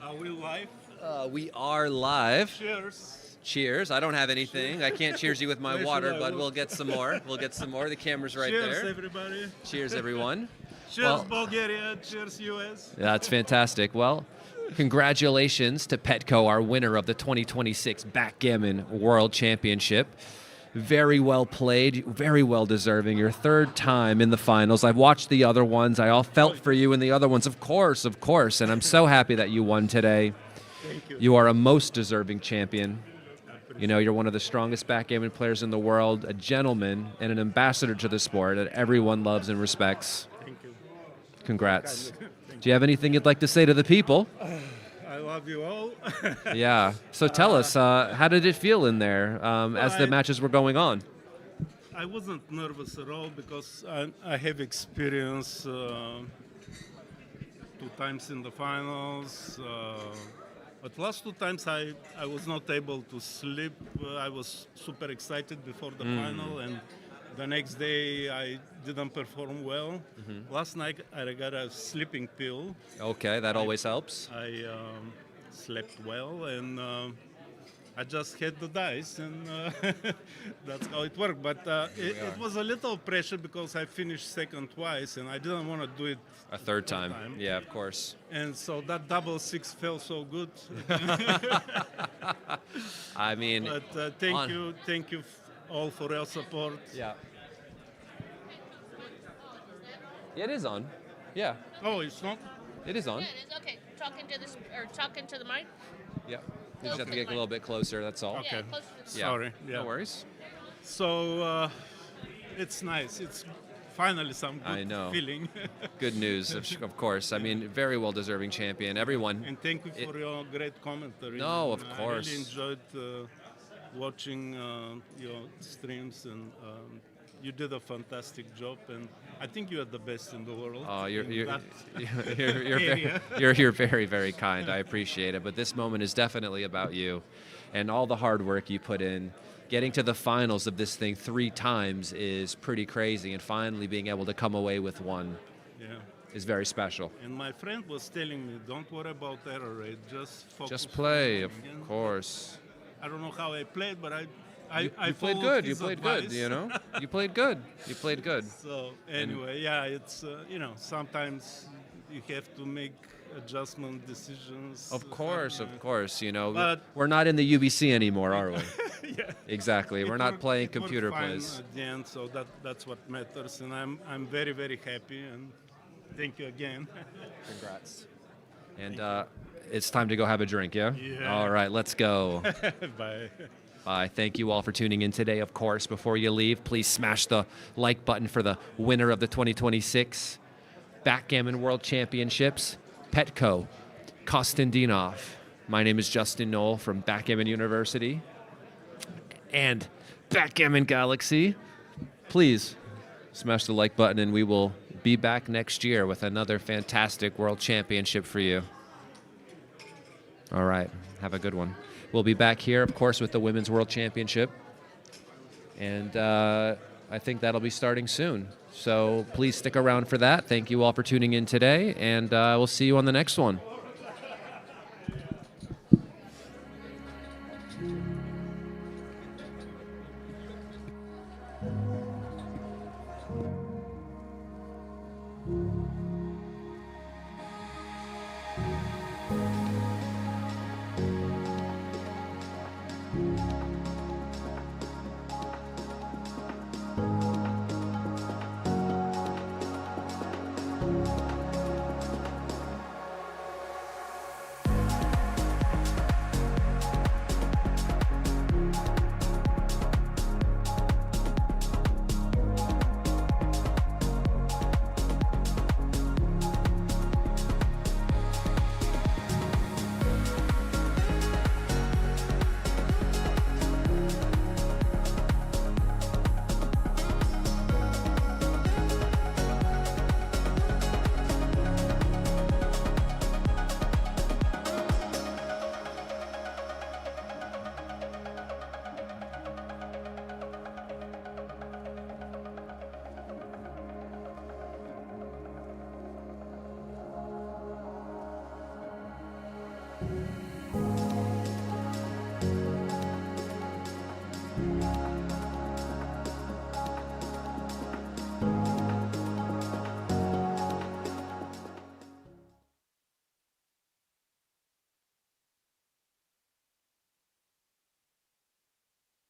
Are we live? We are live. Cheers. Cheers. I don't have anything. I can't cheers you with my Where water, should I but look? we'll get some more. We'll get some more. The camera's right Cheers, there. everybody. Cheers, everyone. Cheers, Well- Bulgaria. Cheers, US. That's fantastic. Well, congratulations to Petco, our winner of the 2026 Backgammon World Championship. Very well played, very well deserving. Your third time in the finals. I've watched the other ones. I all felt for you in the other ones, of course. And I'm so happy that you won today. Thank you. You are a most deserving champion. You know, you're one of the strongest backgammon players in the world, a gentleman and an ambassador to the sport that everyone loves and respects. Thank you. Congrats. Do you have anything you'd like to say to the people? I love you all. Yeah. So tell us, how did it feel in there as the matches were going on? I wasn't nervous at all because I have experience 2 times in the finals. But last 2 times I was not able to sleep. I was super excited before the final, and the next day I didn't perform well. Last night I got a sleeping pill. Okay, that always helps. I slept well, and I just had the dice, and that's how it worked. But it was a little pressure because I finished second twice, and I didn't want to do it A third time. Yeah, of course. And so that double six felt so good. I mean, But thank you all for your support. yeah. Yeah, it is on. Yeah, Oh, it's not. it is on. Yeah, it is. Okay, talk into the mic. Yeah. You just have to get a little bit closer, that's all. Okay. Yeah, closer to the Yeah. Sorry. Yeah. No worries. So it's nice. It's finally some good I know. feeling. Good news, of course. I mean, very well-deserving champion. Everyone. And thank you for your great commentary. No, of And course. I really enjoyed watching your streams, and you did a fantastic job. And I think you are the best in the world. Oh, you're in you're that you're, you're very, very kind. I appreciate it. But this moment is definitely about you, and all the hard work you put in. Getting to the finals of this thing 3 times is pretty crazy, and finally being able to come away with one Yeah. is very special. And my friend was telling me, don't worry about error rate, just focus. Just play, on of winning." And course. I don't know how I played, but I You played followed good. You his played advice. good. You know, you played good. You played good. So anyway, yeah, it's sometimes you have to make adjustment decisions. Of course, You know, But- we're not in the UBC anymore, are we? Yeah. Exactly. We're It not worked- playing it worked computer fine plays. at the end, so that's what matters, and I'm very, very happy, and thank you again. Congrats. And it's time to go have a drink, yeah? Yeah. All right, let's go. Bye. Bye. Thank you all for tuning in today. Of course, before you leave, please smash the like button for the winner of the 2026 Backgammon World Championships, Petco Kostandinov. My name is Justin Knoll from Backgammon University and Backgammon Galaxy. Please smash the like button, and we will be back next year with another fantastic World Championship for you. All right. Have a good one. We'll be back here, of course, with the Women's World Championship. And I think that'll be starting soon. So please stick around for that. Thank you all for tuning in today, and we'll see you on the next one.